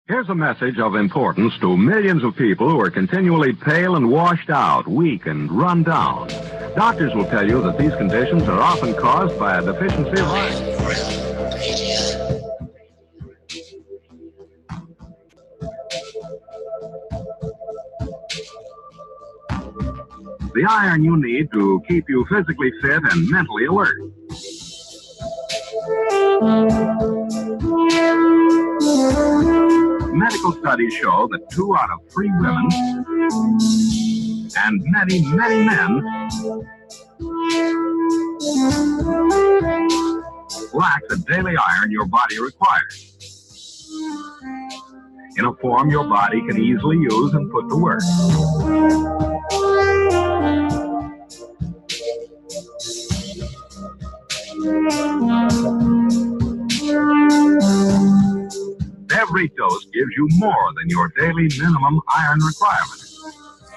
Here's a message of importance to millions of people who are continually pale and washed out, weak and run down. Doctors will tell you that these conditions are often caused by a deficiency of iron. The iron you need to keep you physically fit and mentally alert. Medical studies show that 2 out of 3 women and many, many men lack the daily iron your body requires in a form your body can easily use and put to work. Every dose gives you more than your daily minimum iron requirement.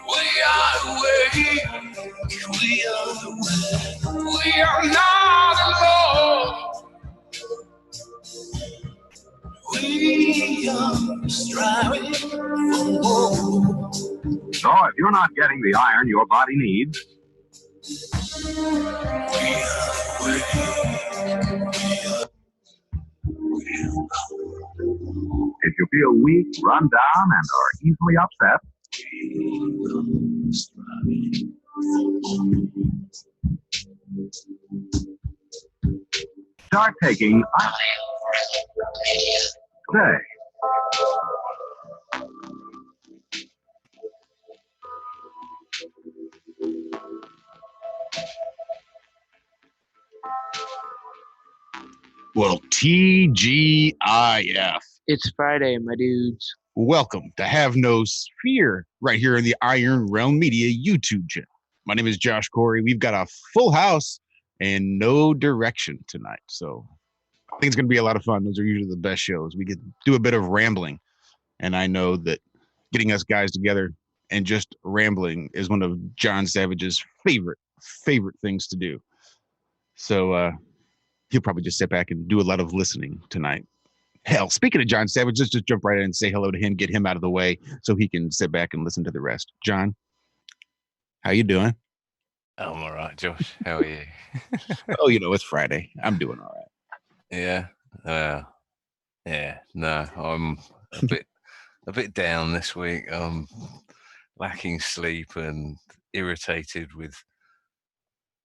We are awake, we are awake, we are not alone. We are striving for more. So if you're not getting the iron your body needs, if you feel weak, run down, and are easily upset, start taking iron today. Well, TGIF. It's Friday, my dudes. Welcome to Have No Fear right here in the Iron Realm Media YouTube channel. My name is Josh Corey. We've got a full house and no direction tonight. So I think it's going to be a lot of fun. Those are usually the best shows. We get do a bit of rambling. And I know that getting us guys together and just rambling is one of John Savage's favorite things to do. So he'll probably just sit back and do a lot of listening tonight. Hell, speaking of John Savage, let's just jump right in and say hello to him, get him out of the way so he can sit back and listen to the rest. John, how you doing? I'm all right, Josh. How are you? Oh, it's Friday. I'm doing all right. Yeah. No, I'm a bit down this week. I'm lacking sleep and irritated with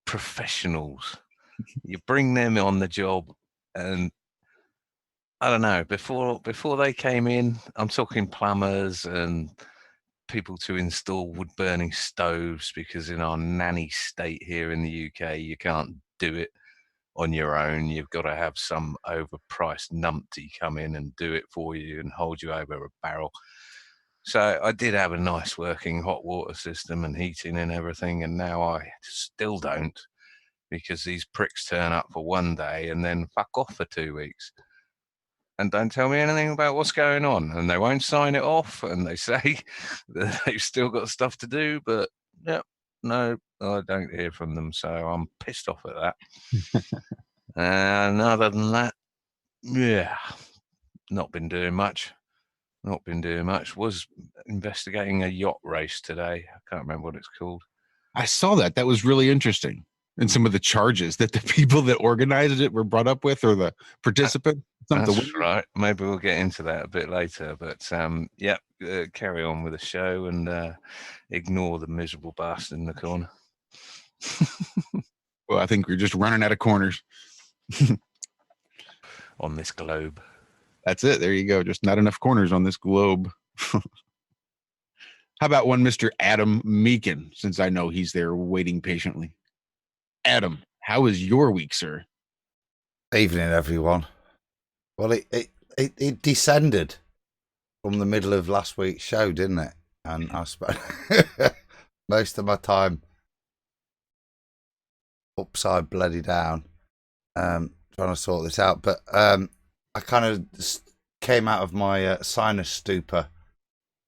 professionals. You bring them on the job, and I don't know. Before they came in, I'm talking plumbers and people to install wood-burning stoves, because in our nanny state here in the UK, you can't do it on your own. You've got to have some overpriced numpty come in and do it for you and hold you over a barrel. So I did have a nice working hot water system and heating and everything, and now I still don't, because these pricks turn up for one day and then fuck off for 2 weeks and don't tell me anything about what's going on, and they won't sign it off, and they say that they've still got stuff to do, but no, I don't hear from them, so I'm pissed off at that. And other than that, not been doing much. Was investigating a yacht race today. I can't remember what it's called. I saw that. That was really interesting. And some of the charges that the people that organized it were brought up with, or the participant. That's right. Maybe we'll get into that a bit later. But carry on with the show and ignore the miserable bastard in the corner. Well, I think we're just running out of corners on this globe. That's it. There you go. Just not enough corners on this globe. How about one Mr. Adam Meakin, since I know he's there waiting patiently? Adam, how was your week, sir? Evening, everyone. Well, it descended from the middle of last week's show, didn't it? And I spent most of my time upside bloody down trying to sort this out. But I kind of came out of my sinus stupor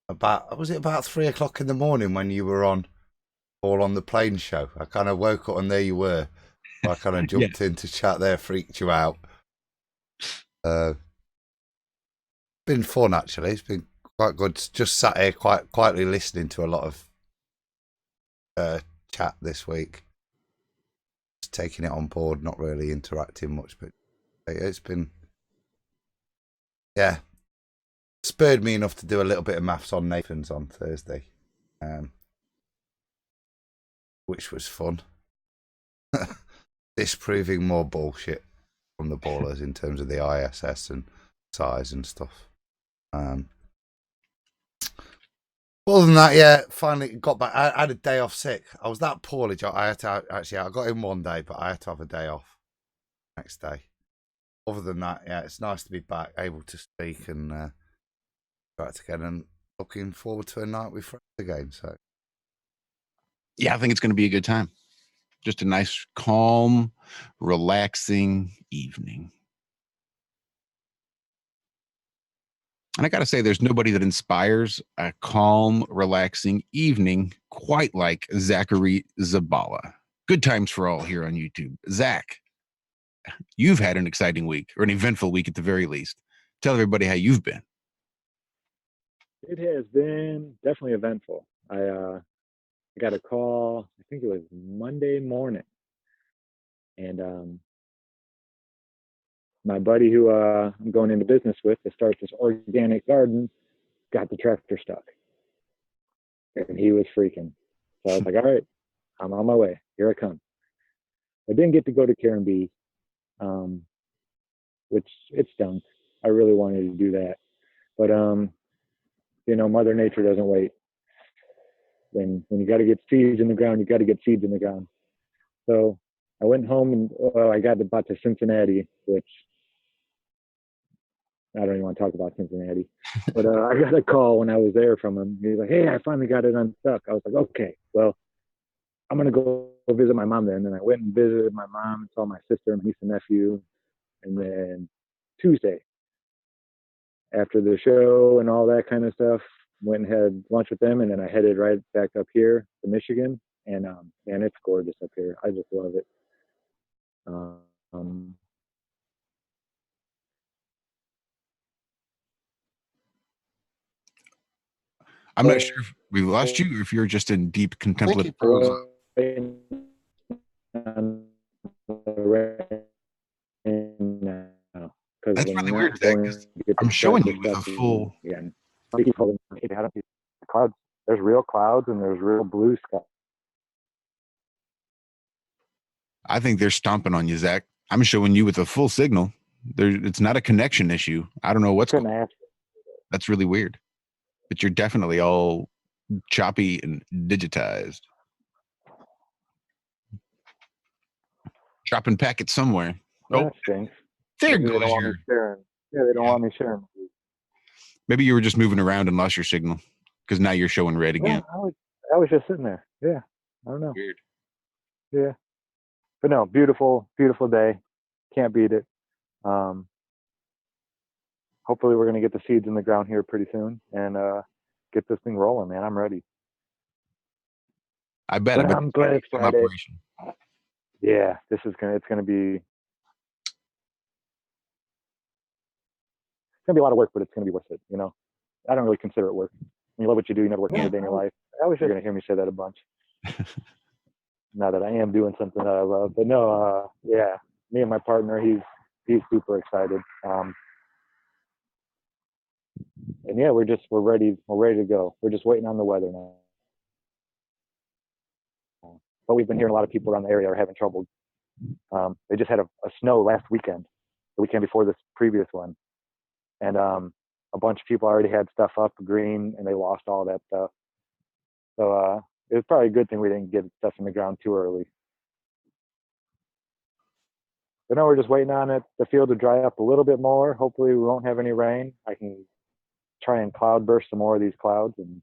about 3 o'clock in the morning when you were on All on the Plane show. I kind of woke up and there you were. I kind of jumped in to chat there, freaked you out. been fun actually. It's been quite good. Just sat here quite quietly listening to a lot of chat this week. Just taking it on board, not really interacting much, but it's been spurred me enough to do a little bit of maths on Nathan's on Thursday, which was fun. Disproving more bullshit from the ballers in terms of the ISS and size and stuff. Other than that, finally got back. I had a day off sick. I was that poorly. I had to I got in one day, but I had to have a day off next day. Other than that, it's nice to be back, able to speak and back again, and looking forward to a night with friends again. So, yeah, I think it's going to be a good time. Just a nice, calm, relaxing evening. And I got to say, there's nobody that inspires a calm, relaxing evening quite like Zachary Zabala. Good times for all here on YouTube. Zach, you've had an exciting week, or an eventful week at the very least. Tell everybody how you've been. It has been definitely eventful. I got a call, I think it was Monday morning. And my buddy who I'm going into business with to start this organic garden got the tractor stuck. And he was freaking. So I was like, all right, I'm on my way. Here I come. I didn't get to go to Karen B, which it stunk. I really wanted to do that. But, Mother Nature doesn't wait. When you got to get seeds in the ground, you got to get seeds in the ground. So I went home and I got about to Cincinnati, which I don't even want to talk about Cincinnati. But I got a call when I was there from him. He was like, hey, I finally got it unstuck. I was like, okay, well, I'm going to go visit my mom then. And I went and visited my mom and saw my sister and niece and nephew. And then Tuesday, after the show and all that kind of stuff, went and had lunch with them. And then I headed right back up here to Michigan. And man, it's gorgeous up here. I just love it. I'm not sure if we lost you or if you're just in deep contemplative. That's really weird, because I'm showing you with a full. Clouds. There's real clouds and there's real blue sky. I think they're stomping on you, Zach. I'm showing you with a full signal. It's not a connection issue. I don't know what's going on. That's really weird. But you're definitely all choppy and digitized. Dropping packets somewhere. That stinks. There Maybe goes your. Yeah, they don't want me sharing. Maybe you were just moving around and lost your signal, because now you're showing red again. Yeah, I was just sitting there. Yeah, I don't know. Weird. Yeah, but no, beautiful, beautiful day. Can't beat it. Hopefully we're gonna get the seeds in the ground here pretty soon and get this thing rolling, man. I'm ready. I bet. I'm glad it's Friday. Operation. Yeah, it's gonna be a lot of work, but it's gonna be worth it. I don't really consider it work. When you love what you do, you never work another day in your life. I wish you're gonna hear me say that a bunch. Now that I am doing something that I love, but no, me and my partner, he's super excited. And yeah, we're ready to go. We're just waiting on the weather now. But we've been hearing a lot of people around the area are having trouble. They just had a snow last weekend, the weekend before this previous one. And a bunch of people already had stuff up green and they lost all that stuff. So it was probably a good thing we didn't get stuff in the ground too early. But no, we're just waiting on the field to dry up a little bit more. Hopefully we won't have any rain. I can try and cloud burst some more of these clouds. And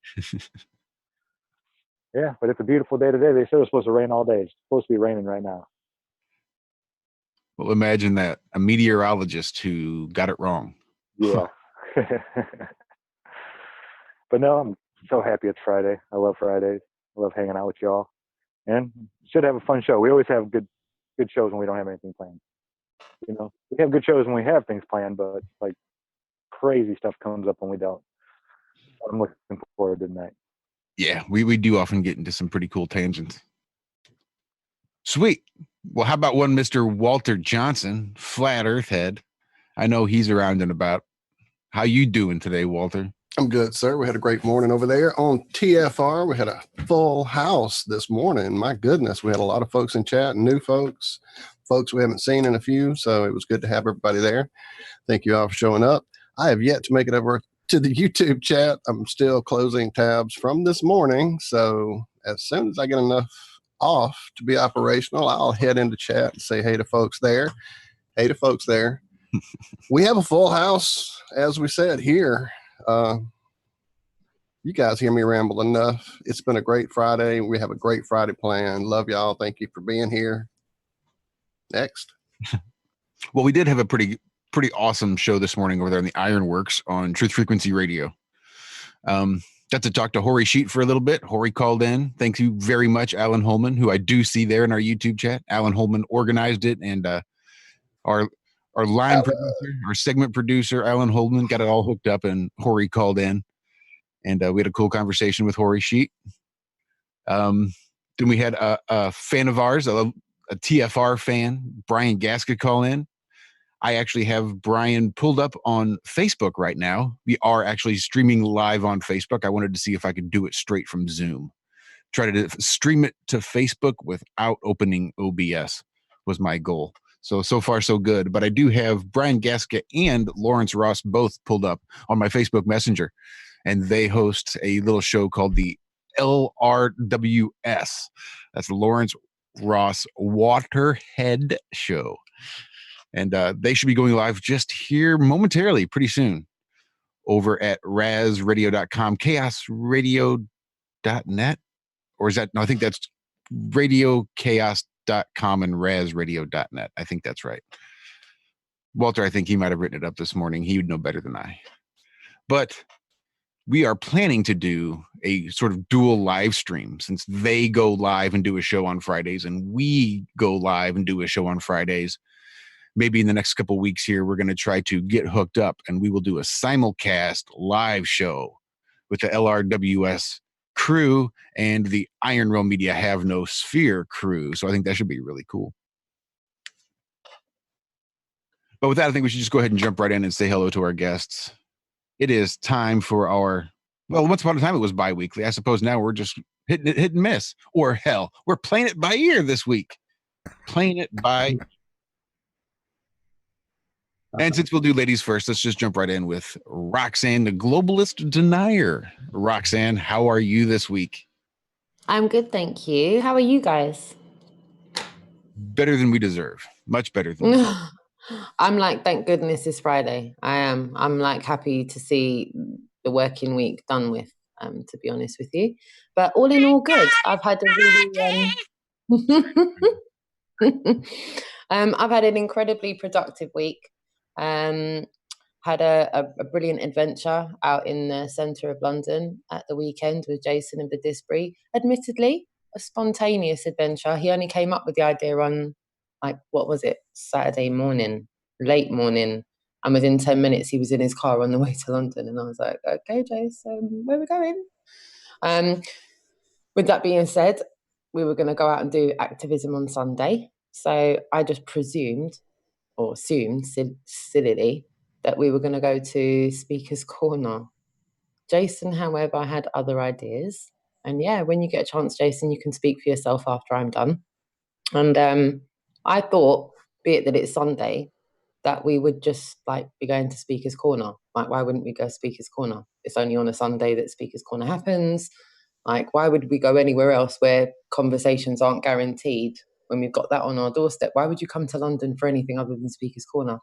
yeah, but it's a beautiful day today. They said it was supposed to rain all day. It's supposed to be raining right now. Well, imagine that, a meteorologist who got it wrong. Yeah. But no, I'm so happy it's Friday. I love Fridays. I love hanging out with y'all. And should have a fun show. We always have good shows when we don't have anything planned. We have good shows when we have things planned, but like crazy stuff comes up when we don't. I'm looking forward to tonight. Yeah, we do often get into some pretty cool tangents. Sweet. Well, how about one Mr. Walter Johnson, Flat Earth Head? I know he's around and about. How you doing today, Walter? I'm good, sir. We had a great morning over there on TFR. We had a full house this morning. My goodness, we had a lot of folks in chat, new folks we haven't seen in a few. So it was good to have everybody there. Thank you all for showing up. I have yet to make it over to the YouTube chat. I'm still closing tabs from this morning. So as soon as I get enough off to be operational, I'll head into chat and say hey to folks there. Hey to folks there. We have a full house, as we said here. You guys hear me ramble enough. It's been a great Friday. We have a great Friday plan. Love y'all. Thank you for being here. Next. Well, we did have a pretty awesome show this morning over there in the Ironworks on Truth Frequency Radio. Got to talk to Hori Sheet for a little bit. Hori called in. Thank you very much, Alan Holman, who I do see there in our YouTube chat. Alan Holman organized it, and our line producer, our segment producer, Alan Holman, got it all hooked up, and Hori called in, and we had a cool conversation with Hori Sheet. Then we had a fan of ours, a TFR fan, Brian Gasca, call in. I actually have Brian pulled up on Facebook right now. We are actually streaming live on Facebook. I wanted to see if I could do it straight from Zoom. Try to stream it to Facebook without opening OBS was my goal. So far, so good. But I do have Brian Gasca and Lawrence Ross both pulled up on my Facebook Messenger. And they host a little show called the LRWS. That's Lawrence Ross Waterhead Show. And they should be going live just here momentarily, pretty soon, over at razradio.com, chaosradio.net. Or is that, no, I think that's radiochaos.com and razradio.net. I think that's right. Walter, I think he might have written it up this morning. He would know better than I. But we are planning to do a sort of dual live stream, since they go live and do a show on Fridays and we go live and do a show on Fridays. Maybe in the next couple of weeks here, we're going to try to get hooked up and we will do a simulcast live show with the LRWS crew and the Iron Realm Media Have No Sphere crew. So I think that should be really cool. But with that, I think we should just go ahead and jump right in and say hello to our guests. It is time for our, well, once upon a time it was bi-weekly. I suppose now we're just hitting it, hit and miss. Or hell, we're playing it by ear this week. Playing it by. And since we'll do ladies first, let's just jump right in with Roxanne, the globalist denier. Roxanne, how are you this week? I'm good, thank you. How are you guys? Better than we deserve. Much better than I'm like, thank goodness it's Friday. I am. I'm like happy to see the working week done with, to be honest with you. But all in all, good. I've had a really I've had an incredibly productive week. Had a brilliant adventure out in the centre of London at the weekend with Jason and Badisbury. Admittedly, a spontaneous adventure. He only came up with the idea on, like, what was it, Saturday morning, late morning. And within 10 minutes, he was in his car on the way to London. And I was like, okay, Jason, where are we going? With that being said, we were going to go out and do activism on Sunday. So I just presumed, or assumed, sillily, that we were going to go to Speaker's Corner. Jason, however, had other ideas. And yeah, when you get a chance, Jason, you can speak for yourself after I'm done. And I thought, be it that it's Sunday, that we would just like be going to Speaker's Corner. Like, why wouldn't we go Speaker's Corner? It's only on a Sunday that Speaker's Corner happens. Like, why would we go anywhere else where conversations aren't guaranteed when we've got that on our doorstep? Why would you come to London for anything other than Speaker's Corner?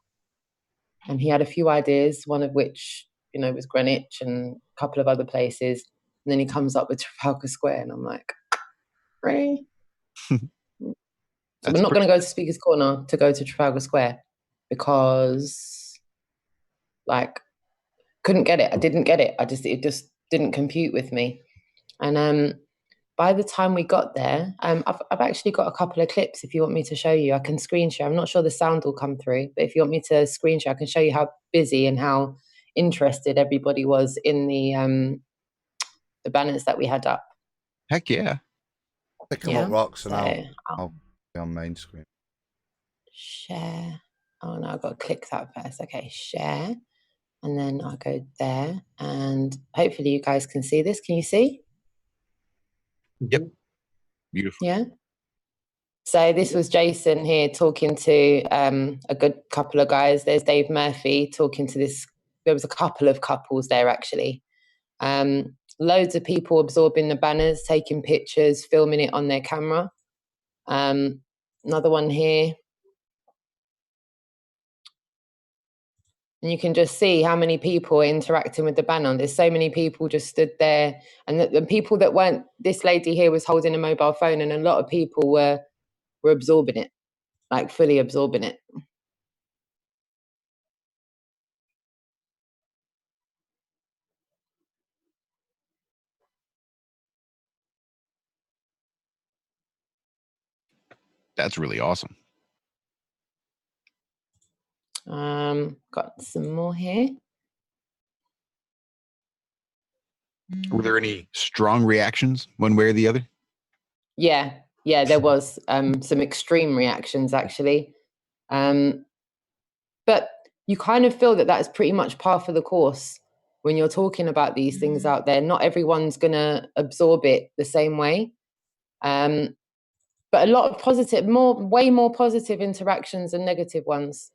And he had a few ideas, one of which, you know, was Greenwich and a couple of other places. And then he comes up with Trafalgar Square. And I'm like, really? So we're not going to go to Speaker's Corner to go to Trafalgar Square because, like, couldn't get it. I didn't get it. It just didn't compute with me. And by the time we got there, I've actually got a couple of clips if you want me to show you. I can screen share. I'm not sure the sound will come through, but if you want me to screen share, I can show you how busy and how interested everybody was in the banners that we had up. Heck yeah. They come up rocks and So I'll be on main screen. Share. Oh no, I've got to click that first. Okay, share. And then I'll go there. And hopefully you guys can see this. Can you see? Yep. Beautiful. Yeah. So this was Jason here talking to a good couple of guys. There's Dave Murphy talking to this. There was a couple of couples there, actually. Loads of people absorbing the banners, taking pictures, filming it on their camera. Another one here. And you can just see how many people are interacting with the banner. There's so many people just stood there. And the people that weren't, this lady here was holding a mobile phone, and a lot of people were absorbing it, like fully absorbing it. That's really awesome. Got some more here. Were there any strong reactions one way or the other? Yeah, there was some extreme reactions, actually. But you kind of feel that that's pretty much par for the course when you're talking about these things out there. Not everyone's going to absorb it the same way. But a lot of positive, way more positive interactions than negative ones.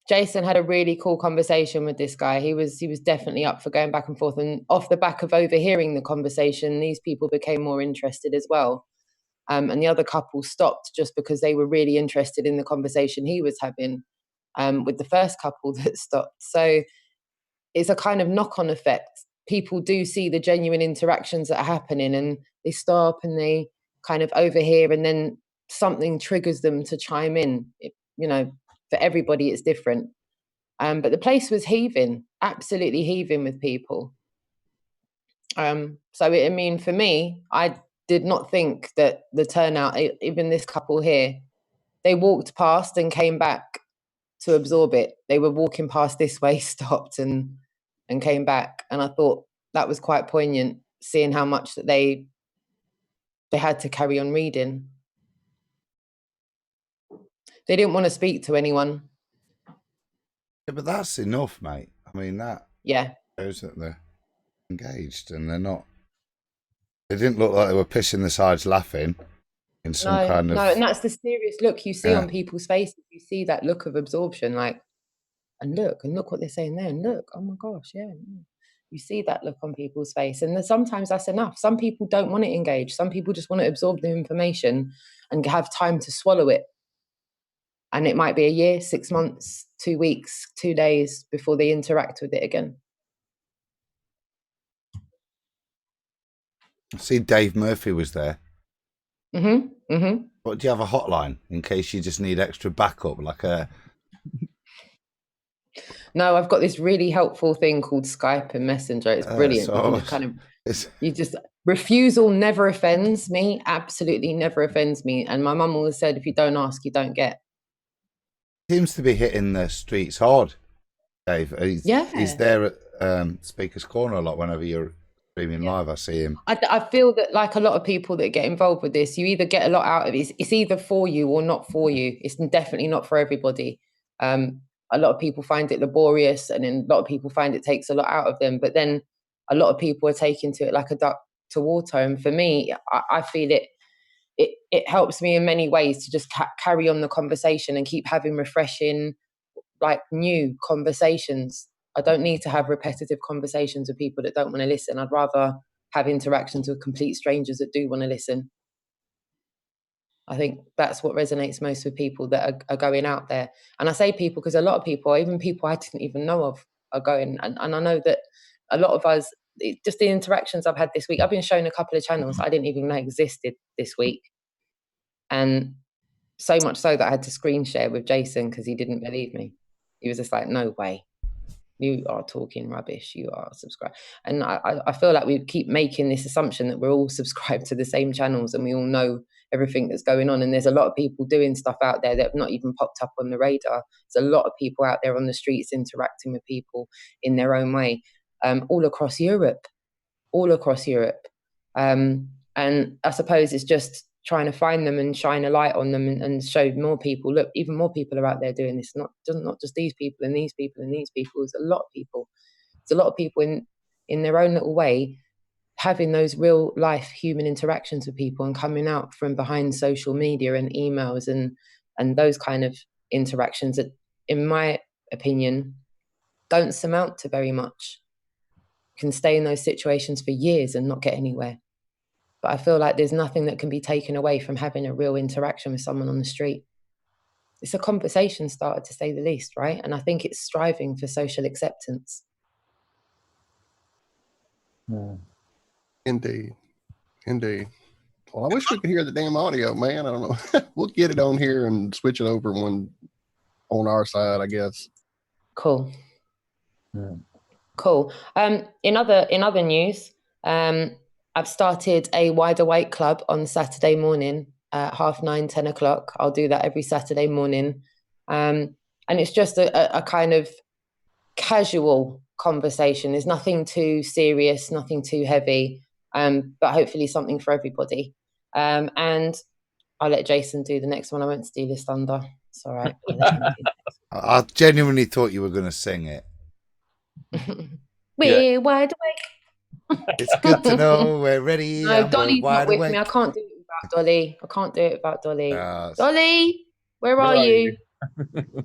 Jason had a really cool conversation with this guy. He was definitely up for going back and forth. And off the back of overhearing the conversation, these people became more interested as well. And the other couple stopped just because they were really interested in the conversation he was having with the first couple that stopped. So it's a kind of knock-on effect. People do see the genuine interactions that are happening, and they stop and they kind of overhear, and then something triggers them to chime in. For everybody it's different. But the place was heaving, absolutely heaving with people. So for me, I did not think that the turnout, even this couple here, they walked past and came back to absorb it. They were walking past this way, stopped and came back. And I thought that was quite poignant, seeing how much that they had to carry on reading. They didn't want to speak to anyone. Yeah, but that's enough, mate. I mean, that shows that they're engaged and they're not. They didn't look like they were pissing the sides laughing in some kind of. No, and that's the serious look you see on people's faces. You see that look of absorption, like, and look what they're saying there, and look, oh my gosh, yeah. You see that look on people's face, and sometimes that's enough. Some people don't want to engage. Some people just want to absorb the information and have time to swallow it. And it might be a year, 6 months, 2 weeks, 2 days before they interact with it again. I see Dave Murphy was there. But do you have a hotline in case you just need extra backup, like a... No, I've got this really helpful thing called Skype and Messenger. It's brilliant. Refusal never offends me, absolutely never offends me. And my mum always said, if you don't ask, you don't get. Seems to be hitting the streets hard, Dave. He's there at Speaker's Corner a lot whenever you're streaming live. I see him. I feel that, like a lot of people that get involved with this, you either get a lot out of it. It's either for you or not for you. It's definitely not for everybody. A lot of people find it laborious, and then a lot of people find it takes a lot out of them. But then a lot of people are taking to it like a duck to water. And for me, I feel it helps me in many ways to just carry on the conversation and keep having refreshing, like, new conversations. I don't need to have repetitive conversations with people that don't want to listen. I'd rather have interactions with complete strangers that do want to listen. I think that's what resonates most with people that are going out there. And I say people because a lot of people, even people I didn't even know of, are going. And I know that a lot of us, just the interactions I've had this week, I've been shown a couple of channels I didn't even know existed this week. And so much so that I had to screen share with Jason because he didn't believe me. He was just like, no way. You are talking rubbish. You are subscribed. And I feel like we keep making this assumption that we're all subscribed to the same channels and we all know everything that's going on. And there's a lot of people doing stuff out there that have not even popped up on the radar. There's a lot of people out there on the streets interacting with people in their own way, all across Europe. And I suppose it's just trying to find them and shine a light on them and show more people, look, even more people are out there doing this, not just these people and these people and these people. There's a lot of people. There's a lot of people in their own little way having those real life human interactions with people and coming out from behind social media and emails and those kind of interactions that, in my opinion, don't amount to very much. You can stay in those situations for years and not get anywhere. But I feel like there's nothing that can be taken away from having a real interaction with someone on the street. It's a conversation starter, to say the least, right? And I think it's striving for social acceptance. Indeed. Well, I wish we could hear the damn audio, man. I don't know. We'll get it on here and switch it over on our side, I guess. Cool. Cool. In other news, I've started a Wide Awake club on Saturday morning at 9:30, 10 o'clock. I'll do that every Saturday morning. And it's just a kind of casual conversation. There's nothing too serious, nothing too heavy, but hopefully something for everybody. And I'll let Jason do the next one. I won't steal his thunder. It's all right. I genuinely thought you were going to sing it. We're wide awake. It's good to know we're ready. No, Dolly's not with me. I can't do it without Dolly. Dolly, where are you?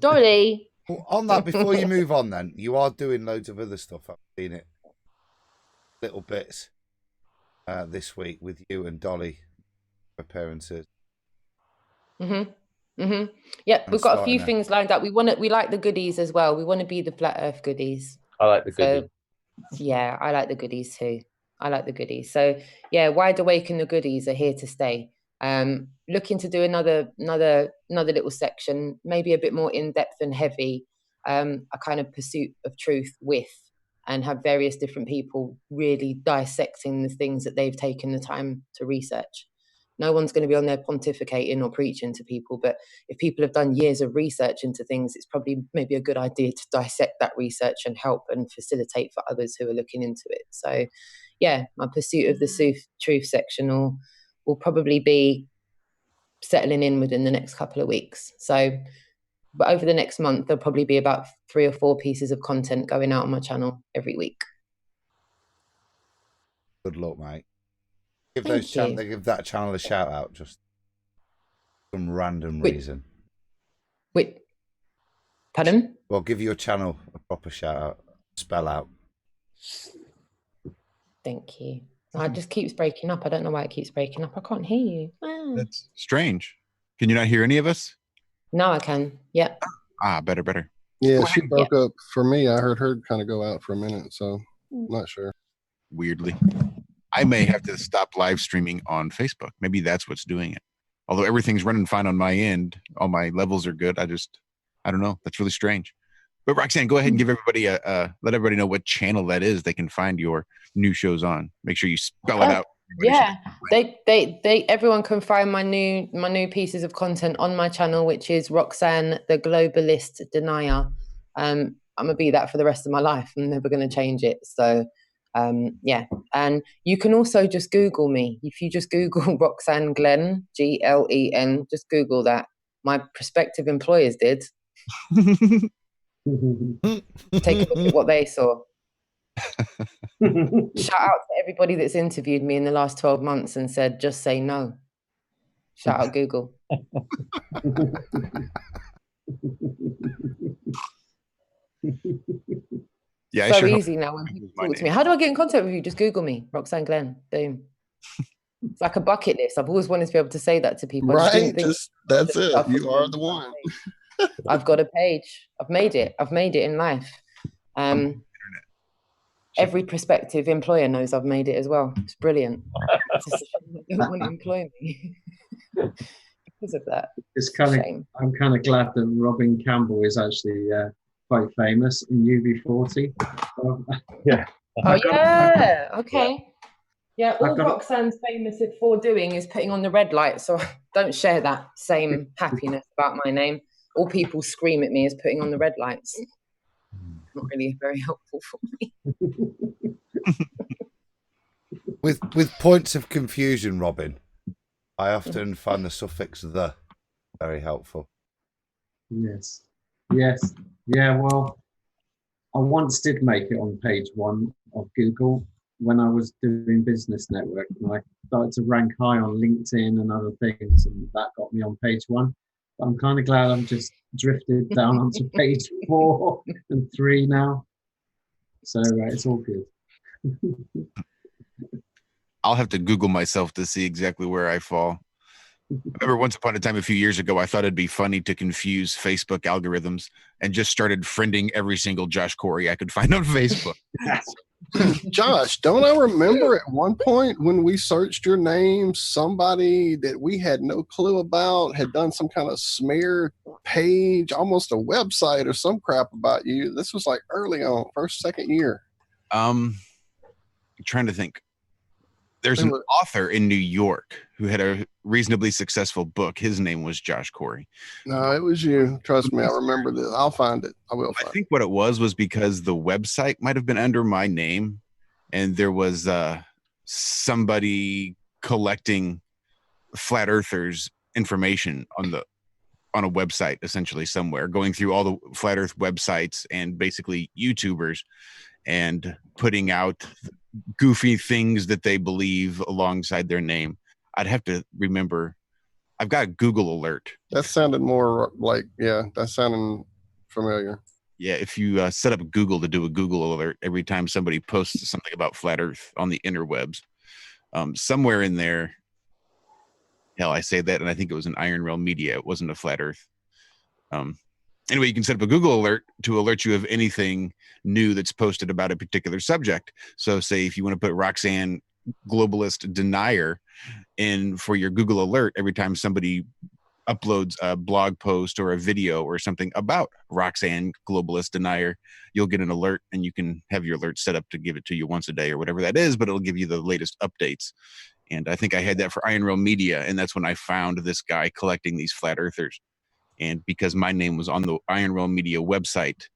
Dolly. Well, on that, before you move on, then you are doing loads of other stuff. I've seen it, little bits, this week with you and Dolly, appearances. Yeah, we've got a few things lined up. We like the goodies as well. We want to be the flat Earth goodies. I like the goodies. Yeah, I like the goodies too. So yeah, Wide Awake and the goodies are here to stay. Looking to do another little section, maybe a bit more in-depth and heavy, a kind of pursuit of truth with, and have various different people really dissecting the things that they've taken the time to research. No one's going to be on there pontificating or preaching to people, but if people have done years of research into things, it's probably maybe a good idea to dissect that research and help and facilitate for others who are looking into it. So yeah, my pursuit of the truth section will probably be settling in within the next couple of weeks. So, but over the next month, there'll probably be about 3 or 4 pieces of content going out on my channel every week. Good luck, mate. Give that channel a shout out, just some random reason. Wait, pardon? Well, give your channel a proper shout out. Spell out. Thank you. It just keeps breaking up. I don't know why it keeps breaking up. I can't hear you. That's strange. Can you not hear any of us? No, I can. Yeah. Better. Yeah, she broke up for me. I heard her kind of go out for a minute, so I'm not sure. Weirdly. I may have to stop live streaming on Facebook. Maybe that's what's doing it. Although everything's running fine on my end. All my levels are good. I don't know. That's really strange. But Roxanne, go ahead and give everybody let everybody know what channel that is they can find your new shows on. Make sure you spell it out. Yeah, everyone can find my new pieces of content on my channel, which is Roxanne the Globalist Denier. I'm gonna be that for the rest of my life. I'm never gonna change it. So yeah, and you can also just Google me. If you just Google Roxanne Glenn, Glen, just Google that. My prospective employers did. Take a look at what they saw. Shout out to everybody that's interviewed me in the last 12 months and said, just say no. Shout out Google. Yeah, so easy now when people talk to me. How do I get in contact with you? Just Google me, Roxanne Glenn. Boom. It's like a bucket list. I've always wanted to be able to say that to people. Right, that's it. You are the one. I've got a page. I've made it in life. Every prospective employer knows I've made it as well. It's brilliant. They don't want to employ me because of that. It's kind of. I'm kind of glad that Robin Campbell is actually quite famous in UB40. Yeah. Oh yeah. Okay. Yeah, all I've got- Roxanne's famous for doing is putting on the red light, so don't share that same happiness about my name. All people scream at me is putting on the red lights. Not really very helpful for me. With points of confusion, Robin, I often find the suffix "the" very helpful. Yes. Yes. Yeah, well, I once did make it on page 1 of Google when I was doing Business Network, and I started to rank high on LinkedIn and other things, and that got me on page 1. But I'm kind of glad I'm just drifted down onto page 4 and 3 now. So it's all good. I'll have to Google myself to see exactly where I fall. I remember once upon a time, a few years ago, I thought it'd be funny to confuse Facebook algorithms and just started friending every single Josh Corey I could find on Facebook. Josh, don't I remember at one point when we searched your name, somebody that we had no clue about had done some kind of smear page, almost a website or some crap about you. This was like early on, first, second year. I'm trying to think. There's an author in New York who had a reasonably successful book. His name was Josh Corey. No, it was you. Trust me, I remember this. I'll find it. I will find it. I think what it was because the website might have been under my name, and there was somebody collecting flat earthers information on a website, essentially somewhere, going through all the flat earth websites and basically YouTubers and putting out goofy things that they believe alongside their name. I'd have to remember. I've got a Google alert. That sounded more like, yeah, that sounded familiar. Yeah, if you set up Google to do a Google alert every time somebody posts something about flat earth on the interwebs, somewhere in there, hell, I say that, and I think it was an Iron Realm Media. It wasn't a flat earth. Anyway, you can set up a Google alert to alert you of anything new that's posted about a particular subject. So say if you want to put Roxanne globalist denier in for your Google alert every time somebody uploads a blog post or a video or something about Roxanne globalist denier, you'll get an alert, and you can have your alert set up to give it to you once a day or whatever that is, but it'll give you the latest updates. And I think I had that for Iron Realm Media, and that's when I found this guy collecting these flat earthers. And because my name was on the Iron Realm Media website,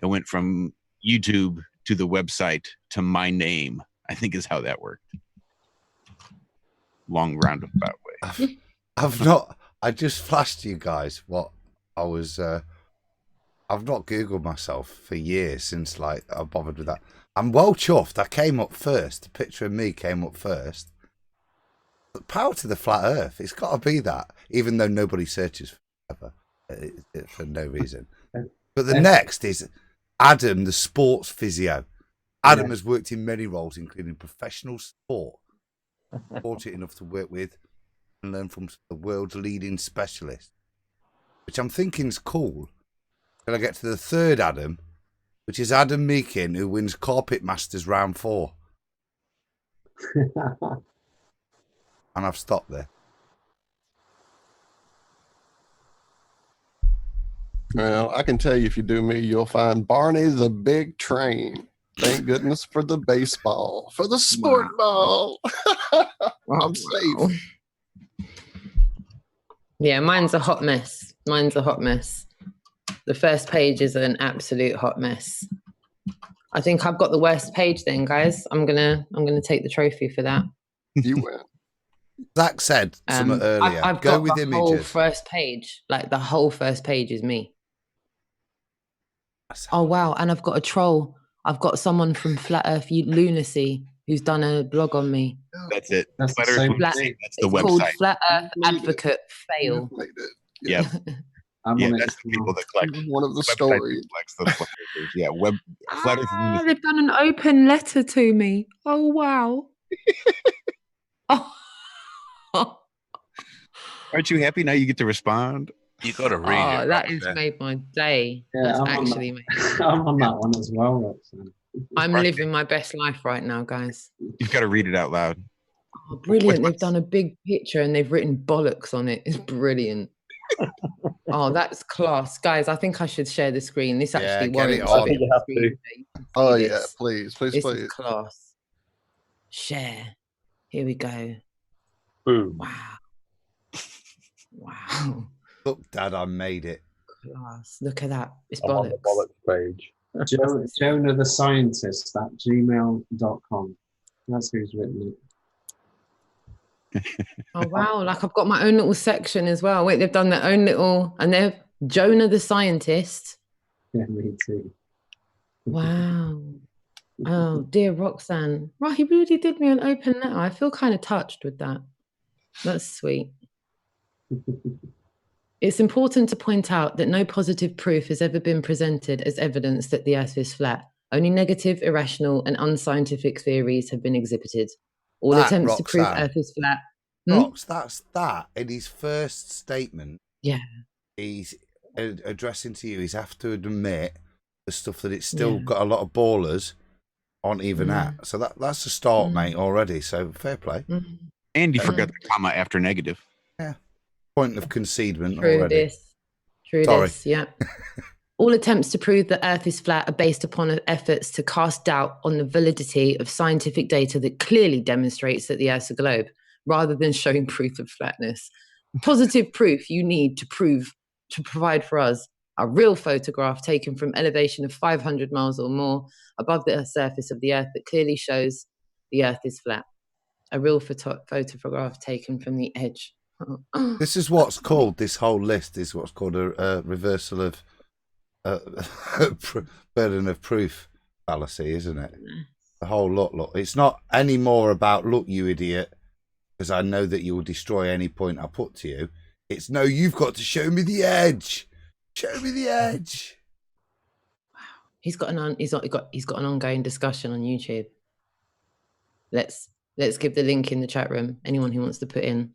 it went from YouTube to the website to my name, I think is how that worked. Long roundabout way. I just flashed you guys what I was, I've not Googled myself for years since I bothered with that. I'm well chuffed. I came up first. The picture of me came up first. But power to the flat earth. It's got to be that, even though nobody searches for no reason. But the next is Adam, the sports physio. Adam has worked in many roles, including professional sport. Fortunate enough to work with and learn from the world's leading specialists, which I'm thinking is cool. Then I get to the third Adam, which is Adam Meakin, who wins Carpet Masters round 4. And I've stopped there. Well, I can tell you, if you do me, you'll find Barney the Big Train. Thank goodness for the baseball, for the sport ball. I'm safe. Yeah, mine's a hot mess. The first page is an absolute hot mess. I think I've got the worst page then, guys. I'm gonna take the trophy for that. You win. Zach said something earlier. I've Go got with the images. whole first page. Like the whole first page is me. Oh wow! And I've got a troll. I've got someone from Flat Earth Lunacy who's done a blog on me. That's it. That's Flat the Earth same Lunacy, that's the It's called website. Flat Earth Advocate Fail. Yeah. I'm on That's the people that collect one of the website stories. that collects those flat earthers. Yeah, Flat Earth Lunacy. They've done an open letter to me. Oh wow! Oh. Aren't you happy now you get to respond? You got to read it. That has made my day. Yeah, That's I'm actually made. I'm on that one as well, Roxanne. I'm living my best life right now, guys. You've got to read it out loud. Oh, brilliant. They've done a big picture and they've written bollocks on it. It's brilliant. Oh, that's class. Guys, I think I should share the screen. This actually get it warrants on. a bit of You have screen. to. So you can see Oh yeah, this. please, please, This please. is class. Share. Here we go. Boom. Wow. Wow. Look, Dad, I made it. Class. Look at that. It's I'm on the bollocks. bollocks page. Jonah the Scientist at gmail.com. That's who's written it. Oh wow, like I've got my own little section as well. Wait, they've done their own little, and they're Jonah the Scientist. Yeah, me too. Wow. Oh dear Roxanne. Right, he really did me an open letter. I feel kind of touched with that. That's sweet. It's important to point out that no positive proof has ever been presented as evidence that the Earth is flat. Only negative, irrational, and unscientific theories have been exhibited. All attempts to prove Roxanne. Earth is flat. Rox, that's that. In his first statement, Yeah. he's addressing to you. He's have to admit the stuff that it's still got a lot of ballers on even that. So that's a start, mate, already. So fair play. And you forgot the comma after negative. Yeah. Point of concedement True already. this. True Sorry. this, yeah. All attempts to prove that Earth is flat are based upon efforts to cast doubt on the validity of scientific data that clearly demonstrates that the Earth's a globe, rather than showing proof of flatness. Positive proof you need to provide for us a real photograph taken from elevation of 500 miles or more above the surface of the Earth that clearly shows the Earth is flat. A real photograph taken from the edge. This is what's called, this whole list is what's called a reversal of burden of proof fallacy, isn't it? The whole look. It's not any more about, look, you idiot, because I know that you will destroy any point I put to you. It's, no, you've got to show me the edge. Show me the edge. Wow. He's got an ongoing discussion on YouTube. Let's give the link in the chat room. Anyone who wants to put in,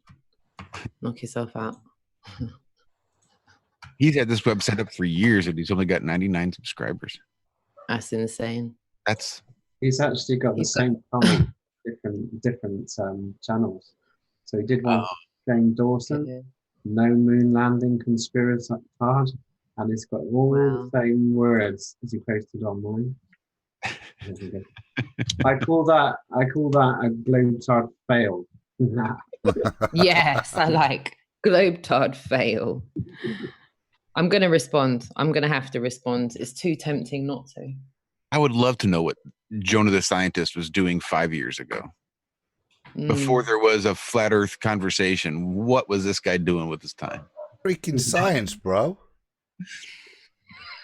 knock yourself out. He's had this website up for years and he's only got 99 subscribers. That's insane. He's actually got the same comment, different channels. So he did one for Jane Dawson, no moon landing conspiracy card, and it's got all the same words as he posted on mine. I call that a globetard fail. Yes, I like globetard fail. I'm going to respond. I'm going to have to respond. It's too tempting not to. I would love to know what Jonah the Scientist was doing 5 years ago. Before there was a flat earth conversation, what was this guy doing with his time? Freaking science, bro.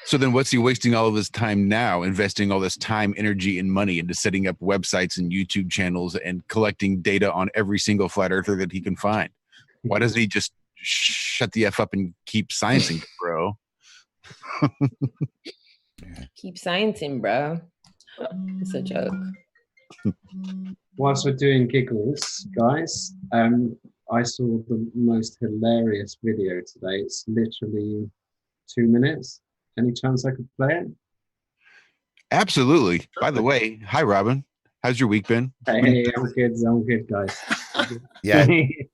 So then what's he wasting all of his time now, investing all this time, energy, and money into setting up websites and YouTube channels and collecting data on every single flat earther that he can find? Why doesn't he just shut the F up and keep sciencing, bro? Keep sciencing, bro. It's a joke. Whilst we're doing giggles, guys, I saw the most hilarious video today. It's literally 2 minutes. Any chance I could play it? Absolutely. By the way, hi, Robin. How's your week been? Hey, I'm good, guys. Yeah.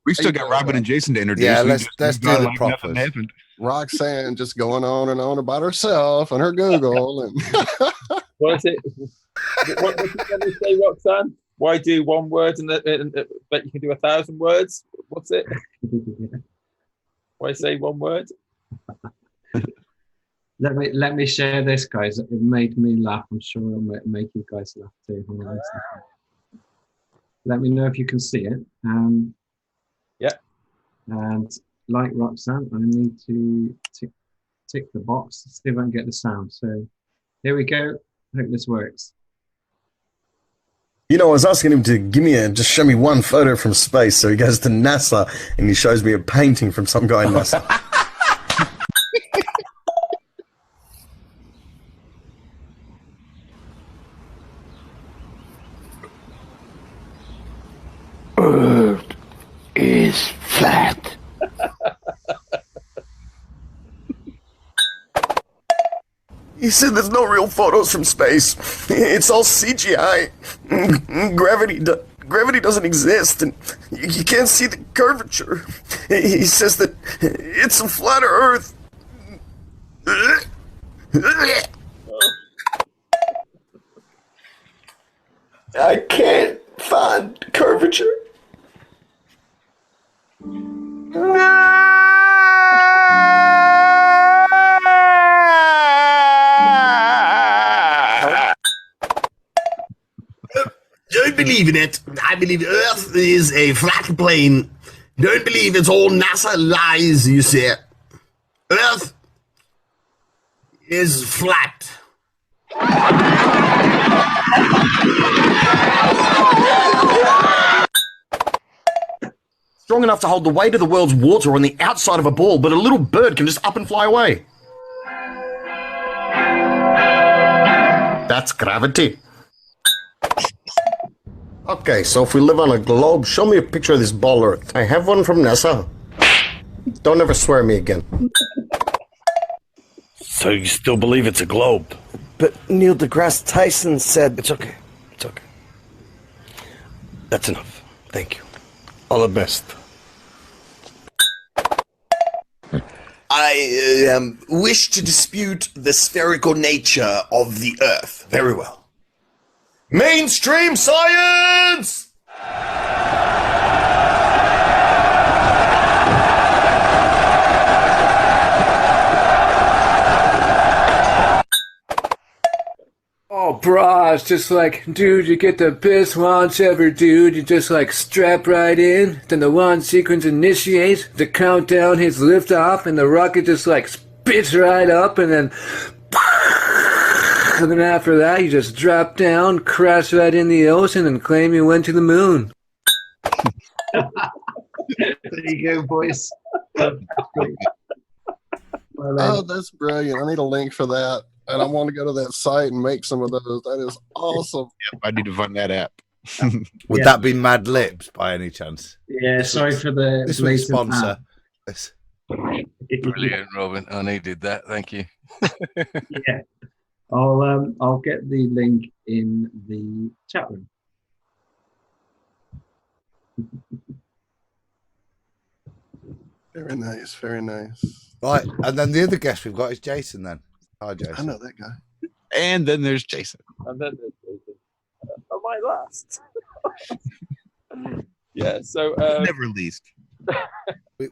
We still got Robin and Jason to introduce. Yeah, We let's just do gone the like nothing propers. happened. Roxanne just going on and on about herself and her Google. And What is it? What did you say, Roxanne? Why do one word and but you can do 1,000 words? What's it? Why say one word? Let me share this, guys. It made me laugh. I'm sure it'll make you guys laugh too. Hold on a second. Let me know if you can see it. Yeah. And like Roxanne, I need to tick the box to see if I can get the sound. So here we go. I hope this works. You know, I was asking him to just show me one photo from space. So he goes to NASA and he shows me a painting from some guy in NASA. Earth is flat. He said there's no real photos from space. It's all CGI. Gravity doesn't exist, and you can't see the curvature. He says that it's a flat Earth. I can't find curvature. Don't believe in it. I believe Earth is a flat plane. Don't believe it's all NASA lies, you see. Earth is flat. Strong enough to hold the weight of the world's water on the outside of a ball, but a little bird can just up and fly away. That's gravity. Okay, so if we live on a globe, show me a picture of this ball Earth. I have one from NASA. Don't ever swear at me again. So you still believe it's a globe? But Neil deGrasse Tyson said... It's okay. It's okay. That's enough. Thank you. All the best. I wish to dispute the spherical nature of the Earth. Very well. Mainstream science! Oh, brah, it's just like, dude, you get the best launch ever, dude. You just like strap right in, then the launch sequence initiates, the countdown hits liftoff, and the rocket just like spits right up, and then after that, you just drop down, crash right in the ocean, and claim you went to the moon. There you go, boys. Oh, that's brilliant. I need a link for that. And I want to go to that site and make some of those. That is awesome. Yep, I need to find that app. Would that be Mad Lips by any chance? Yeah, sorry for the this week's sponsor. Brilliant, Robin. I needed that. Thank you. Yeah. I'll get the link in the chat room. Very nice, very nice. Right, and then the other guest we've got is Jason then. Hi, Jason. I know that guy. And then there's Jason. And then there's Jason. Am I last? Yeah, so... Never least.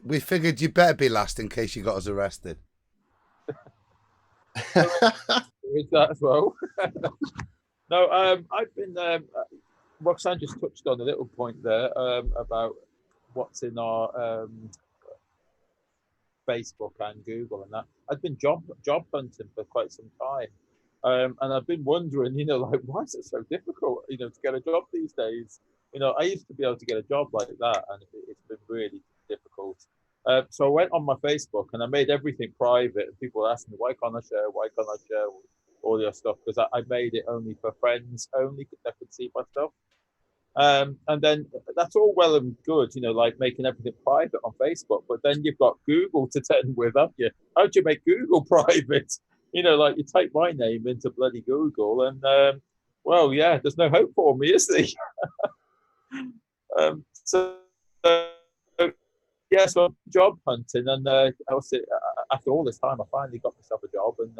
We figured you better be last in case you got us arrested. With that as well. No, I've been... Roxanne just touched on a little point there about what's in our Facebook and Google and that. I've been job hunting for quite some time. And I've been wondering, like, why is it so difficult, to get a job these days? I used to be able to get a job like that, and it's been really difficult. So I went on my Facebook and I made everything private, and people asked me, why can't I share all your stuff? Because I made it only for friends only, that could see my stuff. And then that's all well and good, like making everything private on Facebook, but then you've got Google to tend with, haven't you? How do you make Google private? Like you type my name into bloody Google and, well, yeah, there's no hope for me, is there? So I'm job hunting, and after all this time, I finally got myself a job, and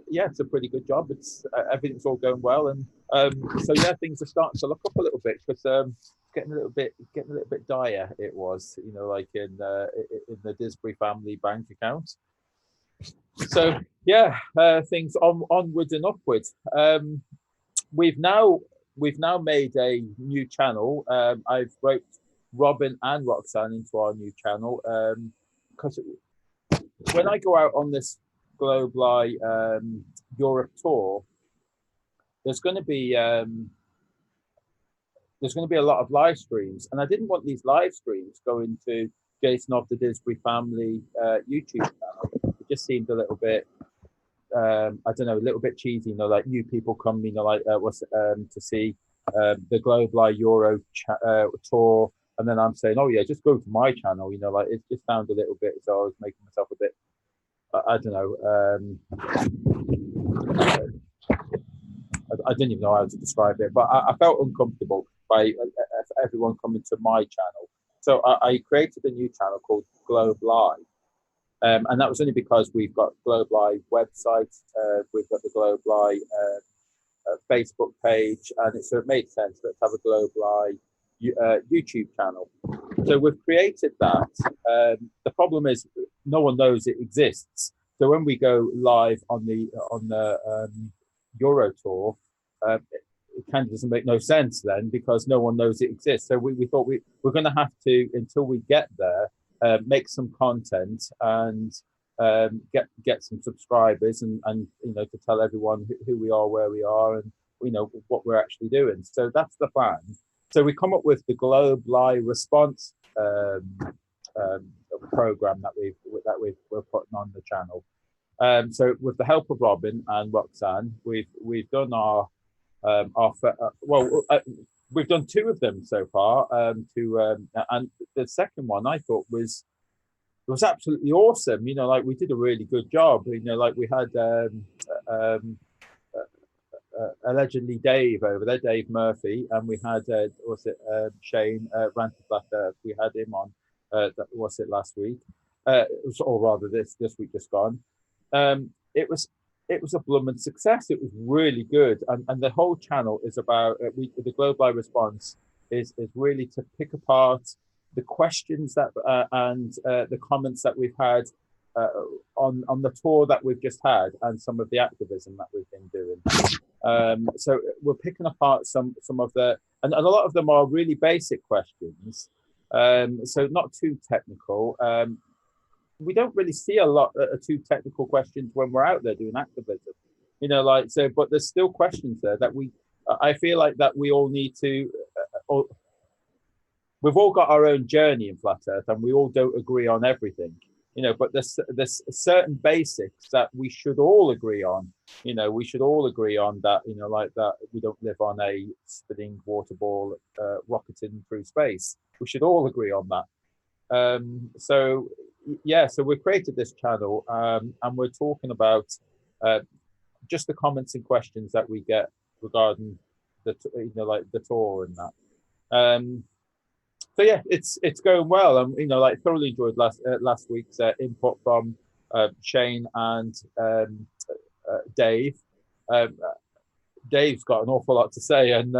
it's a pretty good job. It's everything's all going well, and things are starting to look up a little bit, because getting a little bit dire. It was, like in the Disbury family bank account. So things onwards and upwards. We've now made a new channel. I've roped Robin and Roxanne into our new channel, because when I go out on this Globely Europe tour, there's going to be a lot of live streams, and I didn't want these live streams going to Jason of the Disbury Family YouTube channel. It just seemed a little bit, I don't know, a little bit cheesy. Like new people come, to see the Globely Euro tour. And then I'm saying, oh yeah, just go to my channel. Like it just sounded a little bit, so I was making myself a bit, I don't know. I didn't even know how to describe it, but I felt uncomfortable by everyone coming to my channel. So I created a new channel called Globely, And that was only because we've got Globe Live website, we've got the Globe Live Facebook page, and so it made sense. Let's have a Globe Live YouTube channel. So we've created that. The problem is no one knows it exists. So when we go live on the Euro tour, it kind of doesn't make no sense then, because no one knows it exists. So we thought we're going to have to, until we get there, make some content and get some subscribers and to tell everyone who we are, where we are, and what we're actually doing. So that's the plan. So we come up with the Globe Live response program that we're putting on the channel. So with the help of Robin and Roxanne, we've done we've done 2 of them so far. And the second one I thought was absolutely awesome. We did a really good job. We had allegedly Dave over there, Dave Murphy, and we had Shane Ranty. We had him on. Last week? Or rather, this week just gone. It was a blooming success. It was really good, and the whole channel is about the Globe Live response is really to pick apart the questions that and the comments that we've had on the tour that we've just had, and some of the activism that we've been doing. So we're picking apart some of the, and a lot of them are really basic questions. So not too technical. We don't really see a lot of too technical questions when we're out there doing activism, but there's still questions there that I feel like that we all need to, we've all got our own journey in Flat Earth, and we all don't agree on everything, but there's certain basics that we should all agree on. We should all agree on that, that we don't live on a spinning water ball rocketing through space. We should all agree on that. So we created this channel, and we're talking about just the comments and questions that we get regarding the tour and that. So yeah, it's going well. Thoroughly enjoyed last week's input from Shane and Dave. Dave's got an awful lot to say, and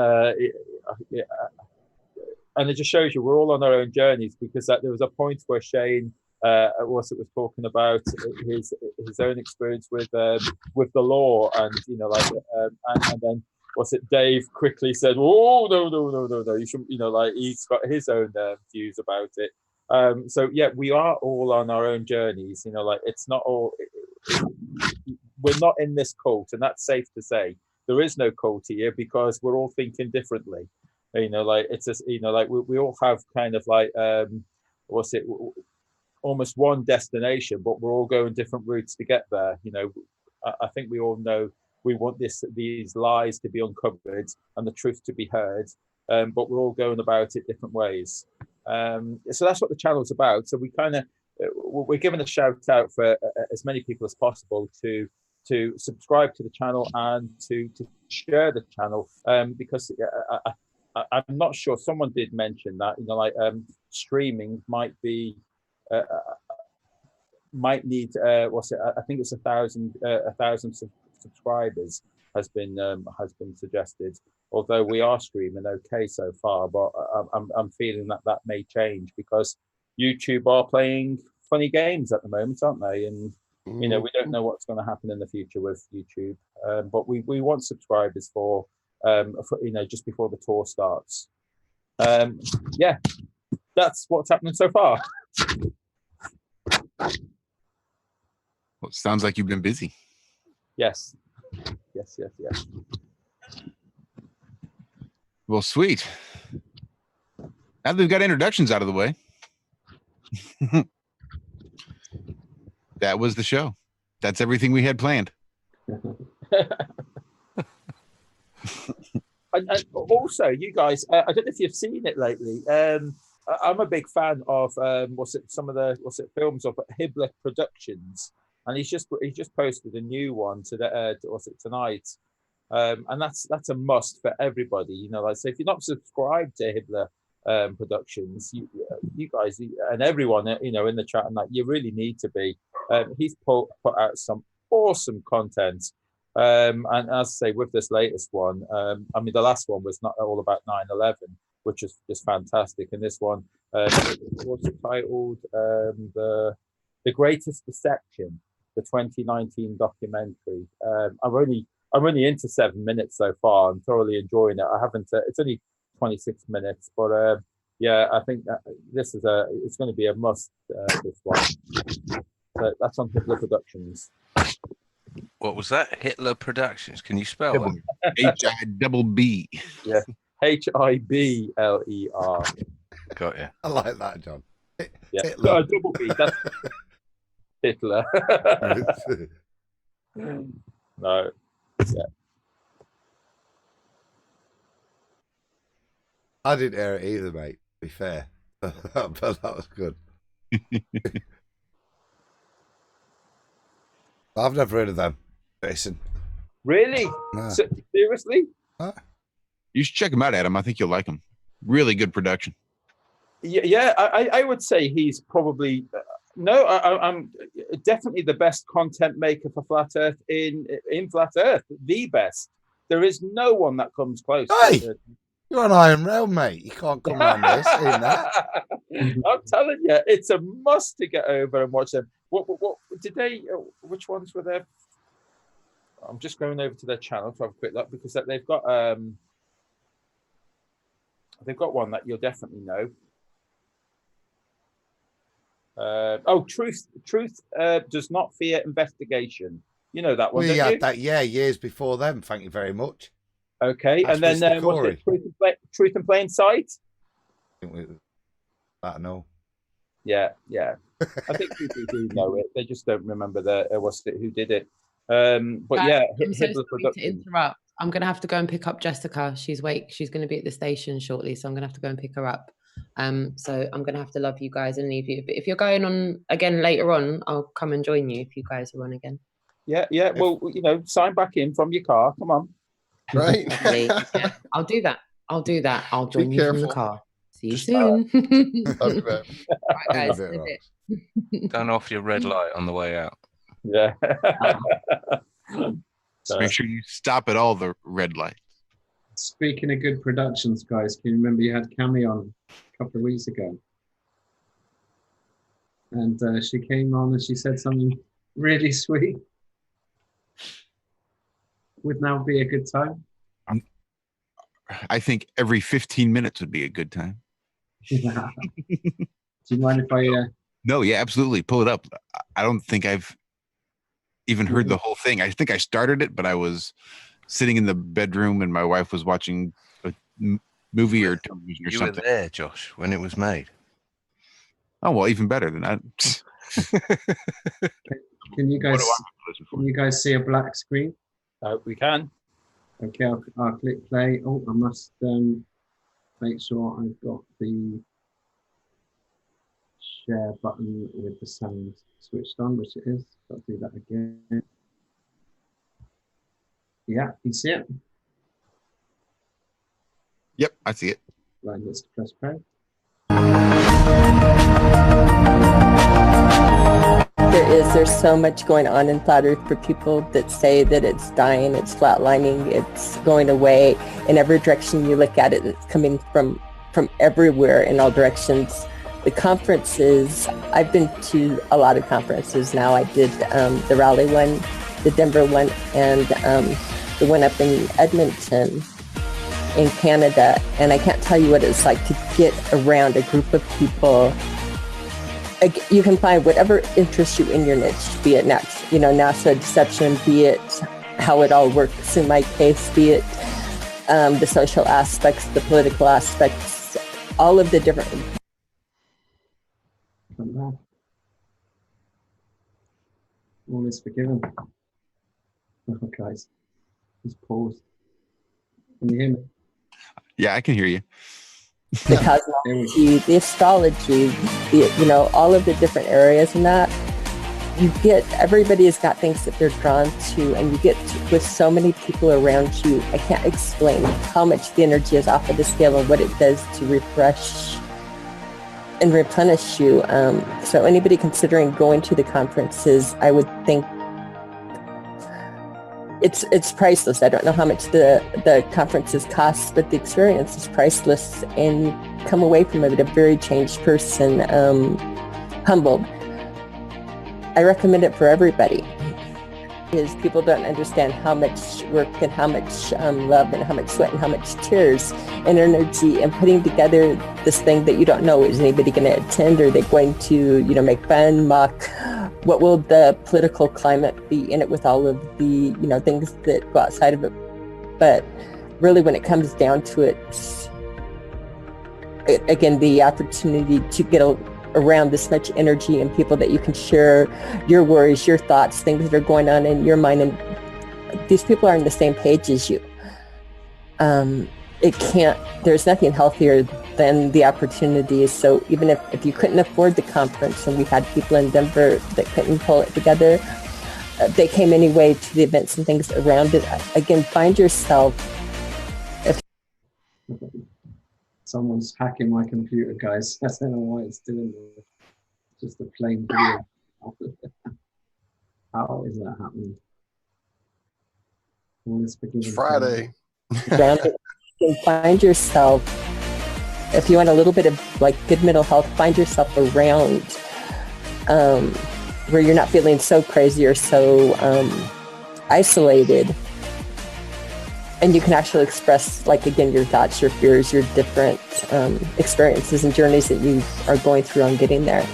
it just shows you we're all on our own journeys, because there was a point where Shane was talking about his own experience with the law, and and then Dave quickly said, "Oh no, you shouldn't," he's got his own views about it. So yeah, we are all on our own journeys. It's not all. We're not in this cult, and that's safe to say. There is no cult here, because we're all thinking differently. It's just we all have kind of almost one destination, but we're all going different routes to get there. I think we all know we want these lies to be uncovered and the truth to be heard, but we're all going about it different ways. So that's what the channel's about. So we're giving a shout out for as many people as possible to subscribe to the channel and to share the channel, because I'm not sure, someone did mention that streaming might be might need I think it's 1,000 subscribers has been suggested, although we are streaming okay so far, but I'm feeling that may change, because YouTube are playing funny games at the moment, aren't they? And we don't know what's going to happen in the future with YouTube, but we want subscribers for just before the tour starts. Yeah, that's what's happening so far. Well, it sounds like you've been busy. Yes. Well, sweet. Now that we've got introductions out of the way, that was the show. That's everything we had planned. And also, you guys, I don't know if you've seen it lately. I'm a big fan of some of the films of Hibbler Productions, and he's just posted a new one tonight, and that's a must for everybody. So if you're not subscribed to Hibbler Productions, you guys and everyone in the chat, and that you really need to be. He's put out some awesome content. And as I say, with this latest one, I mean, the last one was not all about 9/11, which is just fantastic. And this one was titled The Greatest Deception, the 2019 documentary. I'm only into 7 minutes so far. I'm thoroughly enjoying it. I haven't. It's only 26 minutes, but yeah, I think that this is it's going to be a must. This one. So that's on Hitler Productions. What was that? Hitler Productions. Can you spell it? H-I-double-B. Yeah, H-I-B-L-E-R. Got you. I like that, John. Yeah, Hitler. double B. That's Hitler. No. Yeah. I didn't hear it either, mate. To be fair, but that was good. I've never heard of them, Jason. Really? Nah. Seriously? You should check him out, Adam. I think you'll like him. Really good production. Yeah, I would say he's probably I'm definitely the best content maker for Flat Earth in Flat Earth. The best. There is no one that comes close. Hey, you're on Iron Realm, mate. You can't come around this in that. I'm telling you, it's a must to get over and watch them. What did they? Which ones were there? I'm just going over to their channel to have a quick look because they've got one that you'll definitely know. Truth does not fear investigation. You know that one. We had that, years before them. Thank you very much. Okay, That's and then Mr. what's it? Truth in Plain Sight. I don't know. Yeah. I think people do know it. They just don't remember who did it. But Guys, yeah, I'm so Hitler sorry to interrupt. I'm going to have to go and pick up Jessica. She's going to be at the station shortly, so I'm going to have to go and pick her up. So I'm going to have to love you guys and leave you. But if you're going on again later on, I'll come and join you if you guys are on again. Yeah. Well, sign back in from your car. Come on. Right. Yeah, I'll do that. I'll join Be you careful. from the car. See you soon. Love you, man. Right, guys. Leave it, Turn off your red light on the way out. Yeah. Just make sure you stop at all the red lights. Speaking of good productions, guys, can you remember you had Cami on a couple of weeks ago? And she came on and she said something really sweet. Would now be a good time? I think every 15 minutes would be a good time. Do you mind if I... No, yeah, absolutely. Pull it up. I don't think I've even heard the whole thing. I think I started it, but I was sitting in the bedroom and my wife was watching a movie or television or something. You were there, Josh, when it was made. Oh, well, even better than that. Can you guys see a black screen? We can. Okay, I'll click play. Oh, I must make sure I've got the share button with the sound switched on, which it is. I'll do that again. Yeah, you see it? Yep, I see it. Right, let's press play. There's so much going on in Flat Earth for people that say that it's dying, it's flatlining, it's going away. In every direction you look at it, it's coming from everywhere in all directions. The conferences, I've been to a lot of conferences now. I did the Raleigh one, the Denver one, and the one up in Edmonton in Canada. And I can't tell you what it's like to get around a group of people. You can find whatever interests you in your niche, be it NASA deception, be it how it all works in my case, be it the social aspects, the political aspects, all of the different. All is forgiven. Oh, guys, just paused. Can you hear me? Yeah, I can hear you. The cosmology, the astrology, all of the different areas and that, everybody has got things that they're drawn to, and you get with so many people around you. I can't explain how much the energy is off of the scale and what it does to refresh and replenish you. So anybody considering going to the conferences, I would think it's priceless. I don't know how much the conferences cost, but the experience is priceless, and you come away from it a very changed person, humbled. I recommend it for everybody, because people don't understand how much work and how much love and how much sweat and how much tears and energy and putting together this thing that you don't know, is anybody going to attend? Are they going to, make fun, mock? What will the political climate be in it with all of the, things that go outside of it? But really, when it comes down to it, again, the opportunity to get around this much energy and people that you can share your worries, your thoughts, things that are going on in your mind, and these people are on the same page as you. There's nothing healthier than the opportunities. So even if you couldn't afford the conference, and we had people in Denver that couldn't pull it together, they came anyway to the events and things around it. Again, find yourself. Someone's hacking my computer, guys. I don't know why it's doing this. Just a plain video. How is that happening? It's Friday. Find yourself, if you want a little bit of good mental health, find yourself around where you're not feeling so crazy or so isolated. And you can actually express, again, your thoughts, your fears, your different experiences and journeys that you are going through on getting there.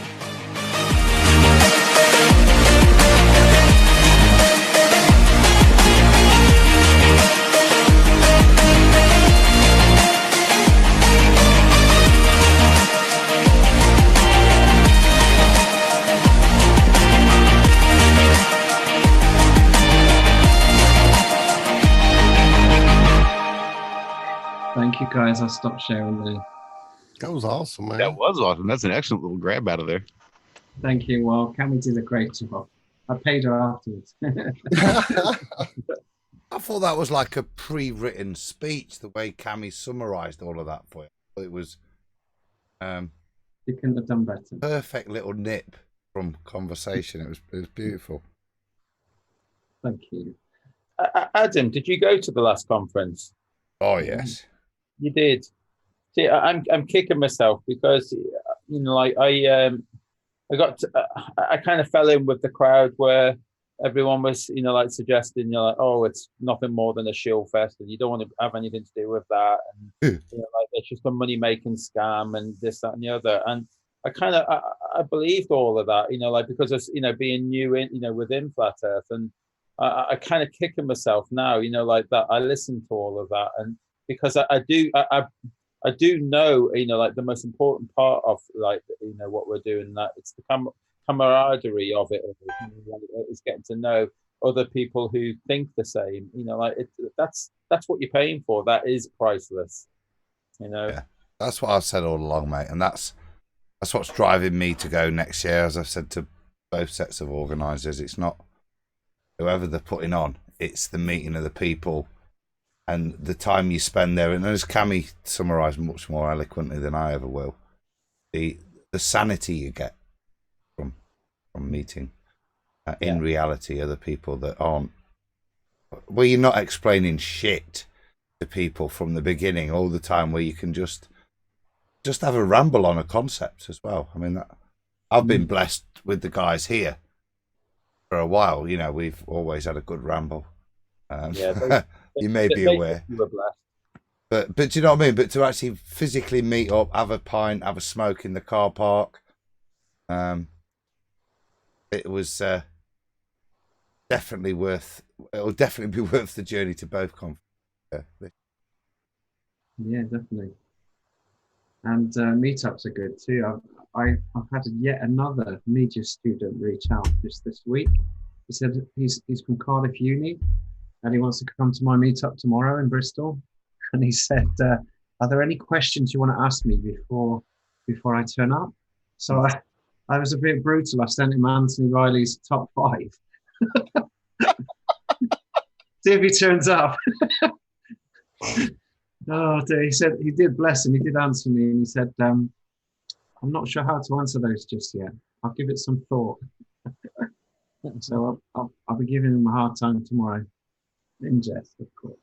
Thank you, guys. I'll stop sharing there. That was awesome, man. That was awesome. That's an excellent little grab out of there. Thank you. Well, Cammy did a great job. I paid her afterwards. I thought that was like a pre-written speech, the way Cammy summarised all of that for you. It was you couldn't have done better. Perfect little nip from conversation. It was beautiful. Thank you. Adam, did you go to the last conference? Oh, yes. You did. See, I'm kicking myself because I kind of fell in with the crowd where everyone was suggesting oh, it's nothing more than a shill fest and you don't want to have anything to do with that, and it's just a money making scam and this, that, and the other. And I believed all of that, because of being new in within Flat Earth, and I kind of kicking myself now, that I listened to all of that, and because I do know, the most important part of what we're doing, that it's the camaraderie of it, is getting to know other people who think the same. That's what you're paying for. That is priceless. Yeah, that's what I've said all along, mate, and that's what's driving me to go next year. As I've said to both sets of organisers, it's not whoever they're putting on, it's the meeting of the people and the time you spend there. And as Cammy summarised much more eloquently than I ever will, the sanity you get from meeting in reality other people that aren't, where you're not explaining shit to people from the beginning all the time, where you can just have a ramble on a concept as well. I mean, I've been blessed with the guys here for a while. We've always had a good ramble. You may be aware. But do you know what I mean? But to actually physically meet up, have a pint, have a smoke in the car park, it was definitely worth. It'll definitely be worth the journey to both conferences. Yeah, definitely. And meetups are good too. I've had yet another media student reach out just this week. He said he's from Cardiff Uni and he wants to come to my meetup tomorrow in Bristol. And he said, are there any questions you want to ask me before I turn up? So I was a bit brutal. I sent him Anthony Riley's top 5. See if he turns up. Oh, he said he did, bless him. He did answer me, and he said, I'm not sure how to answer those just yet. I'll give it some thought. So I'll be giving him a hard time tomorrow. In jest, of course.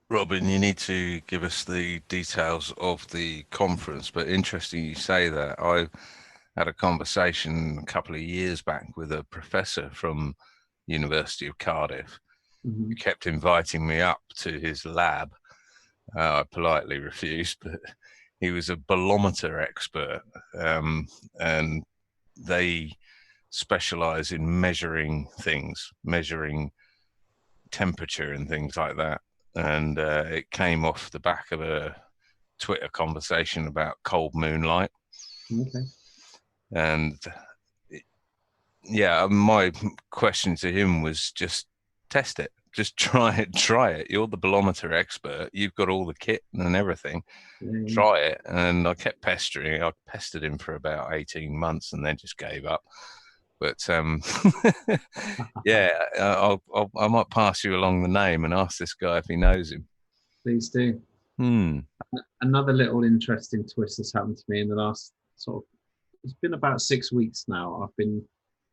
Robin, you need to give us the details of the conference, but interesting you say that. I had a conversation a couple of years back with a professor from University of Cardiff who kept inviting me up to his lab. I politely refused, but he was a bolometer expert, and they specialize in measuring things, measuring temperature and things like that. And it came off the back of a Twitter conversation about cold moonlight. Okay. And yeah, my question to him was just test it. Just try it. You're the bolometer expert. You've got all the kit and everything. Try it. And I kept pestering. I pestered him for about 18 months and then just gave up. But yeah, I might pass you along the name and ask this guy if he knows him. Please do. Another little interesting twist has happened to me in the last it's been about 6 weeks now.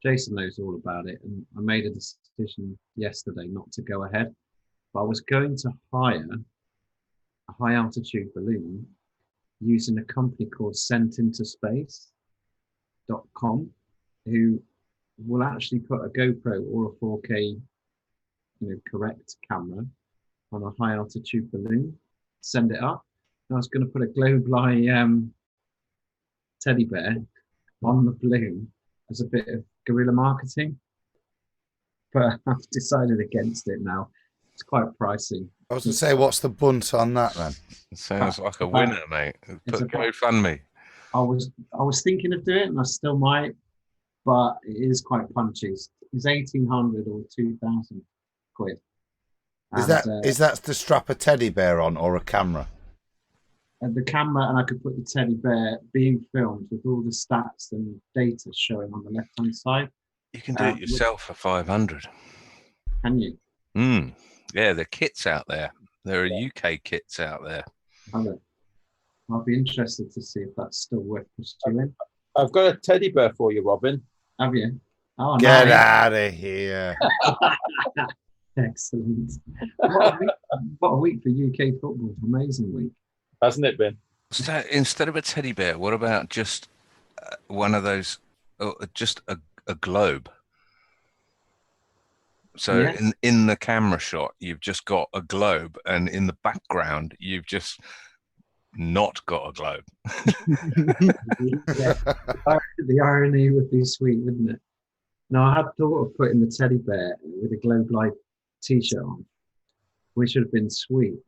Jason knows all about it, and I made a decision yesterday not to go ahead. But I was going to hire a high altitude balloon using a company called SentIntoSpace.com, who will actually put a GoPro or a 4K, correct camera on a high altitude balloon, send it up. And I was going to put a globe-eye teddy bear on the balloon as a bit of guerrilla marketing, but I've decided against it now. It's quite pricey. I was going to say, what's the bunt on that then? It sounds like a winner, mate. Put GoFundMe. I was thinking of doing it, and I still might, but it is quite punchy. It's 1,800 or 2,000 quid. Is that to strap a teddy bear on or a camera? The camera, and I could put the teddy bear being filmed with all the stats and data showing on the left-hand side. You can do it yourself for 500. Can you? Yeah, the kits out there. There are UK kits out there. I'll be interested to see if that's still worth pursuing. I've got a teddy bear for you, Robin. Have you? Oh, Get nice. out of here. Excellent. What a week for UK football. Amazing week. Hasn't it been? So instead of a teddy bear, what about just one of those, just a globe? So Yes. in the camera shot, you've just got a globe, and in the background, you've just not got a globe. Yeah. The irony would be sweet, wouldn't it? No, I had thought of putting the teddy bear with a globe light t-shirt on, which would have been sweet.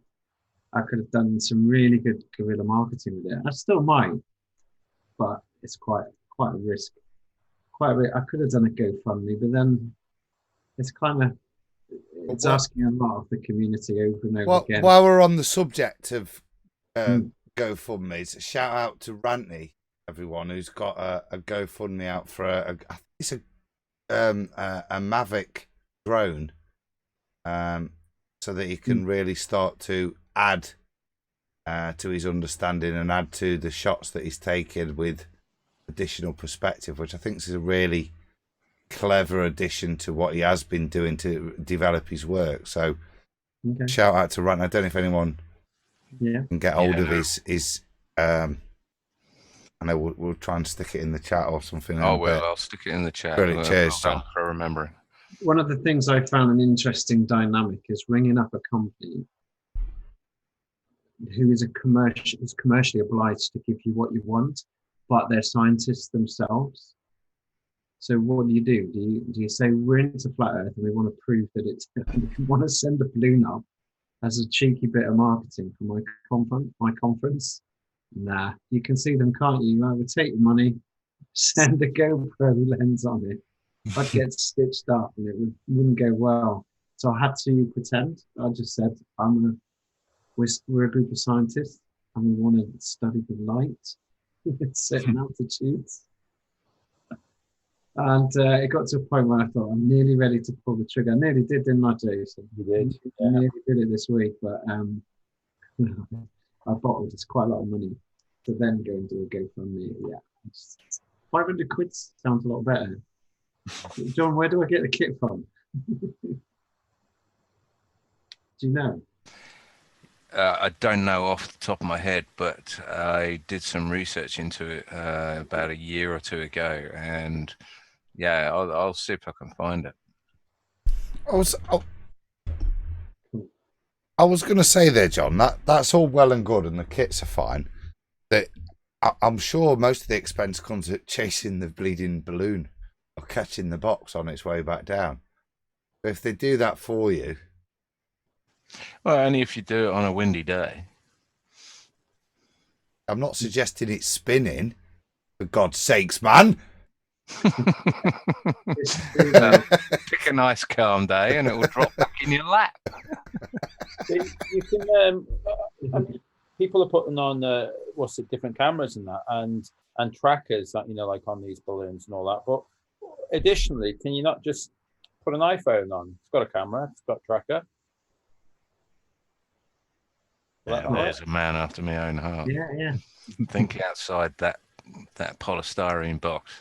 I could have done some really good guerrilla marketing with it. I still might, but it's quite a risk. I could have done a GoFundMe, but then it's asking a lot of the community over and over again. While we're on the subject of GoFundMes, shout out to Ranty, everyone who's got a GoFundMe out for it's a Mavic drone, so that he can really start to add to his understanding and add to the shots that he's taken with additional perspective, which I think is a really clever addition to what he has been doing to develop his work. So shout out to Ranty. I don't know if anyone can get hold of his I know we'll try and stick it in the chat or something. Oh, well, I'll stick it in the chat. Brilliant. Cheers, John, for remembering. One of the things I found an interesting dynamic is ringing up a company who is commercially obliged to give you what you want, but they're scientists themselves. So what do? Do you say we're into flat Earth and we want to prove that it's? We want to send a balloon up as a cheeky bit of marketing for my conference? Nah, you can see them, can't you? I would take the money, send a GoPro lens on it. I'd get stitched up and it wouldn't go well. So I had to pretend. I just said, we're a group of scientists and we want to study the light at certain altitudes. And it got to a point where I thought, I'm nearly ready to pull the trigger. I nearly did, didn't I, Jason? You did. I nearly did it this week, but I bottled. It's quite a lot of money. to then go and do a GoFundMe. Yeah, 500 quid sounds a lot better. John, where do I get the kit from? Do you know? I don't know off the top of my head, but I did some research into it about a year or two ago, and yeah, I'll see if I can find it. I was going to say there, John, that's all well and good, and the kits are fine. That I'm sure most of the expense comes at chasing the bleeding balloon or catching the box on its way back down. But if they do that for you, well, only if you do it on a windy day. I'm not suggesting it's spinning. For God's sakes, man! Pick a nice calm day, and it will drop back in your lap. You can. People are putting on different cameras and that, and trackers that like on these balloons and all that. But additionally, can you not just put an iPhone on? It's got a camera. It's got a tracker. Yeah, there's a man after my own heart. Yeah. Think outside that polystyrene box.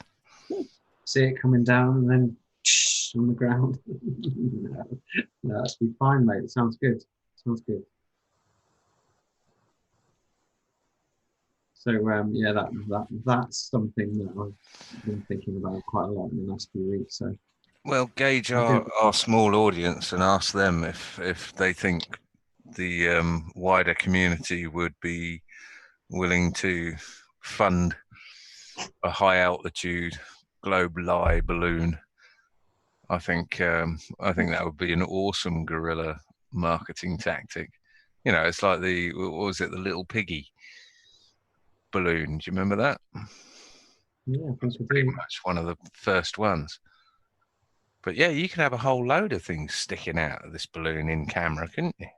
See it coming down and then on the ground. No, that's be fine, mate. It sounds good. So yeah, that's something that I've been thinking about quite a lot in the last few weeks. So well, gauge our small audience and ask them if they think the wider community would be willing to fund a high altitude globe lie balloon. I think that would be an awesome guerrilla marketing tactic. It's like the little piggy balloon. Do you remember that? Yeah, it's pretty much one of the first ones. But yeah, you can have a whole load of things sticking out of this balloon in camera, couldn't you?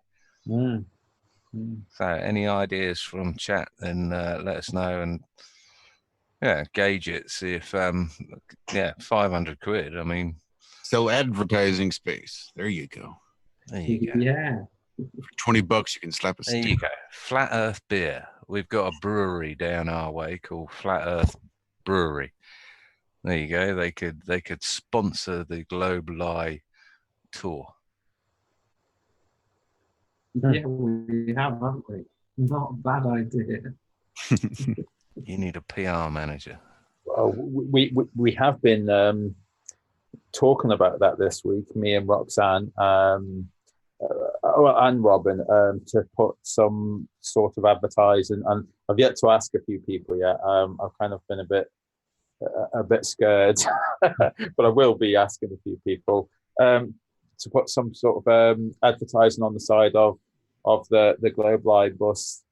So any ideas from chat, then let us know, and gauge it, see if 500 quid. I mean, sell advertising space. There you go. There you go. Yeah. For $20 you can slap a sticker. There you go. Flat Earth beer. We've got a brewery down our way called Flat Earth Brewery. There you go. They could sponsor the Globe Lie tour. Yeah, we have, haven't we? Not a bad idea. You need a PR manager. Well, we have been talking about that this week, me and Roxanne, and Robin, to put some sort of advertising. And I've yet to ask a few people yet. I've kind of been a bit scared, but I will be asking a few people to put some sort of advertising on the side of the Globe Live bus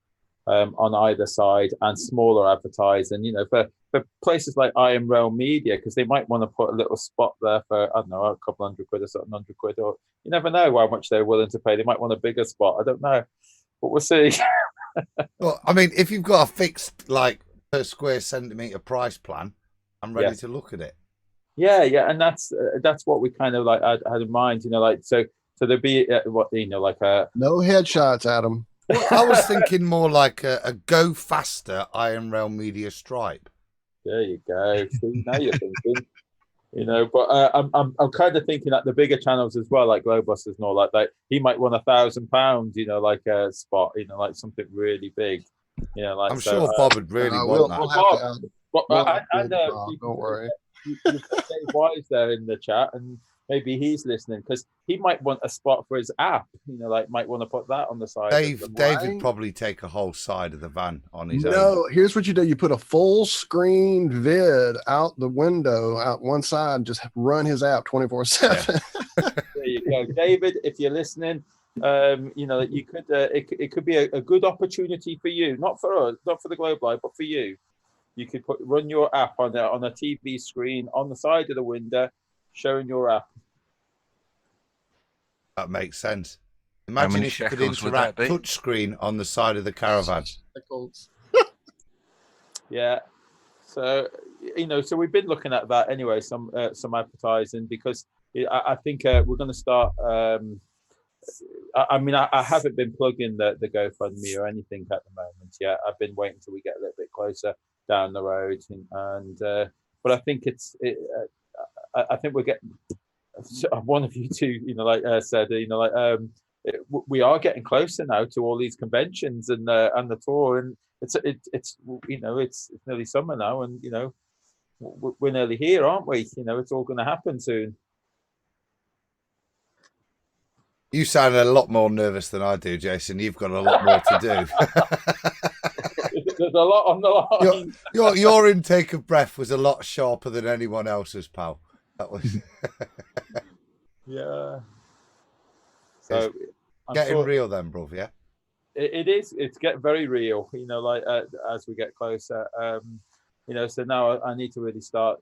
on either side, and smaller advertising, for places like Iron Realm Media, because they might want to put a little spot there for, I don't know, a couple $100 quid or something, £100, or you never know how much they're willing to pay. They might want a bigger spot. I don't know, but we'll see. Well, I mean, if you've got a fixed per square centimetre price plan, I'm ready to look at it. Yeah, and that's what we kind of had in mind, so there'd be like a no headshots, Adam. Well, I was thinking more like a Go Faster Iron Realm Media stripe. There you go. See, now you're thinking, But I'm kind of thinking that the bigger channels as well, like Globebusters and all that, he might want £1,000, like a spot, like something really big, I'm sure Bob would really want that. Don't worry. You've got Dave Wise there in the chat, and maybe he's listening, because he might want a spot for his app. Might want to put that on the side. Dave would probably take a whole side of the van on his own. No, here's what you do: you put a full screen vid out the window, out one side, just run his app 24/7. There you go, David. If you're listening, you could. It could be a good opportunity for you, not for us, not for the Globe Live, but for you. You could run your app on a TV screen on the side of the window, showing your app. That makes sense. Imagine if you could interact touchscreen on the side of the caravan. Yeah. So so we've been looking at that anyway. Some advertising, because I think we're going to start I mean, I haven't been plugging the GoFundMe or anything at the moment yet. I've been waiting till we get a little bit closer down the road, and but I think I think we're getting. One of you two, said, we are getting closer now to all these conventions and the tour, and it's nearly summer now, and we're nearly here, aren't we? It's all going to happen soon. You sound a lot more nervous than I do, Jason. You've got a lot more to do. There's a lot on the line. Your intake of breath was a lot sharper than anyone else's, pal. That was. Yeah. So getting real then, bruv. Yeah. It is. It's getting very real. As we get closer. So now I need to really start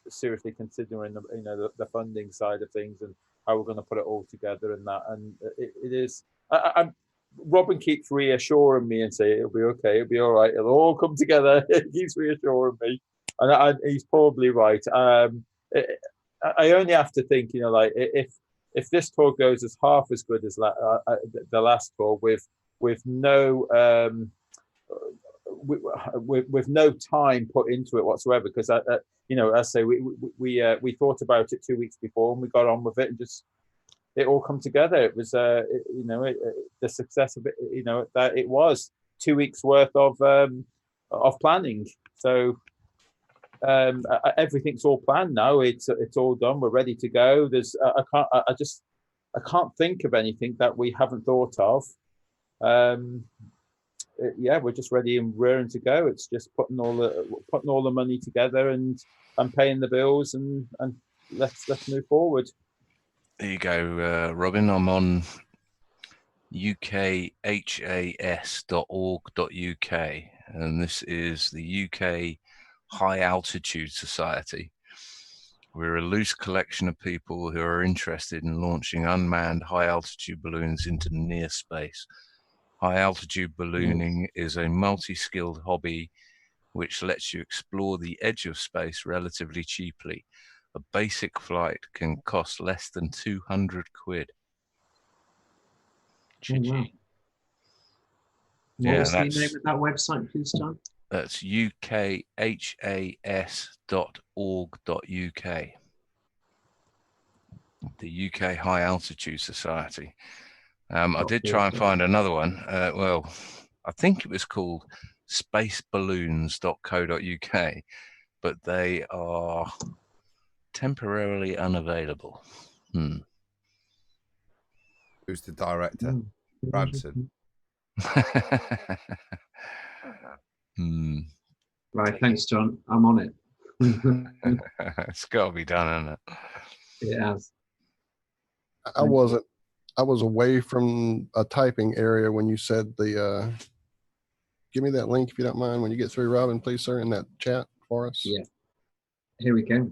seriously considering the funding side of things and how we're going to put it all together and that. And it is. Robin keeps reassuring me and saying it'll be okay, it'll be all right, it'll all come together. He keeps reassuring me, and he's probably right. I only have to think, if this tour goes as half as good as the last tour with no with no time put into it whatsoever, because I say we thought about it 2 weeks before and we got on with it and just it all come together. It was the success of it, that it was 2 weeks worth of planning. So everything's all planned now. It's all done. We're ready to go. I can't think of anything that we haven't thought of. We're just ready and raring to go. It's just putting all the money together and paying the bills and let's move forward. There you go, Robin. I'm on ukhas.org.uk, and this is the UK High Altitude Society. We're a loose collection of people who are interested in launching unmanned high-altitude balloons into near space. High-altitude ballooning is a multi-skilled hobby which lets you explore the edge of space relatively cheaply. A basic flight can cost less than 200 quid. Oh, wow. What was the name of that website, please, John? That's ukhas.org.uk. The UK High Altitude Society. I did try and find another one. I think it was called spaceballoons.co.uk, but they are temporarily unavailable. Who's the director? Branson. Right, thanks, John. I'm on it. It's got to be done, hasn't it? It has. I was away from a typing area when you said the. Give me that link if you don't mind when you get through, Robin, please, sir, in that chat for us. Yeah. Here we go.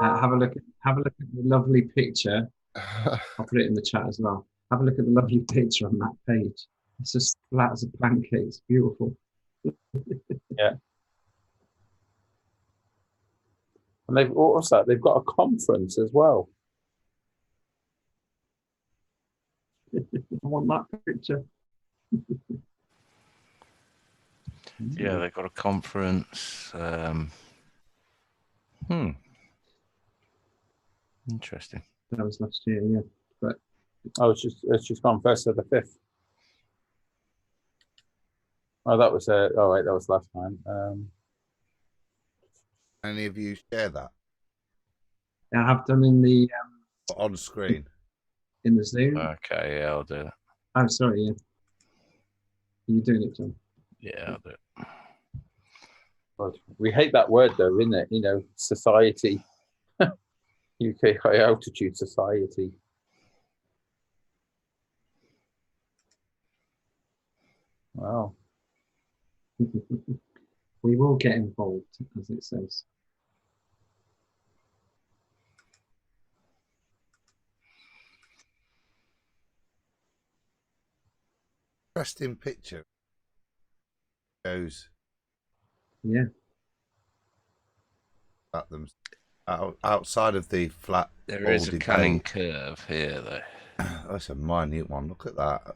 Have a look at the lovely picture. I'll put it in the chat as well. Have a look at the lovely picture on that page. It's just flat as a pancake. It's beautiful. Yeah. And they've got a conference as well. I want that picture. Yeah, they've got a conference. Interesting. That was last year, yeah. But it's just gone 1st of the 5th. Oh, that was all right. That was last time. Any of you share that? I have done in the on screen in the Zoom. Okay, yeah, I'll do that. I'm sorry, yeah. Are you doing it, John? Yeah, I'll do it. God, we hate that word though, isn't it? Society. UK High Altitude Society. Wow. We will get involved, as it says. Interesting picture. Goes. Yeah. At them outside of the flat. There is a cunning curve here, though. That's a minute one. Look at that.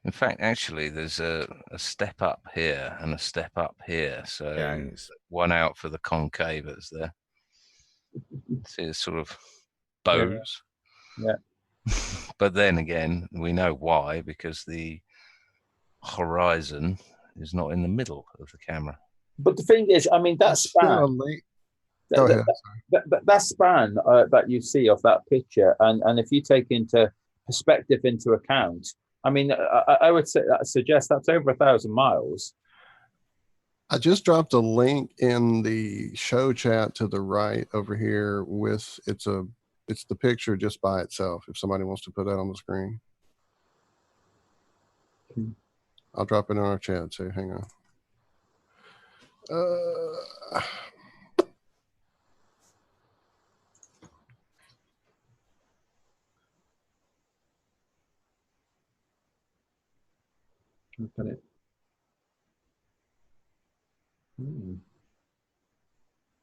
In fact, actually, there's a step up here and a step up here. So Yeah, one out for the concavers there. See, it's sort of bows. Yeah. But then again, we know why, because the horizon is not in the middle of the camera. But the thing is, I mean, that span, Go ahead. that span that you see of that picture, and if you take into perspective into account, I mean, I would suggest that's over 1,000 miles. I just dropped a link in the show chat to the right over here with it's the picture just by itself. If somebody wants to put that on the screen, I'll drop it in our chat too. Hang on. Look at it.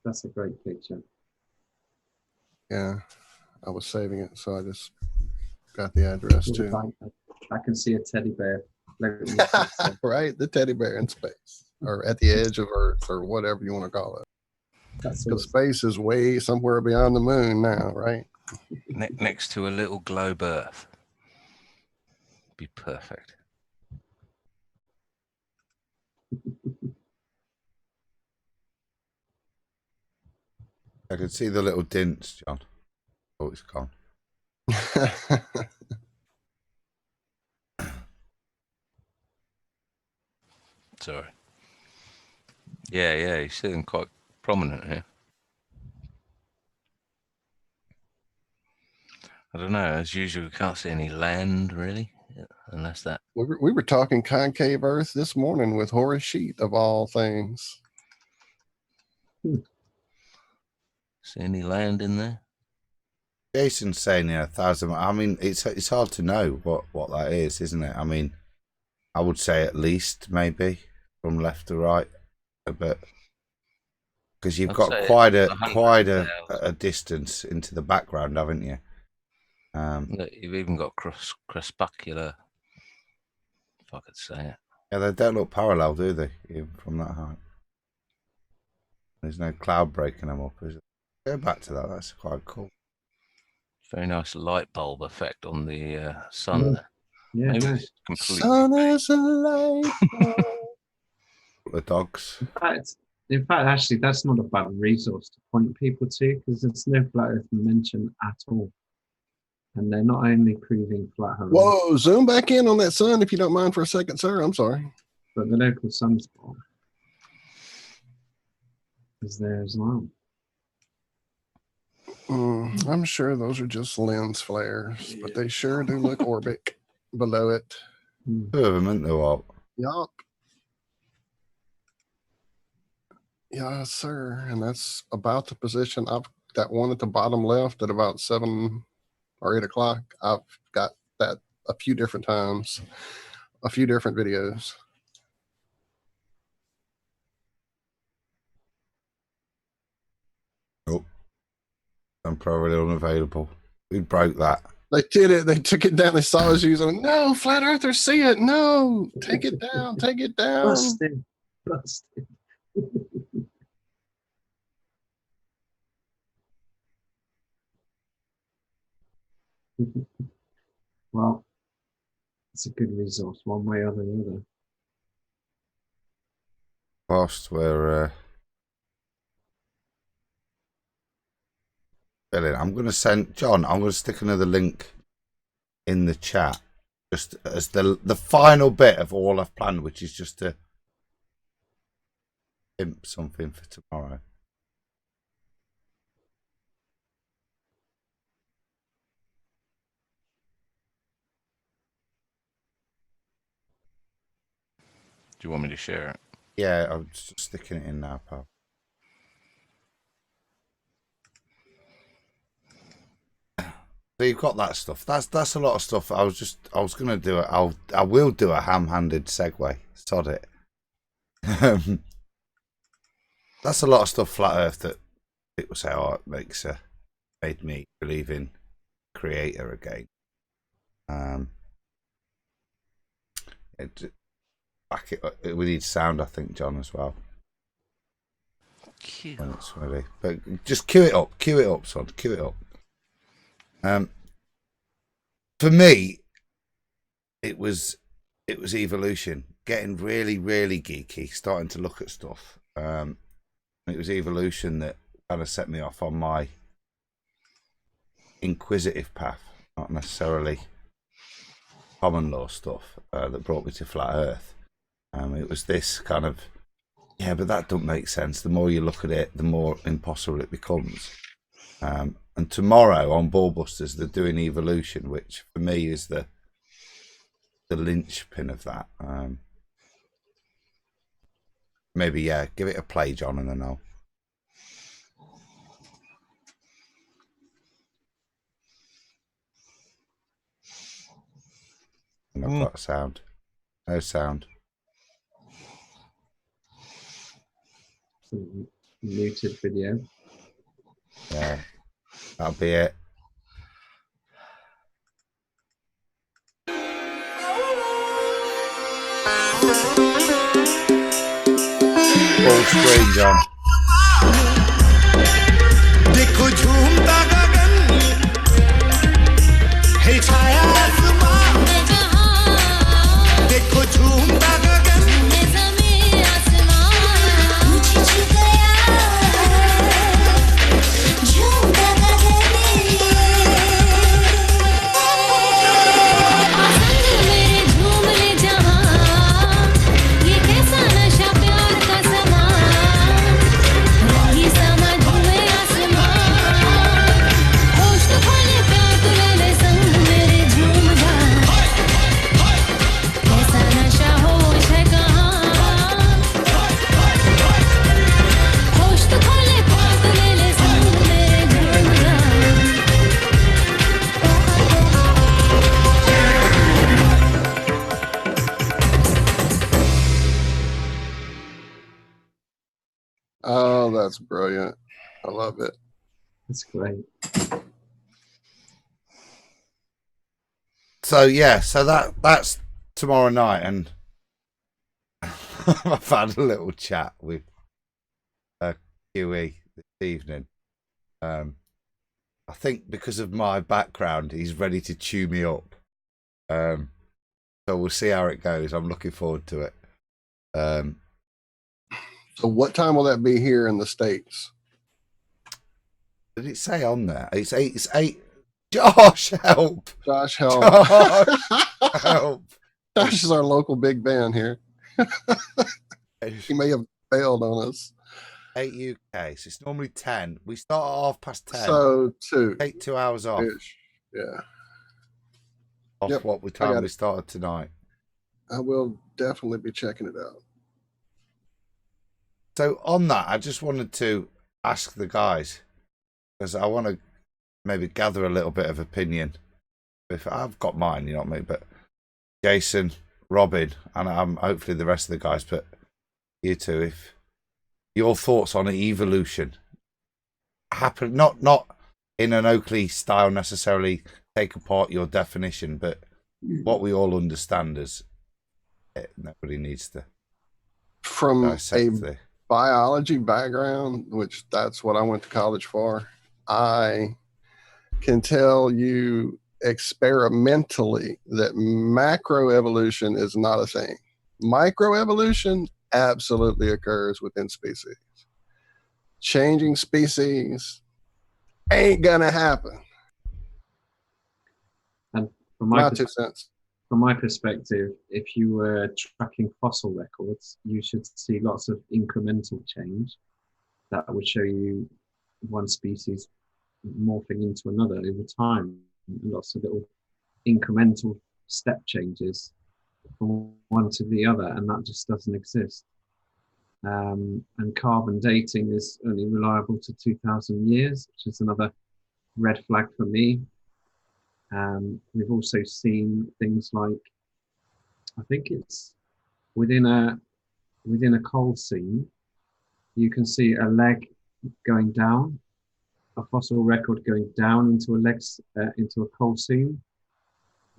That's a great picture. Yeah, I was saving it, so I just got the address too. I can see a teddy bear. Right, the teddy bear in space, or at the edge of Earth, or whatever you want to call it. Because space is way somewhere beyond the moon now, right? Next to a little globe Earth. Be perfect. I could see the little dints, John. Oh, it's gone. Sorry. Yeah, he's sitting quite prominent here. I don't know. As usual, we can't see any land really, unless that. We were talking concave Earth this morning with Horace Sheet of all things. See any land in there? Jason's saying 1,000. I mean, it's hard to know what that is, isn't it? I mean, I would say at least maybe from left to right a bit, because you've got quite a distance into the background, haven't you? Look, you've even got crepuscular. If I could say it. Yeah, they don't look parallel, do they? Even from that height. There's no cloud breaking them up, is it? Go back to that. That's quite cool. Very nice light bulb effect on the sun. Yeah, nice. Sun is a light bulb. The dogs. In fact, actually, that's not a bad resource to point people to, because there's no flat Earth mentioned at all. And they're not only proving flat horizon. Whoa, zoom back in on that sun if you don't mind for a second, sir. I'm sorry. But the local sunspot is there as well. I'm sure those are just lens flares, but they sure do look orbic below it. Two of them, aren't they, Walt? Yup. Yeah, sir. And that's about the position. I've got one at the bottom left at about 7 or 8 o'clock. I've got that a few different times, a few different videos. Oh, I'm probably unavailable. We broke that. They did it. They took it down. They saw us using. No, flat earthers see it. No, take it down. Take it down. Busted. Well, it's a good resource, one way or the other. Whilst we're I'm going to send John. I'm going to stick another link in the chat, just as the final bit of all I've planned, which is just to imp something for tomorrow. Do you want me to share it? Yeah, I'm just sticking it in now, pal. So you've got that stuff. That's a lot of stuff. I was gonna do it. I will do a ham-handed segue. Sod it. That's a lot of stuff flat Earth that people say, oh, it made me believe in creator again. We need sound, I think, John, as well. Cue. When it's ready. But just cue it up, son, cue it up. For me, it was evolution. Getting really, really geeky, starting to look at stuff. It was evolution that kind of set me off on my inquisitive path, not necessarily common law stuff that brought me to flat Earth. It was this kind of, yeah, but that don't make sense. The more you look at it, the more impossible it becomes. And tomorrow on Ballbusters, they're doing evolution, which for me is the linchpin of that. Maybe, yeah, give it a play, John, and then I'll. And I've got a sound. No sound. Some muted video. Yeah, that'll be it. Full screen, John. देखो झूमता गगन है छाया आसमां देखो झूमता गगन है ज़मीं आसमां झुक गया झूमता गगन मेरे झूम ले जहां ये कैसा नशा प्यार का समा Oh, that's brilliant. I love it. That's great. So yeah, so that's tomorrow night, and I've had a little chat with QE this evening. I think because of my background, he's ready to chew me up. So we'll see how it goes. I'm looking forward to it. So what time will that be here in the States? Did it say on there? It's eight. Josh, help! Josh, help! Josh, help! Josh is our local big band here. He may have failed on us. 8 UK, so it's normally 10. We start at 10:30. So 2. Take 2 hours off. Ish. Yeah. Off Yep, what time we started tonight. I will definitely be checking it out. So on that, I just wanted to ask the guys, because I want to maybe gather a little bit of opinion. If I've got mine, you know what I mean, but Jason, Robin, and hopefully the rest of the guys, but you two, if your thoughts on evolution happen, not in an Oakley style necessarily, take apart your definition, but what we all understand as nobody needs to from dissect a biology background, which that's what I went to college for. I can tell you experimentally that macroevolution is not a thing. Microevolution absolutely occurs within species. Changing species ain't gonna happen. And from my perspective, if you were tracking fossil records, you should see lots of incremental change that would show you one species morphing into another over time. Lots of little incremental step changes from one to the other, and that just doesn't exist. And carbon dating is only reliable to 2,000 years, which is another red flag for me. We've also seen things like, I think it's within a coal seam, you can see a leg going down, a fossil record going down into a coal seam.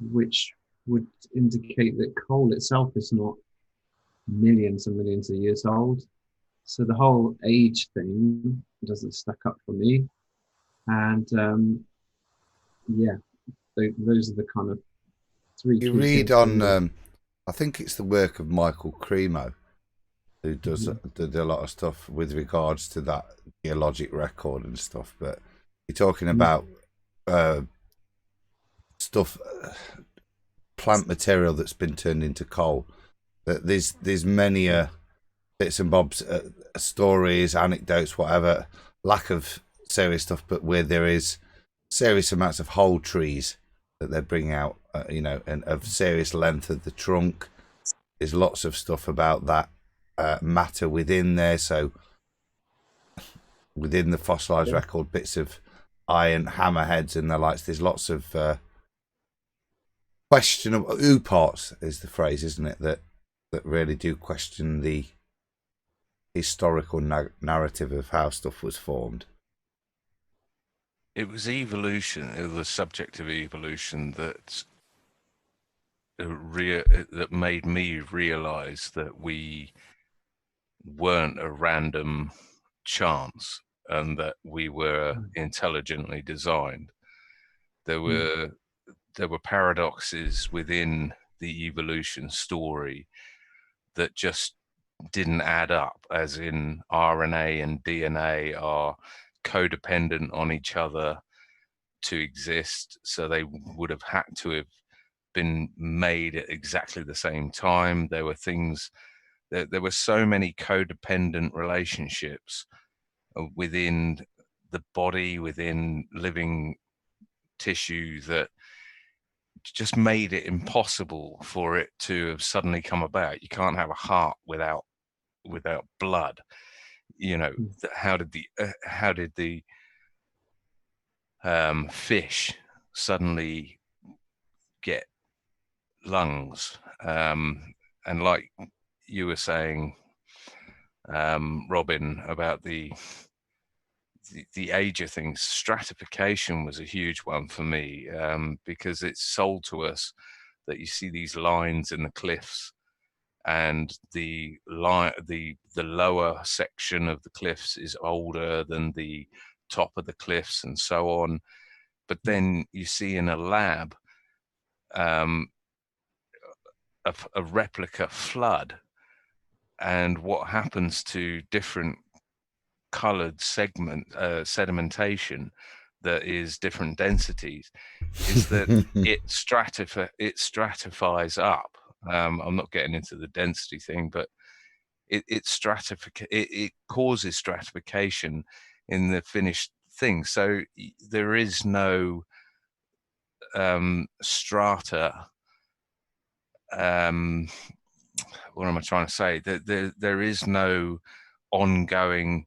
which would indicate that coal itself is not millions and millions of years old. So the whole age thing doesn't stack up for me. And yeah, those are the kind of three. You key read things on, I think it's the work of Michael Cremo, who does Mm-hmm. did a lot of stuff with regards to that geologic record and stuff. But you're talking Mm. about stuff, plant material that's been turned into coal. That there's many bits and bobs, stories, anecdotes, whatever, lack of serious stuff, but where there is serious amounts of whole trees that they bring out, and of serious length of the trunk. There's lots of stuff about that matter within there. So within the fossilized record, bits of iron hammerheads and the likes. There's lots of questionable parts is the phrase, isn't it? That really do question the historical narrative of how stuff was formed. It was evolution, the subject of evolution that that made me realize that we weren't a random chance and that we were intelligently designed. There were paradoxes within the evolution story that just didn't add up, as in RNA and DNA are codependent on each other to exist, so they would have had to have been made at exactly the same time. There were things there were so many codependent relationships within the body, within living tissue, that just made it impossible for it to have suddenly come about. You can't have a heart without blood. How did the fish suddenly get lungs? And like you were saying, Robin, about the age of things, stratification was a huge one for me, because it's sold to us that you see these lines in the cliffs, and the lower section of the cliffs is older than the top of the cliffs and so on. But then you see in a lab a replica flood, and what happens to different colored sedimentation that is different densities is that it stratifies up. I'm not getting into the density thing, but it causes stratification in the finished thing. So there is no strata. What am I trying to say? There is no ongoing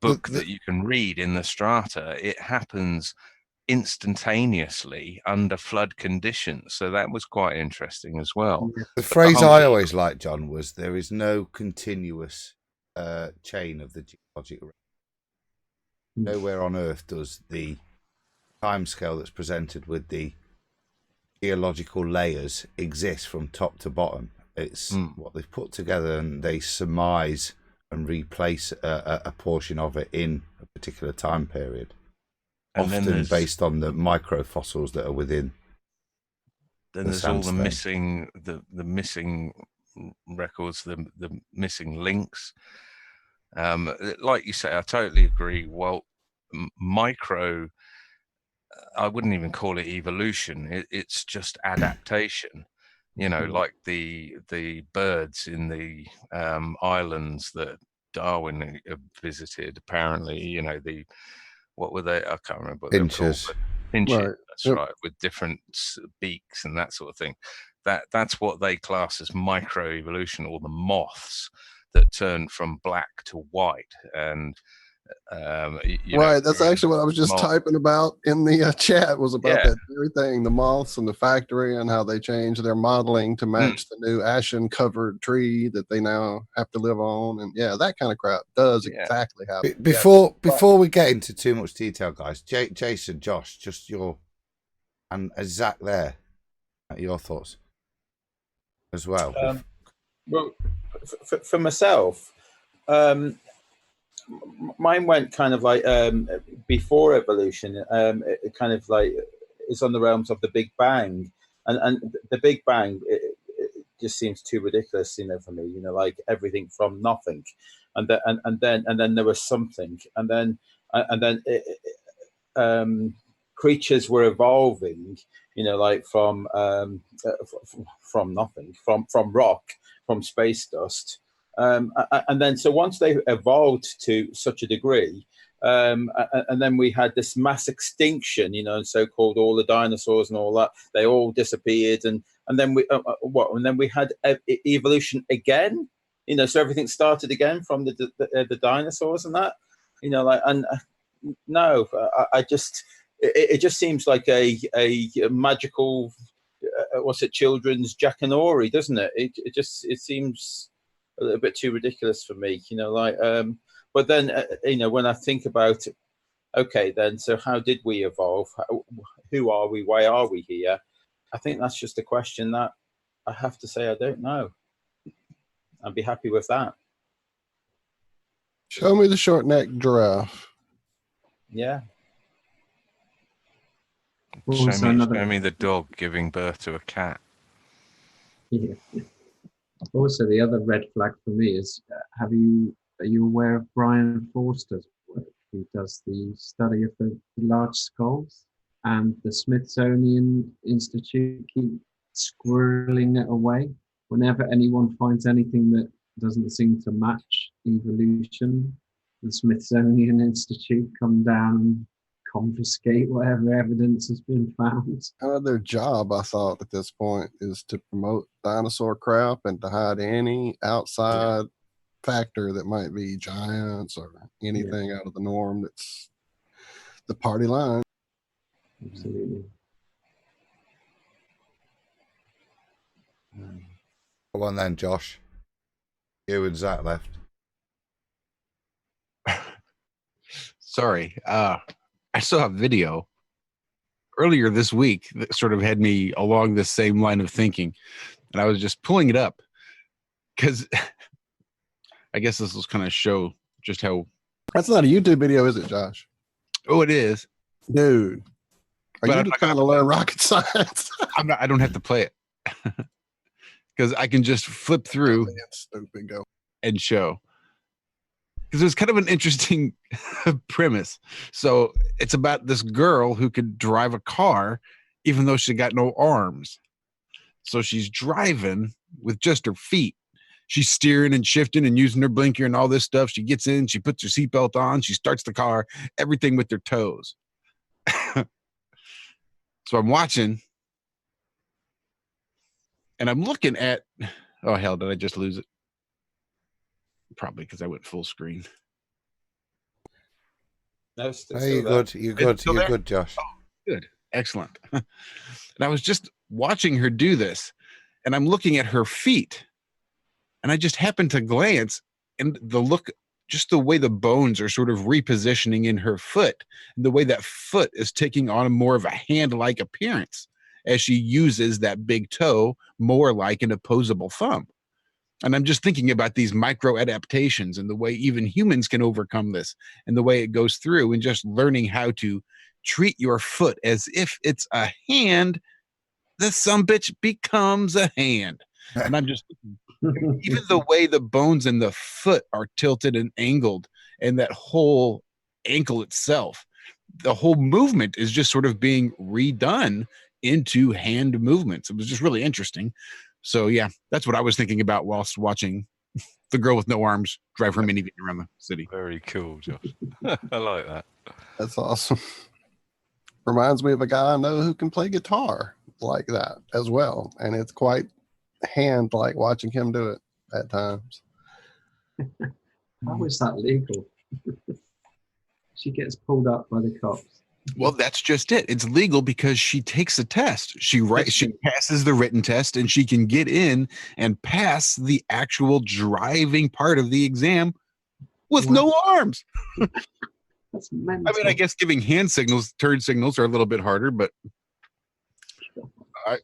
book that you can read in the strata. It happens instantaneously under flood conditions. So that was quite interesting as well. The phrase I always liked, John, was there is no continuous chain of the geologic record. Nowhere on Earth does the timescale that's presented with the geological layers exist from top to bottom. It's what they've put together, and they surmise and replace a portion of it in a particular time period, and often based on the microfossils that are within. Then there's all the missing records, the missing links. Like you say, I totally agree. Well, micro, I wouldn't even call it evolution. It's just adaptation. Like the birds in the islands that Darwin visited. Apparently, what were they? I can't remember what Finches. they're called. Finches, Right. that's Yep. right, with different beaks and that sort of thing. That's what they class as microevolution, or the moths that turn from black to white. And Right. That's actually what I was just typing about in the chat, was about that very thing, the moths and the factory, and how they change their modeling to match the new ashen covered tree that they now have to live on. And that kind of crap does exactly happen. Before we get into too much detail, guys, Jason, Josh, just your And Zach, there, your thoughts as well. Well, for myself, mine went kind of like before evolution. It kind of like is on the realms of the Big Bang, and the Big Bang it just seems too ridiculous, for me. Like everything from nothing, and then there was something, and then creatures were evolving, like from nothing, from rock, from space dust. And then so once they evolved to such a degree, and then we had this mass extinction, and so-called all the dinosaurs and all that, they all disappeared, and then we had evolution again, so everything started again from the dinosaurs and that, no, I just it just seems like a magical what's it, children's Jackanory, doesn't it? It seems a little bit too ridiculous for me, but then when I think about it, okay, then so how did we evolve? Who are we? Why are we here? I think that's just a question that I have to say I don't know. I'd be happy with that. Show me the short-necked giraffe. Yeah. Show me the dog giving birth to a cat. Yeah. Also, the other red flag for me is: are you aware of Brian Forster's work? He does the study of the large skulls, and the Smithsonian Institute keep squirreling it away. Whenever anyone finds anything that doesn't seem to match evolution, the Smithsonian Institute come down and confiscate whatever evidence has been found. Their job, I thought, at this point is to promote dinosaur crap and to hide any outside factor that might be giants or anything out of the norm that's the party line. Absolutely. Go on then, Josh. You and Zach left. Sorry. I saw a video earlier this week that sort of had me along this same line of thinking. And I was just pulling it up because I guess this will kind of show just how. That's not a YouTube video, is it, Josh? Oh, it is. Dude. Are you trying to learn rocket science? I don't have to play it because I can just flip through stupid, go. And show. Because it's kind of an interesting premise. So it's about this girl who could drive a car even though she got no arms. So she's driving with just her feet. She's steering and shifting and using her blinker and all this stuff. She gets in, she puts her seatbelt on, she starts the car, everything with her toes. So I'm watching and I'm looking at, oh hell, did I just lose it? Probably because I went full screen. No, hey, you're good. You're good. You're good, Josh. Oh, good. Excellent. And I was just watching her do this, and I'm looking at her feet, and I just happened to glance, and just the way the bones are sort of repositioning in her foot, and the way that foot is taking on more of a hand-like appearance as she uses that big toe more like an opposable thumb. And I'm just thinking about these micro adaptations and the way even humans can overcome this and the way it goes through, and just learning how to treat your foot as if it's a hand. The sumbitch becomes a hand. And I'm just even the way the bones in the foot are tilted and angled, and that whole ankle itself, the whole movement is just sort of being redone into hand movements. It was just really interesting. So yeah, that's what I was thinking about whilst watching the girl with no arms drive her minivan around the city. Very cool, Josh. I like that. That's awesome. Reminds me of a guy I know who can play guitar like that as well. And it's quite hand-like watching him do it at times. How is that legal? She gets pulled up by the cops. Well, that's just it. It's legal because she takes a test. She passes the written test, and she can get in and pass the actual driving part of the exam with no arms. That's mental. I mean, I guess giving hand signals, turn signals are a little bit harder, but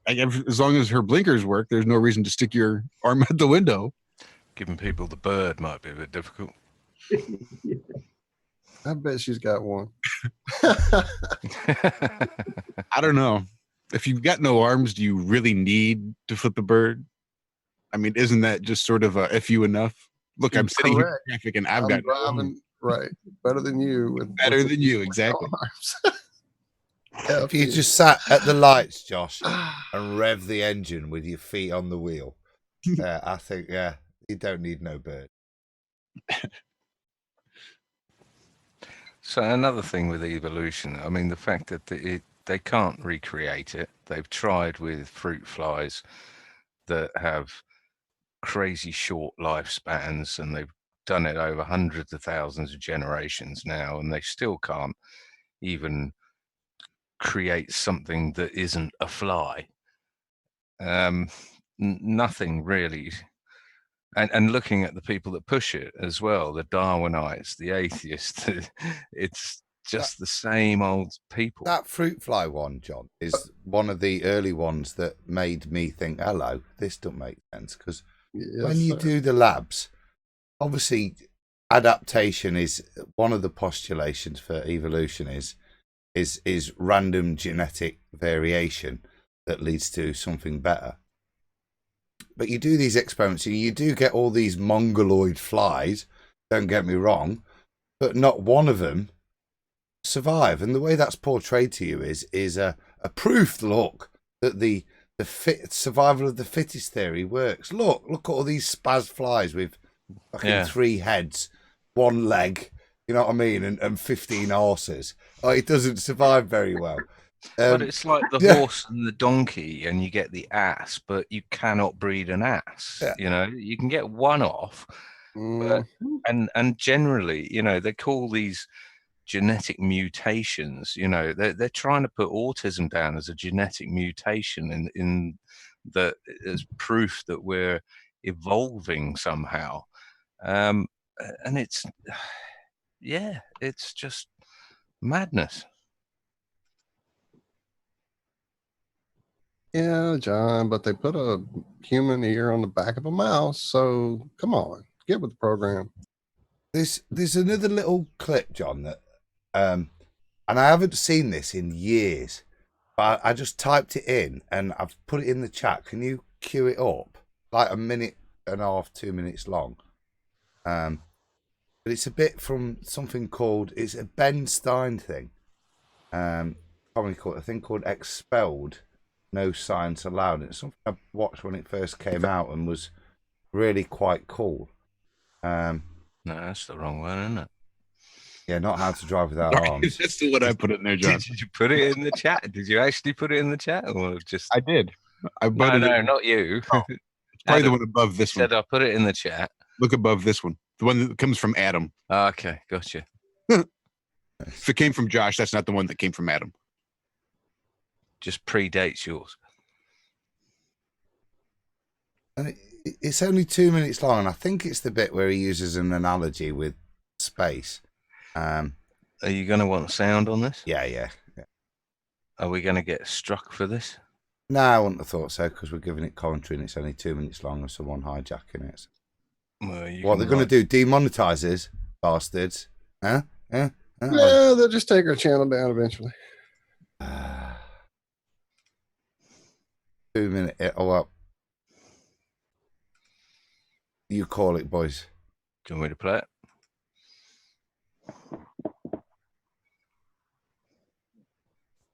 As long as her blinkers work, there's no reason to stick your arm out the window. Giving people the bird might be a bit difficult. I bet she's got one. I don't know. If you've got no arms, do you really need to flip a bird? I mean, isn't that just sort of a if you enough? Look, I'm sitting here in traffic and I've got driving, right. Better than you. Better than you, exactly. If you just sat at the lights, Josh, and rev the engine with your feet on the wheel, I think, you don't need no bird. So another thing with evolution, I mean, the fact that they can't recreate it. They've tried with fruit flies that have crazy short lifespans, and they've done it over hundreds of thousands of generations now, and they still can't even create something that isn't a fly. Nothing really. And looking at the people that push it as well, the Darwinites, the atheists, it's just the same old people. That fruit fly one, John, is one of the early ones that made me think, hello, this don't make sense. Because when you do the labs, obviously adaptation is one of the postulations for evolution is random genetic variation that leads to something better. But you do these experiments and you do get all these mongoloid flies, don't get me wrong, but not one of them survive. And the way that's portrayed to you is a proof, look, that the survival of the fittest theory works. Look at all these spaz flies with fucking 3 heads, 1 leg, you know what I mean, and 15 horses. It doesn't survive very well. But it's like the horse and the donkey, and you get the ass, but you cannot breed an ass. You know, you can get one off, but, and generally, you know, they call these genetic mutations. You know, they're trying to put autism down as a genetic mutation in that as proof that we're evolving somehow, and it's it's just madness. Yeah, John, but they put a human ear on the back of a mouse, so come on, get with the program. There's another little clip, John, that and I haven't seen this in years, but I just typed it in and I've put it in the chat. Can you cue it up? Like 1.5 minutes, 2 minutes long. But it's a bit from something called, it's a Ben Stein thing. Probably called a thing called Expelled. No Science Allowed. It's something I watched when it first came out and was really quite cool. No, that's the wrong one, isn't it? Yeah, not How to Drive Without Arms. That's the one I put in there, John. Did you put it in the chat? Did you actually put it in the chat, or just? I did. No, not you. Oh, it's probably the one above this one. Said I put it in the chat. Look above this one. The one that comes from Adam. Okay, gotcha. If it came from Josh, that's not the one that came from Adam. Just predates yours. And it's only 2 minutes long, and I think it's the bit where he uses an analogy with space. Are you going to want sound on this? Yeah. Are we going to get struck for this? No, I wouldn't have thought so, because we're giving it commentary and it's only 2 minutes long and someone hijacking it. Well, what they're going to do, demonetize us, bastards. Huh? Yeah, they'll just take our channel down eventually. 2 minutes. Oh, well. You call it, boys. Do you want me to play it?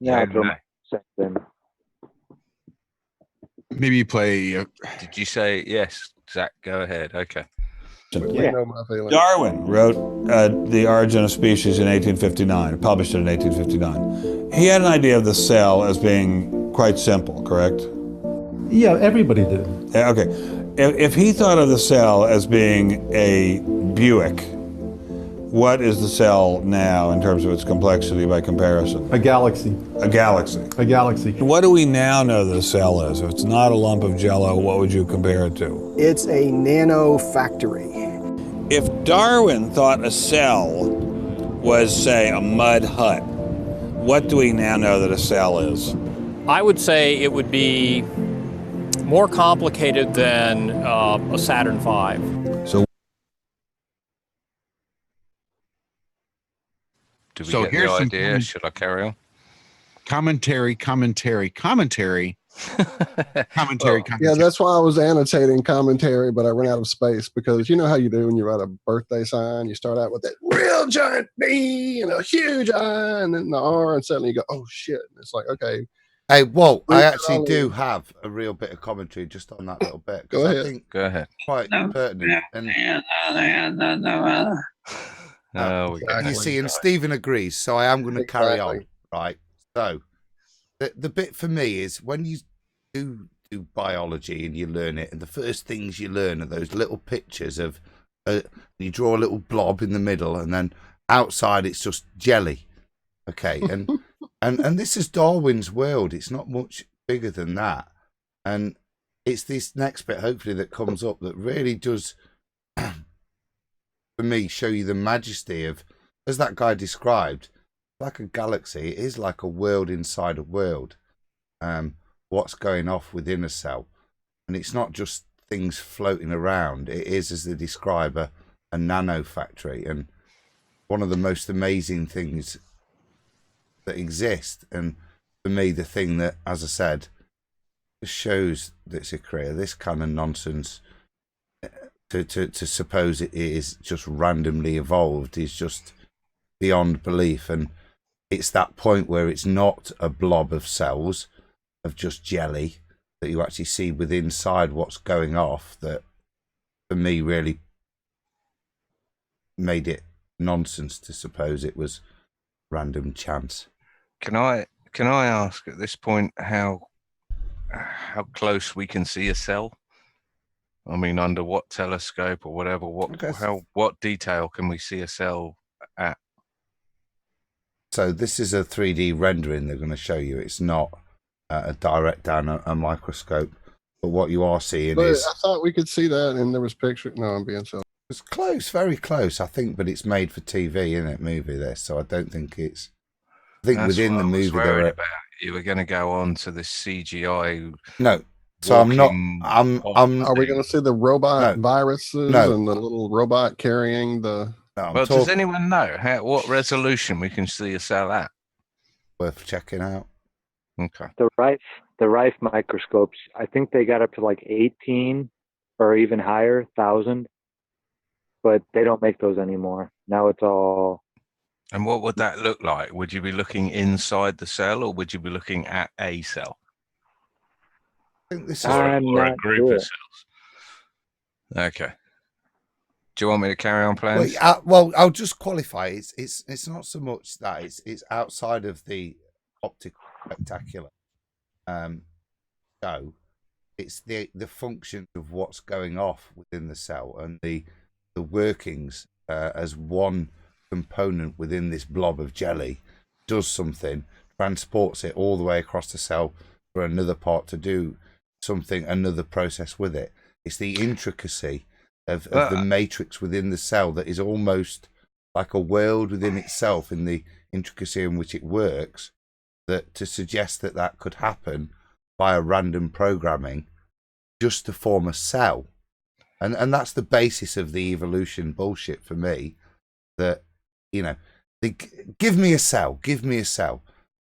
Yeah, Maybe you play. Did you say yes, Zach? Go ahead. Okay. We know my feelings. Darwin wrote The Origin of Species in 1859, published it in 1859. He had an idea of the cell as being quite simple, correct? Yeah, everybody did. Okay. If he thought of the cell as being a Buick, what is the cell now in terms of its complexity by comparison? A galaxy. A galaxy. A galaxy. What do we now know that a cell is? If it's not a lump of jello, what would you compare it to? It's a nano factory. If Darwin thought a cell was, say, a mud hut, what do we now know that a cell is? I would say it would be more complicated than a Saturn V. So, Do we So get the here's some idea? Should I carry on? commentary. Yeah, that's why I was annotating commentary, but I ran out of space because you know how you do when you write a birthday sign. You start out with that real giant B and a huge I and then the R, and suddenly you go, oh shit. And it's like, okay. Hey, Walt, I Leave it actually all do in. have a real bit of commentary just on that little bit. 'cause Go I ahead. think Go ahead. quite pertinent. And Oh, we you see, and Stephen agrees, so I am going to carry on, right? So the bit for me is when you do biology and you learn it, and the first things you learn are those little pictures of you draw a little blob in the middle, and then outside it's just jelly. Okay, and and this is Darwin's world. It's not much bigger than that, and it's this next bit hopefully that comes up that really does for me show you the majesty of, as that guy described, like a galaxy. It is like a world inside a world. What's going off within a cell, and it's not just things floating around. It is, as they describe, a nano factory, and one of the most amazing things that exist. And for me, the thing that, as I said, shows that it's a career, this kind of nonsense, to suppose it is just randomly evolved is just beyond belief. And it's that point where it's not a blob of cells, of just jelly, that you actually see within inside what's going off, that for me really made it nonsense to suppose it was random chance. Can I ask at this point how close we can see a cell? I mean, under what telescope or whatever? What detail can we see a cell at? So this is a 3D rendering they're going to show you. It's not a direct down a microscope, but what you are seeing is. I thought we could see that, and there was picture. No, I'm being silly. It's close, very close, I think, but it's made for TV, isn't it? Movie this, so I don't think it's. I think That's within what the I was movie there worried are. about. You were going to go on to this CGI. No, so I'm not. Are we going to see the robot viruses No. and the little robot carrying the? Well, does anyone know what resolution we can see a cell at? Worth checking out. Okay. The Rife microscopes, I think they got up to like 18 or even higher, 1,000, but they don't make those anymore. Now it's all. And what would that look like? Would you be looking inside the cell, or would you be looking at a cell? I think this is or a group of cells. Okay. Do you want me to carry on playing? Well, I'll just qualify. It's not so much that it's outside of the optical spectacular. So it's the function of what's going off within the cell and the workings as one component within this blob of jelly does something, transports it all the way across the cell for another part to do something, another process with it. It's the intricacy of the matrix within the cell that is almost like a world within itself in the intricacy in which it works, that to suggest that could happen by a random programming just to form a cell. And that's the basis of the evolution bullshit for me, that, you know, give me a cell,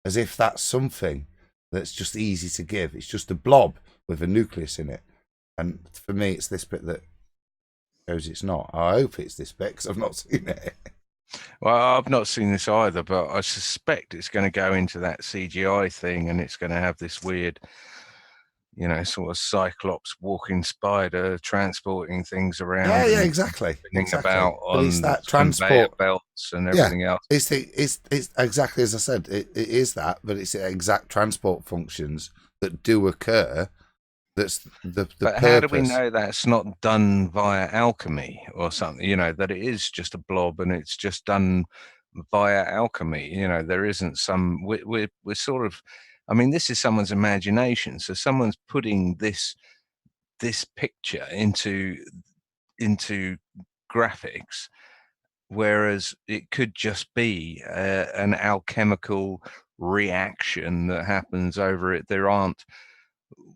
as if that's something that's just easy to give. It's just a blob with a nucleus in it. And for me, it's this bit that shows it's not. I hope it's this bit because I've not seen it. Well, I've not seen this either, but I suspect it's going to go into that CGI thing, and it's going to have this weird, you know, sort of Cyclops walking spider transporting things around. Yeah, exactly. About but on it's that conveyor transport belts and everything else. It's exactly as I said. It is that, but it's the exact transport functions that do occur. That's the But purpose. how do we know that's not done via alchemy or something? You know, that it is just a blob and it's just done via alchemy. You know, there isn't some. We're sort of. I mean, this is someone's imagination. So someone's putting this picture into graphics, whereas it could just be an alchemical reaction that happens over it. There aren't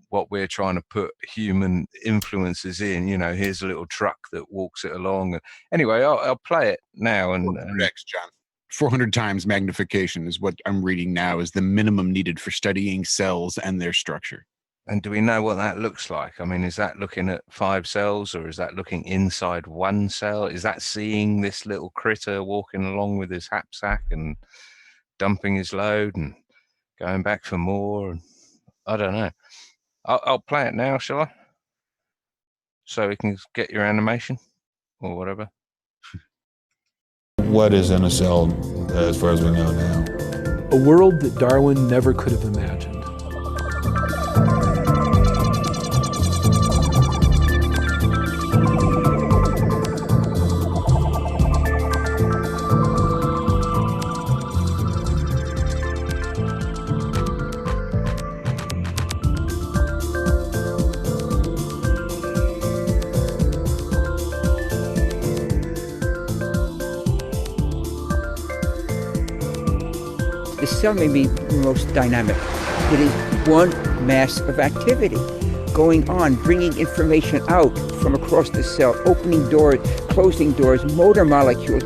what we're trying to put human influences in. You know, here's a little truck that walks it along. Anyway, I'll play it now. And 400x, John. 400 times magnification is what I'm reading now is the minimum needed for studying cells and their structure. And do we know what that looks like? I mean, is that looking at 5 cells, or is that looking inside 1 cell? Is that seeing this little critter walking along with his hapsack and dumping his load and going back for more? And I don't know. I'll play it now, shall I? So we can get your animation or whatever. What is in a cell as far as we know now? A world that Darwin never could have imagined. The cell may be the most dynamic. It is one mass of activity going on, bringing information out from across the cell, opening doors, closing doors, motor molecules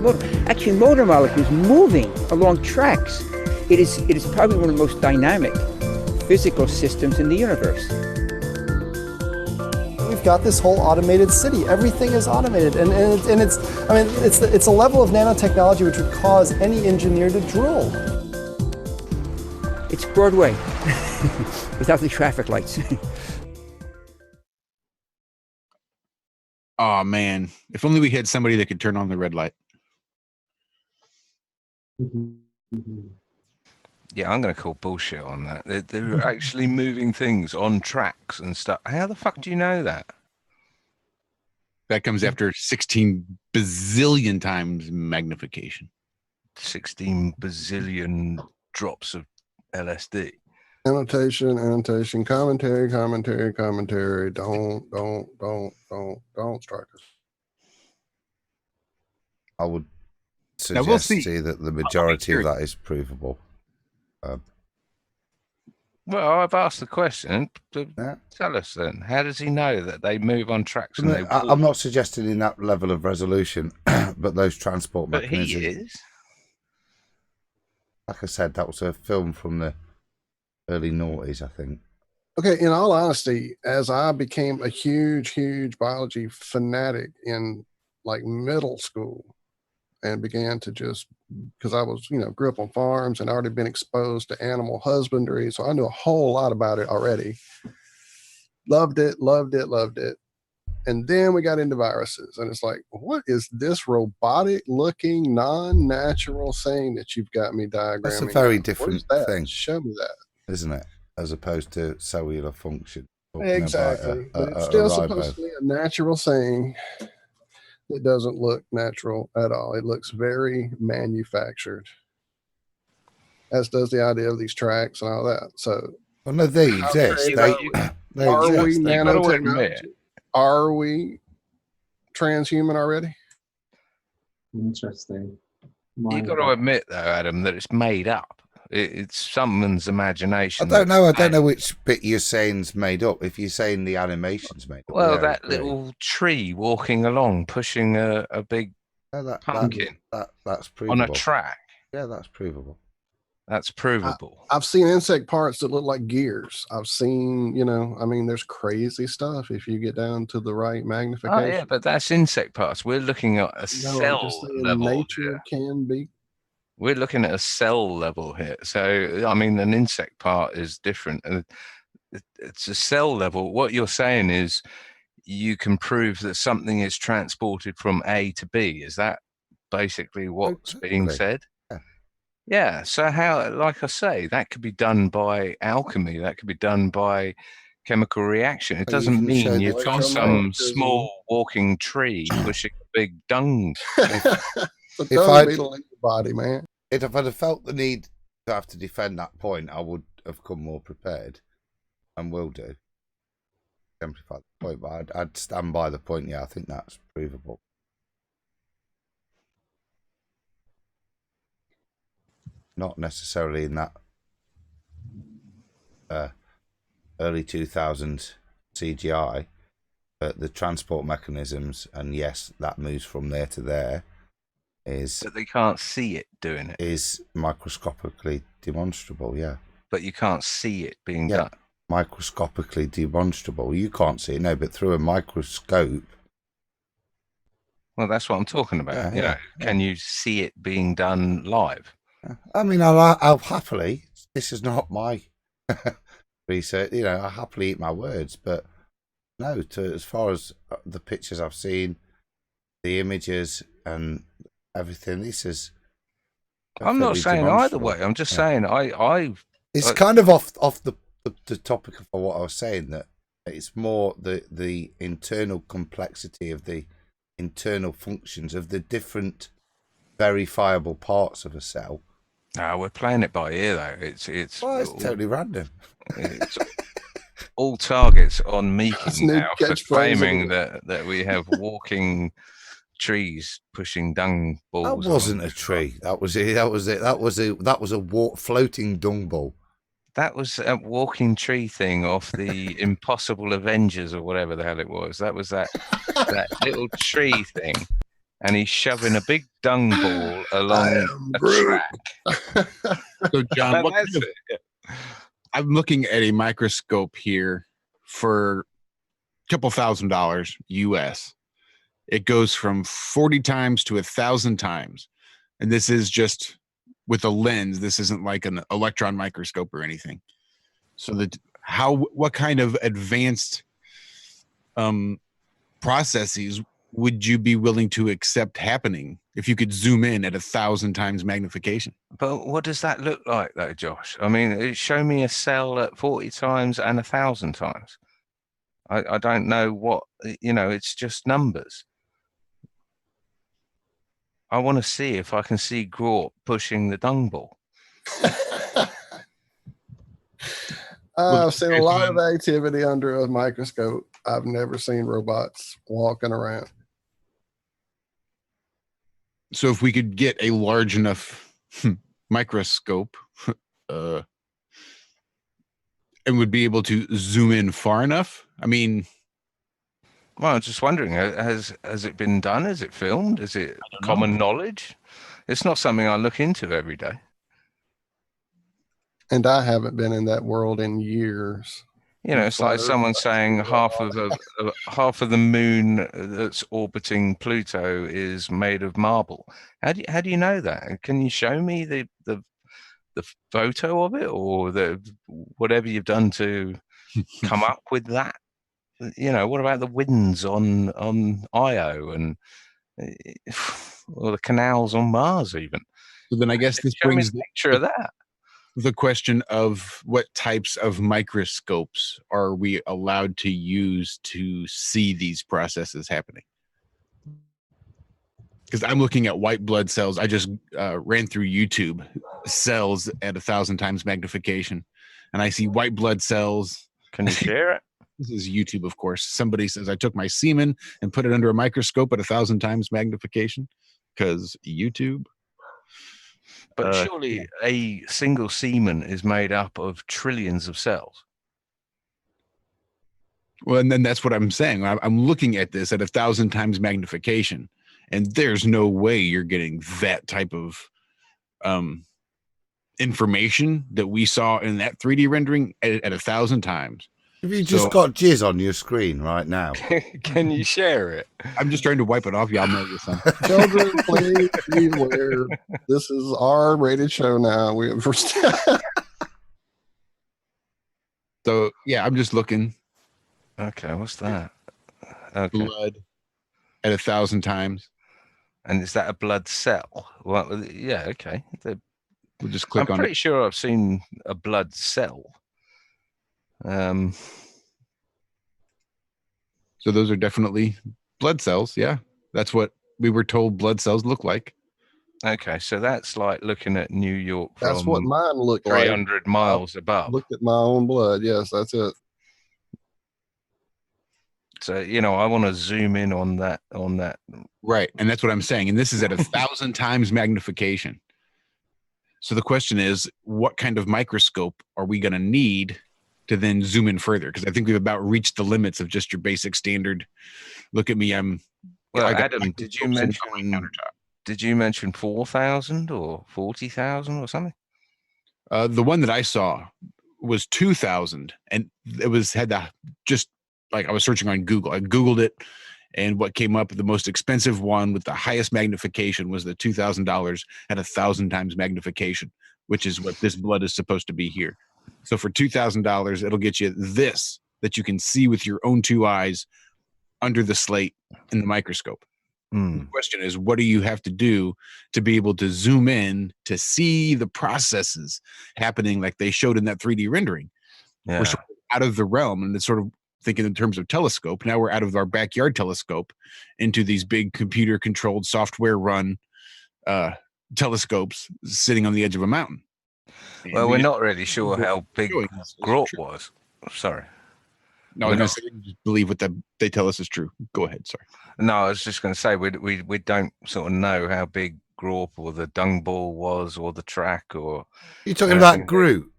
moving along tracks. It is probably one of the most dynamic physical systems in the universe. We've got this whole automated city. Everything is automated, and it's a level of nanotechnology which would cause any engineer to drool. It's Broadway without the traffic lights. Oh man, if only we had somebody that could turn on the red light. Yeah, I'm going to call bullshit on that. They're actually moving things on tracks and stuff. How the fuck do you know that? That comes after 16 bazillion times magnification. 16 bazillion drops of LSD. Annotation, commentary. Don't strike us. I would suggest to you that the majority of that is provable. Well, I've asked the question. Tell us then. How does he know that they move on tracks? And I'm not suggesting in that level of resolution, but those transport mechanisms. But he is. Like I said, that was a film from the early noughties, I think. Okay, in all honesty, as I became a huge biology fanatic in like middle school and began to just, because I was, grew up on farms and already been exposed to animal husbandry. So I knew a whole lot about it already. Loved it. And then we got into viruses, and it's like, what is this robotic looking, non-natural thing that you've got me diagramming? That's a very different thing. Show me that. Isn't it? As opposed to cellular function. Exactly. But it's still supposed to be a natural thing that doesn't look natural at all. It looks very manufactured, as does the idea of these tracks and all that. So, well, no, they exist. Are we nanotechnology? Are we transhuman already? Interesting. You've got to admit, though, Adam, that it's made up. It's someone's imagination. I don't know which bit you're saying's made up. If you're saying the animation's made up. Well, yeah, that little tree walking along, pushing a big pumpkin that's provable. on a track. Yeah, that's provable. That's provable. I've seen insect parts that look like gears. I've seen, there's crazy stuff if you get down to the right magnification. Oh, yeah, but that's insect parts. We're looking at a cell level. Nature can be. We're looking at a cell level here. So, I mean, an insect part is different. It's a cell level. What you're saying is you can prove that something is transported from A to B. Is that basically what's being said? Yeah. So how, like I say, that could be done by alchemy. That could be done by chemical reaction. It doesn't mean you've got some small walking tree pushing a big dung. If I'd body, man. If I'd have felt the need to have to defend that point, I would have come more prepared, and will do. Simplify the point, but I'd stand by the point. Yeah, I think that's provable. Not necessarily in that early 2000s CGI, but the transport mechanisms, and yes, that moves from there to there, But they can't see it doing it. is microscopically demonstrable. Yeah. But you can't see it being Yeah. done. Microscopically demonstrable. You can't see it, no, but through a microscope. Well, that's what I'm talking about. Yeah, you know, yeah, can you see it being done live? I mean, I'll happily. This is not my research. You know, I happily eat my words, but no. As far as the pictures I've seen, the images and everything, this is. I'm not perfectly saying either demonstrable. way. I'm just Yeah. saying It's kind of off the topic of what I was saying, that it's more the internal complexity of the internal functions of the different verifiable parts of a cell. No, we're playing it by ear though. It's Totally random. It's all targets on Meeking That's a new now for catchphrase, claiming isn't it? that we have walking trees pushing dung balls. That wasn't a tree. That was it. That was a floating dung ball. That was a walking tree thing off the Impossible Avengers or whatever the hell it was. That was that little tree thing, and he's shoving a big dung ball along a track. So, John, what That's kind of, I'm looking at a microscope here for a couple $1,000 US. It goes from 40 times to 1,000 times, and this is just with a lens. This isn't like an electron microscope or anything. So what kind of advanced processes would you be willing to accept happening if you could zoom in at 1,000 times magnification? But what does that look like, though, Josh? I mean, show me a cell at 40 times and 1,000 times. I don't know what, it's just numbers. I want to see if I can see Grawp pushing the dung ball. I've seen a lot of activity under a microscope. I've never seen robots walking around. So if we could get a large enough microscope and would be able to zoom in far enough, I mean, well, I'm just wondering, has it been done? Is it filmed? Is it common knowledge? It's not something I look into every day. And I haven't been in that world in years. It's like someone saying half of the moon that's orbiting Pluto is made of marble. How do you know that? Can you show me the photo of it, or whatever you've done to come up with that? What about the winds on Io and or the canals on Mars even? So then I guess this Show me brings a picture of that. The question of what types of microscopes are we allowed to use to see these processes happening? Because I'm looking at white blood cells. I just ran through YouTube, cells at 1,000 times magnification, and I see white blood cells. Can you share it? This is YouTube, of course. Somebody says I took my semen and put it under a microscope at 1,000 times magnification because YouTube. But surely a single semen is made up of trillions of cells. Well, and then that's what I'm saying. I'm looking at this at 1,000 times magnification, and there's no way you're getting that type of information that we saw in that 3D rendering at 1,000 times. Have you just got jizz on your screen right now? Can you share it? I'm just trying to wipe it off. Y'all know this. Children, please beware. This is our rated show now. So yeah, I'm just looking. Okay, what's that? Okay. Blood at 1,000 times. And is that a blood cell? Well, yeah, okay. We'll just click on it. I'm pretty sure I've seen a blood cell. So those are definitely blood cells. Yeah, that's what we were told blood cells look like. Okay, so that's like looking at New York. That's what mine looked 300 like. miles above. Looked at my own blood. Yes, that's it. So I want to zoom in on that. Right, and that's what I'm saying. And this is at 1,000 times magnification. So the question is, what kind of microscope are we going to need to then zoom in further, because I think we've about reached the limits of just your basic standard. Look at me, Well, I got Adam, did you mention 4,000 or 40,000 or something? The one that I saw was 2,000, and it had the just like I was searching on Google. I Googled it, and what came up, the most expensive one with the highest magnification was the $2,000 at 1,000 times magnification, which is what this blood is supposed to be here. So for $2,000, it'll get you this that you can see with your own two eyes under the slate in the microscope. The question is, what do you have to do to be able to zoom in to see the processes happening like they showed in that 3D rendering? Yeah. We're sort of out of the realm, and it's sort of thinking in terms of telescope. Now we're out of our backyard telescope into these big computer-controlled, software-run telescopes sitting on the edge of a mountain. Well, we're not really sure how big Grot was. Sorry. No, I was going to say, just believe what they tell us is true. Go ahead. Sorry. No, I was just going to say we don't sort of know how big Grop or the dung ball was, or the track, or you're talking about Groot.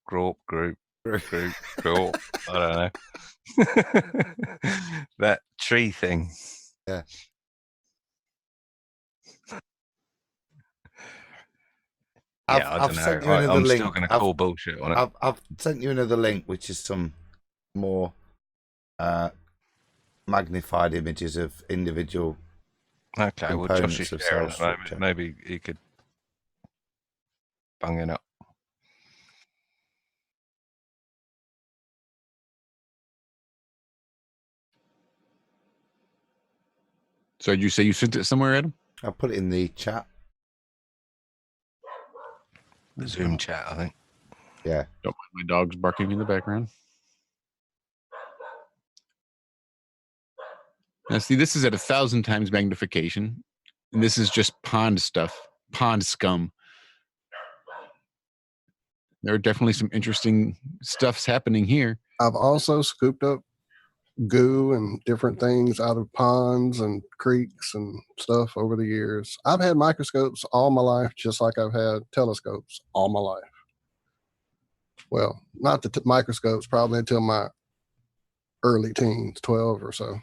Grop, Groot. Grop. I don't know. That tree thing. Yeah. I've sent you another link. Still going to call bullshit on it. I've sent you another link, which is some more magnified images of individual. Okay, well, Josh is sharing at the moment. Maybe he could bung it up. So did you say you sent it somewhere, Adam? I'll put it in the chat. The Zoom chat, I think. Yeah. Don't mind my dogs barking in the background. Now, see, this is at 1,000 times magnification, and this is just pond stuff, pond scum. There are definitely some interesting stuffs happening here. I've also scooped up goo and different things out of ponds and creeks and stuff over the years. I've had microscopes all my life, just like I've had telescopes all my life. Well, not the microscopes, probably until my early teens, 12 or so.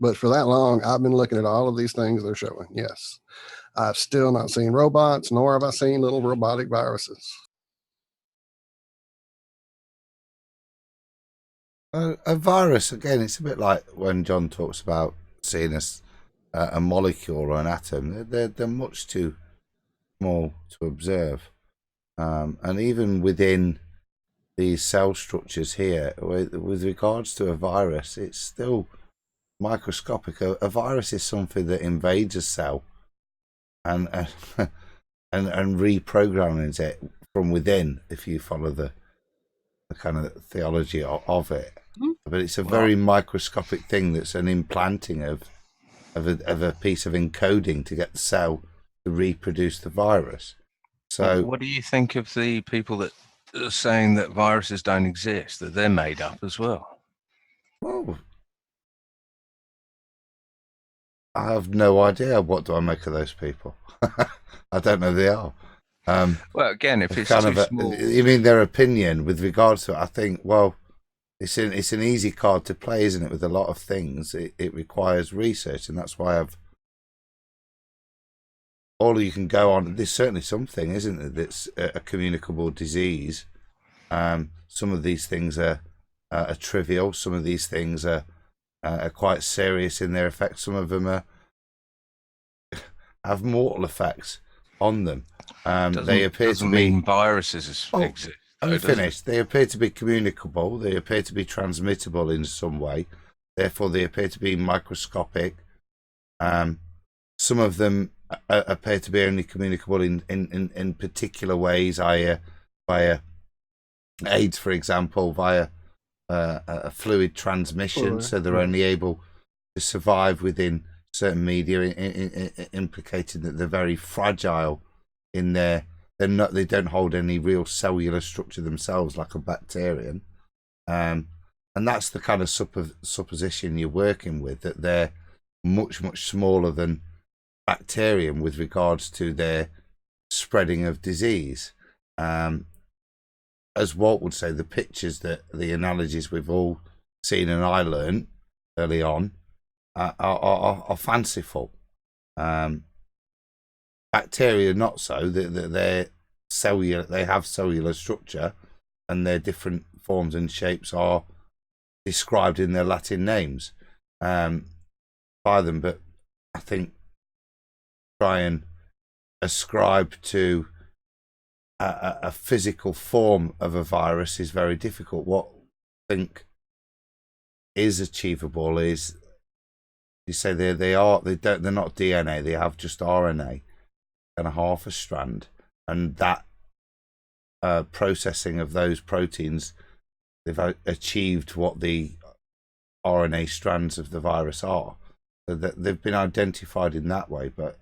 But for that long, I've been looking at all of these things they're showing. Yes. I've still not seen robots, nor have I seen little robotic viruses. A virus, again, it's a bit like when John talks about seeing a molecule or an atom. They're much too small to observe. And even within these cell structures here, with regards to a virus, it's still microscopic. A virus is something that invades a cell and reprograms it from within, if you follow the kind of theology of it. But it's a very microscopic thing that's an implanting of a piece of encoding to get the cell to reproduce the virus. So what do you think of the people that are saying that viruses don't exist, that they're made up as well? Well, I have no idea. What do I make of those people? I don't know who they are. Well, again, if it's kind too of small, you mean their opinion with regards to it? I think, well, it's an easy card to play, isn't it? With a lot of things, it requires research, and that's why all you can go on. There's certainly something, isn't it? That's a communicable disease. Some of these things are trivial. Some of these things are quite serious in their effects. Some of them have mortal effects on them. They appear to be viruses exist. Let me finish. They appear to be communicable. They appear to be transmittable in some way. Therefore, they appear to be microscopic. Some of them appear to be only communicable in particular ways, via AIDS, for example, via a fluid transmission. So they're only able to survive within certain media, implicating that they're very fragile in their. They don't hold any real cellular structure themselves, like a bacterium, and that's the kind of supposition you're working with, that they're much smaller than bacterium with regards to their spreading of disease. as Walt would say, the pictures the analogies we've all seen and I learned early on are fanciful. Bacteria not so. They're cellular. They have cellular structure, and their different forms and shapes are described in their Latin names by them. But I think try and ascribe to a physical form of a virus is very difficult. What I think is achievable is, you say they're not DNA, they have just RNA and a half a strand, and that processing of those proteins, they've achieved what the RNA strands of the virus are. So that they've been identified in that way, but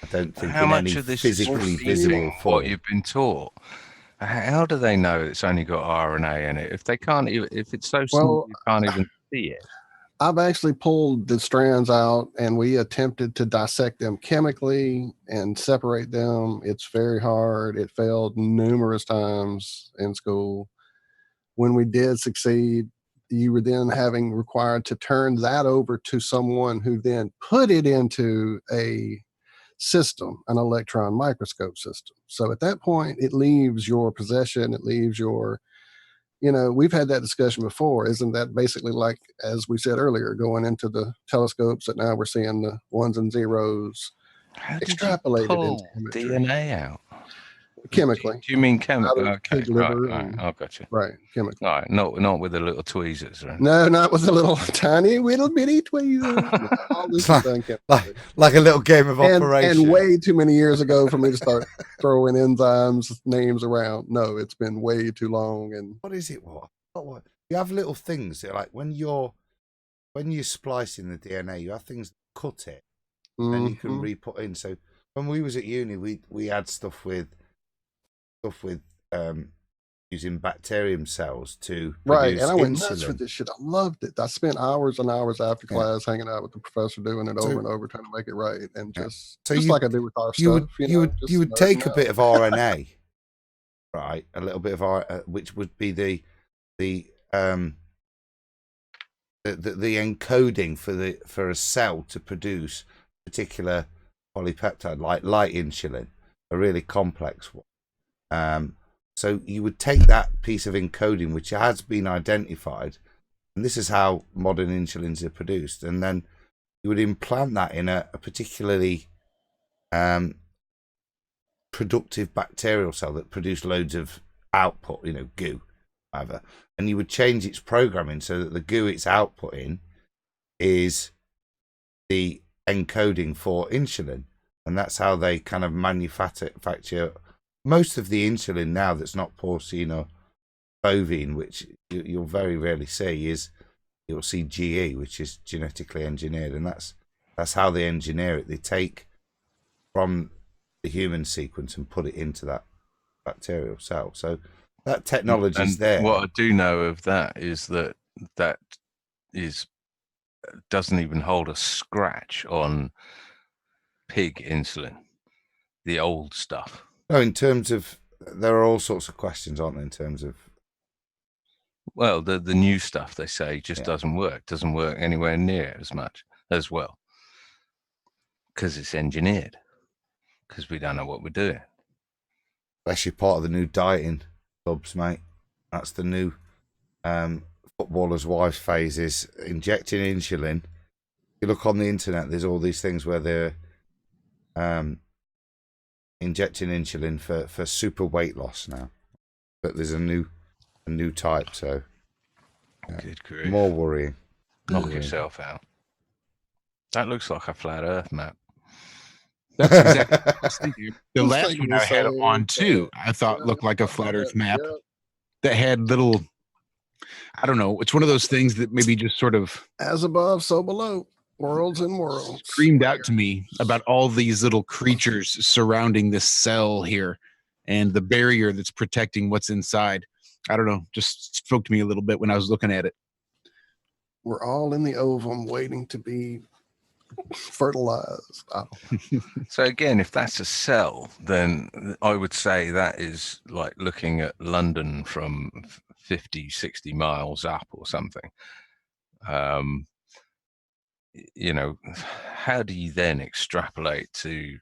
I don't think How in much any of this physically is visible form. what you've been taught? How do they know it's only got RNA in it? If they can't, if it's so small, you can't even see it. I've actually pulled the strands out, and we attempted to dissect them chemically and separate them. It's very hard. It failed numerous times in school. When we did succeed, you were then having required to turn that over to someone who then put it into a system, an electron microscope system. So at that point, it leaves your possession, it leaves your, we've had that discussion before. Isn't that basically like, as we said earlier, going into the telescopes that now we're seeing the ones and zeros extrapolated into imagery. DNA out? Chemically. Do you mean chemical? Out of Okay, pig liver right. and- I got you. Right, chemically. All right, not with the little tweezers, right? No, not with the little tiny little bitty tweezers. All this is done chemically. Like a little game of operation. And way too many years ago for me to start throwing enzymes names around. No, it's been way too long. And what is it? What? You have little things that, like when you're splicing the DNA, you have things that cut it, and you can re-put in. So when we was at uni, we had stuff with using bacterium cells to right, and I went insulin. nuts with this shit. I loved it. I spent hours and hours after class hanging out with the professor, doing it over and over, trying to make it right, and just like I do with our stuff. You would take a bit of RNA, right? A little bit of which would be the encoding for a cell to produce a particular polypeptide, like light insulin, a really complex one. So you would take that piece of encoding, which has been identified, and this is how modern insulins are produced, and then you would implant that in a particularly productive bacterial cell that produced loads of output, goo, whatever, and you would change its programming so that the goo it's outputting is the encoding for insulin, and that's how they kind of manufacture most of the insulin now that's not porcine or bovine, which you'll very rarely see. You'll see GE, which is genetically engineered, and that's how they engineer it. They take from the human sequence and put it into that bacterial cell. So that technology is there. What I do know of that is that doesn't even hold a scratch on pig insulin, the old stuff. No, in terms of, there are all sorts of questions, aren't there, in terms of... Well, the new stuff, they say, just doesn't work anywhere near as much as well, because it's engineered, because we don't know what we're doing. Actually, part of the new dieting clubs, mate. That's the new footballers' wives phase, is injecting insulin. You look on the internet, there's all these things where they're injecting insulin for super weight loss now, but there's a new type, so Good grief. more worrying. Knock yourself out. That looks like a flat Earth map. That's exactly what I was thinking. The last one I had on too, I thought looked like a flat Earth map that had little, I don't know, it's one of those things that maybe just sort of as above, so below. Worlds and worlds. Screamed out to me about all these little creatures surrounding this cell here and the barrier that's protecting what's inside. I don't know, just spoke to me a little bit when I was looking at it. We're all in the ovum waiting to be Fertilized. So again, if that's a cell, then I would say that is like looking at London from 50, 60 miles up or something. You know, how do you then extrapolate to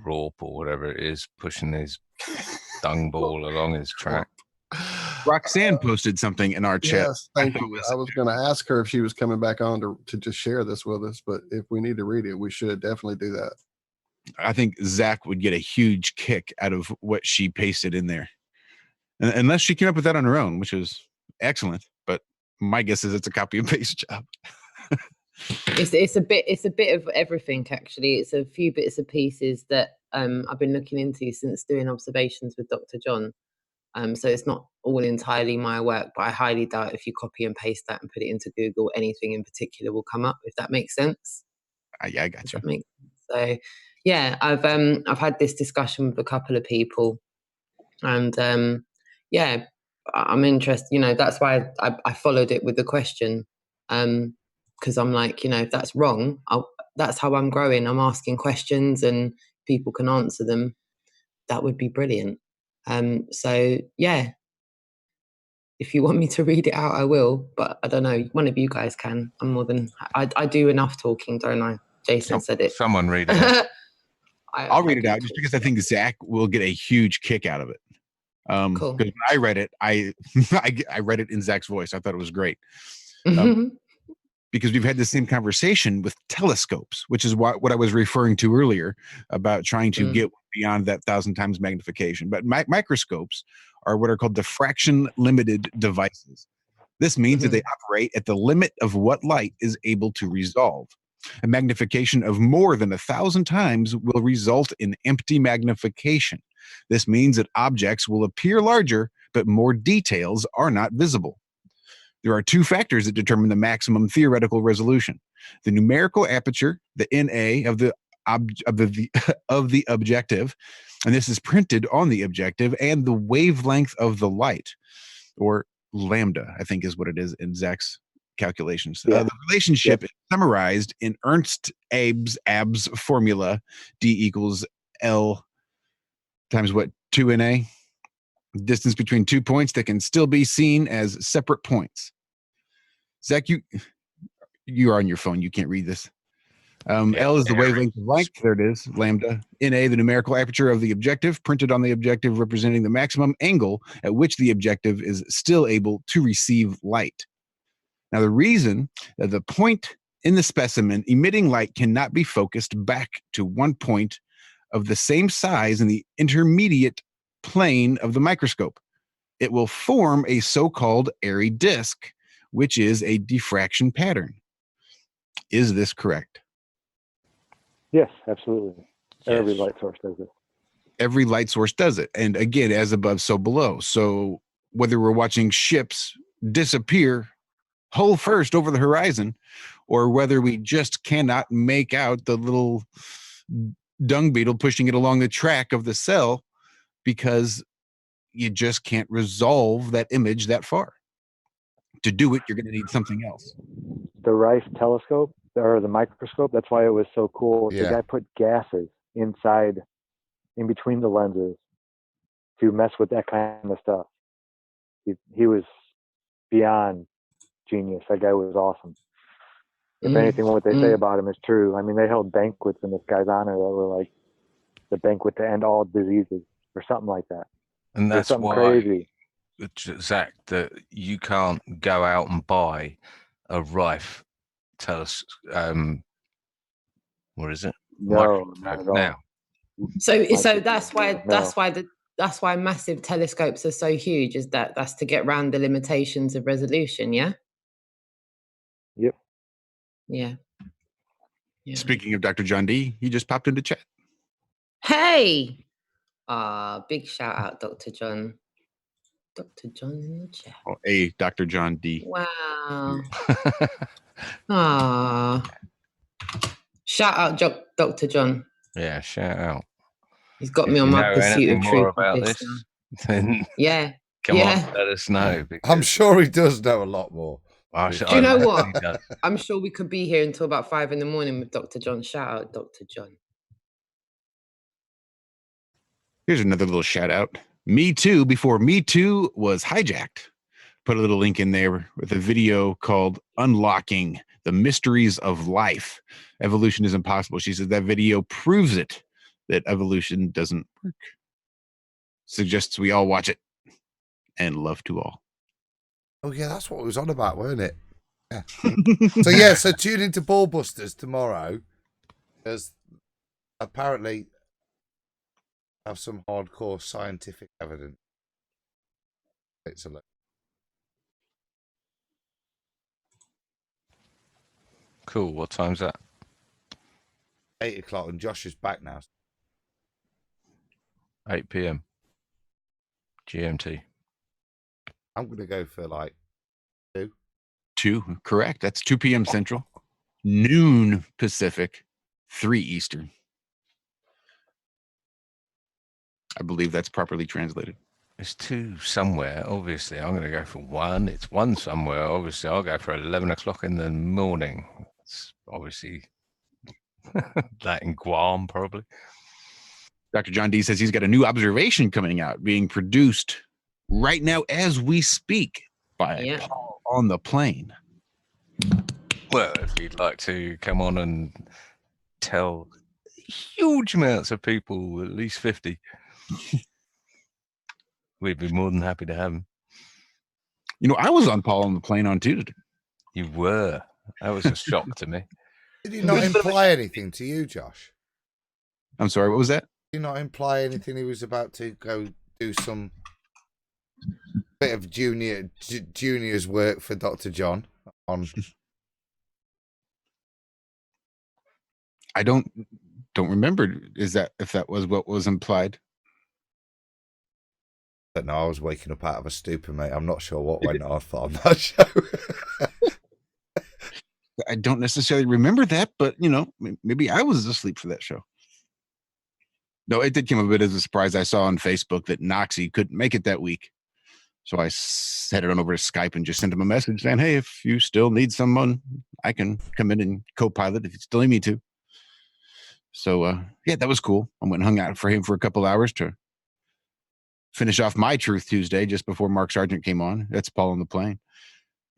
Rorp or whatever it is pushing his dung ball along his track? Roxanne posted something in our chat. Yes, thank you. I was going to ask her if she was coming back on to just share this with us, but if we need to read it, we should definitely do that. I think Zach would get a huge kick out of what she pasted in there, unless she came up with that on her own, which is excellent. But my guess is it's a copy and paste job. It's a bit of everything, actually. It's a few bits and pieces that I've been looking into since doing observations with Dr. John. So it's not all entirely my work, but I highly doubt if you copy and paste that and put it into Google, anything in particular will come up, if that makes sense. Yeah, I got you. So yeah, I've had this discussion with a couple of people, and yeah, I'm interested. You know, that's why I followed it with the question, because I'm like, you know, if that's wrong, that's how I'm growing. I'm asking questions, and people can answer them. That would be brilliant. So yeah, if you want me to read it out, I will, but I don't know, one of you guys can. I'm more than, I do enough talking, don't I? Jason said it. Someone read it out. I'll read it out just because I think Zach will get a huge kick out of it. Cool. Because when I read it, I read it in Zach's voice. I thought it was great. Because we've had the same conversation with telescopes, which is what I was referring to earlier about trying to get beyond that 1,000 times magnification. But microscopes are what are called diffraction limited devices. This means that they operate at the limit of what light is able to resolve. A magnification of more than 1,000 times will result in empty magnification. This means that objects will appear larger, but more details are not visible. There are two factors that determine the maximum theoretical resolution: the numerical aperture, the NA of the objective, and this is printed on the objective, and the wavelength of the light, or lambda, I think is what it is in Zach's calculations. The relationship is summarized in Ernst Abbe's formula: D equals L times what? 2NA? Distance between 2 points that can still be seen as separate points. Zach, you are on your phone. You can't read this. L is the wavelength of light. There it is. Lambda. NA, the numerical aperture of the objective, printed on the objective, representing the maximum angle at which the objective is still able to receive light. Now, the reason that the point in the specimen emitting light cannot be focused back to one point of the same size in the intermediate plane of the microscope, it will form a so-called airy disk, which is a diffraction pattern. Is this correct? Yes, absolutely. Every light source does it. Every light source does it. And again, as above, so below. So whether we're watching ships disappear hull first over the horizon, or whether we just cannot make out the little dung beetle pushing it along the track of the cell, because you just can't resolve that image that far. To do it, you're going to need something else. The Rice telescope, or the microscope, that's why it was so cool. The guy put gases inside, in between the lenses, to mess with that kind of stuff. He was beyond genius. That guy was awesome. If anything, what they say about him is true. I mean, they held banquets in this guy's honor that were like the banquet to end all diseases, or something like that. And that's something why, crazy. Zach, that you can't go out and buy a Rife telescope. What is it? No, not at all. Now. So that's why massive telescopes are so huge. Is that's to get around the limitations of resolution? Yeah. Yep. Yeah. Speaking of Dr. John D, he just popped into chat. Hey! Big shout out, Dr. John. Dr. John in the chat. Oh, hey, Dr. John D. Wow. Shout out, Dr. John. Yeah, shout out. He's got me on my pursuit of truth. About this, then yeah. Come on, let us know. I'm sure he does know a lot more. Do you know what? I'm sure we could be here until about 5 in the morning with Dr. John. Shout out, Dr. John. Here's another little shout out. Me Too, before Me Too was hijacked. Put a little link in there with a video called Unlocking the Mysteries of Life. Evolution is Impossible. She says that video proves it, that evolution doesn't work. Suggests we all watch it. And love to all. Oh, yeah, that's what it was on about, weren't it? Yeah. So tune into Ballbusters tomorrow, because apparently have some hardcore scientific evidence. It's a look. Cool. What time's that? 8 o'clock, and Josh is back now. 8 p.m. GMT. I'm going to go for like 2. 2, correct. That's 2 p.m. Central, noon Pacific, 3 Eastern. I believe that's properly translated. It's 2 somewhere. Obviously, I'm going to go for 1. It's 1 somewhere. Obviously, I'll go for 11 o'clock in the morning. It's obviously that in Guam, probably. Dr. John D says he's got a new observation coming out, being produced right now as we speak by Paul on the plane. Well, if you'd like to come on and tell huge amounts of people, at least 50, we'd be more than happy to have him. You know, I was on Paul on the plane on Tuesday. You were. That was a shock to me. Did he not imply anything to you, Josh? I'm sorry, what was that? Did he not imply anything he was about to go do some bit of junior's work for Dr. John on? I don't remember. Is that if that was what was implied? But no, I was waking up out of a stupor, mate. I'm not sure what went off on that show. I don't necessarily remember that, but you know, maybe I was asleep for that show. No, it did come a bit as a surprise. I saw on Facebook that Noxie couldn't make it that week. So I headed on over to Skype and just sent him a message saying, hey, if you still need someone, I can come in and co-pilot if you still need me to. So, yeah, that was cool. I went and hung out for him for a couple hours to finish off my Truth Tuesday just before Mark Sargent came on. That's Paul on the plane.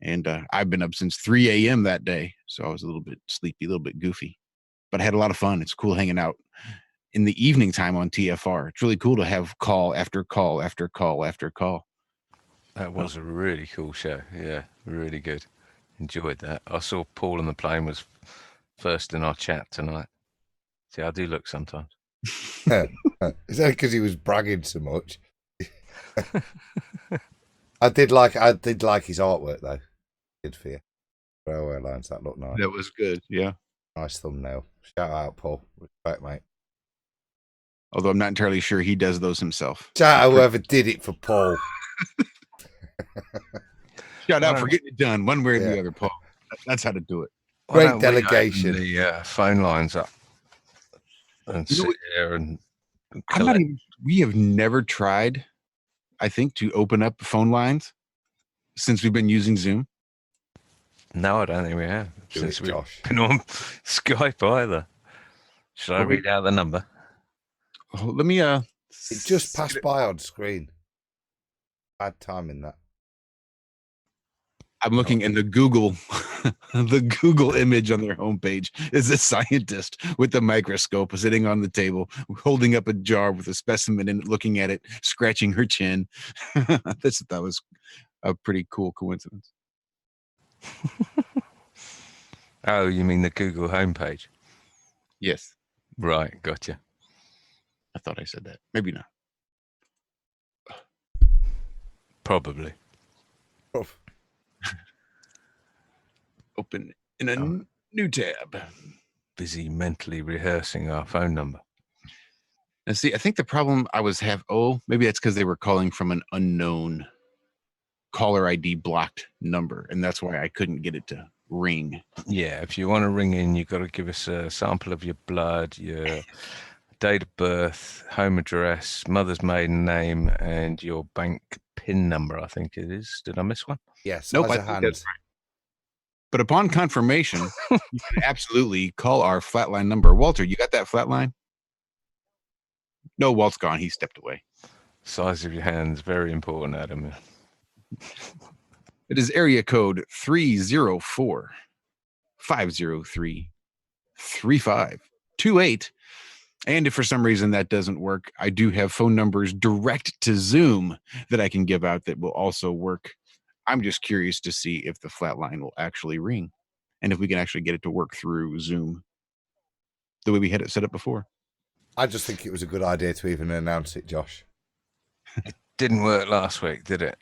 And I've been up since 3 a.m. that day. So I was a little bit sleepy, a little bit goofy. But I had a lot of fun. It's cool hanging out in the evening time on TFR. It's really cool to have call after call after call after call. That was a really cool show. Yeah, really good. Enjoyed that. I saw Paul on the plane was first in our chat tonight. See, I do look sometimes. Is that because he was bragging so much? I did like his artwork though. Good for you. Railway lines, that looked nice. That was good, yeah. Nice thumbnail. Shout out, Paul. Respect, mate. Although I'm not entirely sure he does those himself. Shout out whoever did it for Paul. Shout out for getting it done one way or the other, Paul. That's how to do it. Great delegation. The phone lines up and sit here and we have never tried, I think, to open up phone lines since we've been using Zoom. No, I don't think we have. Since we've been on Skype either. Should I read out the number? Oh, let me it just passed by on screen. Bad timing that. I'm looking in the Google the Google image on their homepage is a scientist with a microscope sitting on the table, holding up a jar with a specimen in it, looking at it, scratching her chin. That was a pretty cool coincidence. Oh, you mean the Google homepage? Yes. Right, gotcha. I thought I said that. Maybe not. Probably. Open in a new tab. Busy mentally rehearsing our phone number. And see, I think the problem I was maybe that's because they were calling from an unknown caller ID blocked number, and that's why I couldn't get it to ring. Yeah, if you want to ring in, you've got to give us a sample of your blood, your date of birth, home address, mother's maiden name, and your bank PIN number, I think it is. Did I miss one? Yes. Nope, I think that's right. But upon confirmation, you can absolutely call our flatline number. Walter, you got that flatline? No, Walt's gone. He stepped away. Size of your hands, very important, Adam. It is area code 304-503-3528. And if for some reason that doesn't work, I do have phone numbers direct to Zoom that I can give out that will also work. I'm just curious to see if the flat line will actually ring and if we can actually get it to work through Zoom the way we had it set up before. I just think it was a good idea to even announce it, Josh. It didn't work last week, did it?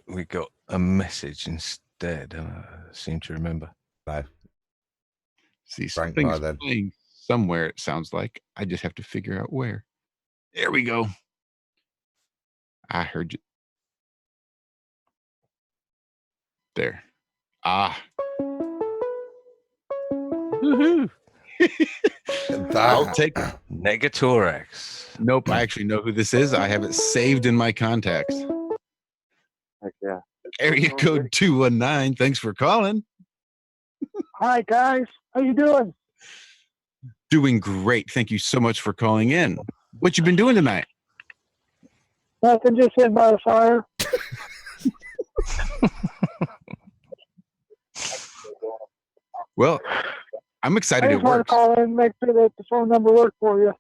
We got a message instead. I seem to remember. No. See, Frank something's then. playing somewhere, it sounds like. I just have to figure out where. There we go. I heard you. There. Ah. Woohoo. I'll take it. Negatorex. Nope, I actually know who this is. I have it saved in my contacts. Heck yeah. Area code 219. Thanks for calling. Hi guys, how you doing? Doing great. Thank you so much for calling in. What you been doing tonight? Nothing, just sitting by the fire. Well, I'm I excited it just want to works. call in and make sure that the phone number works for you.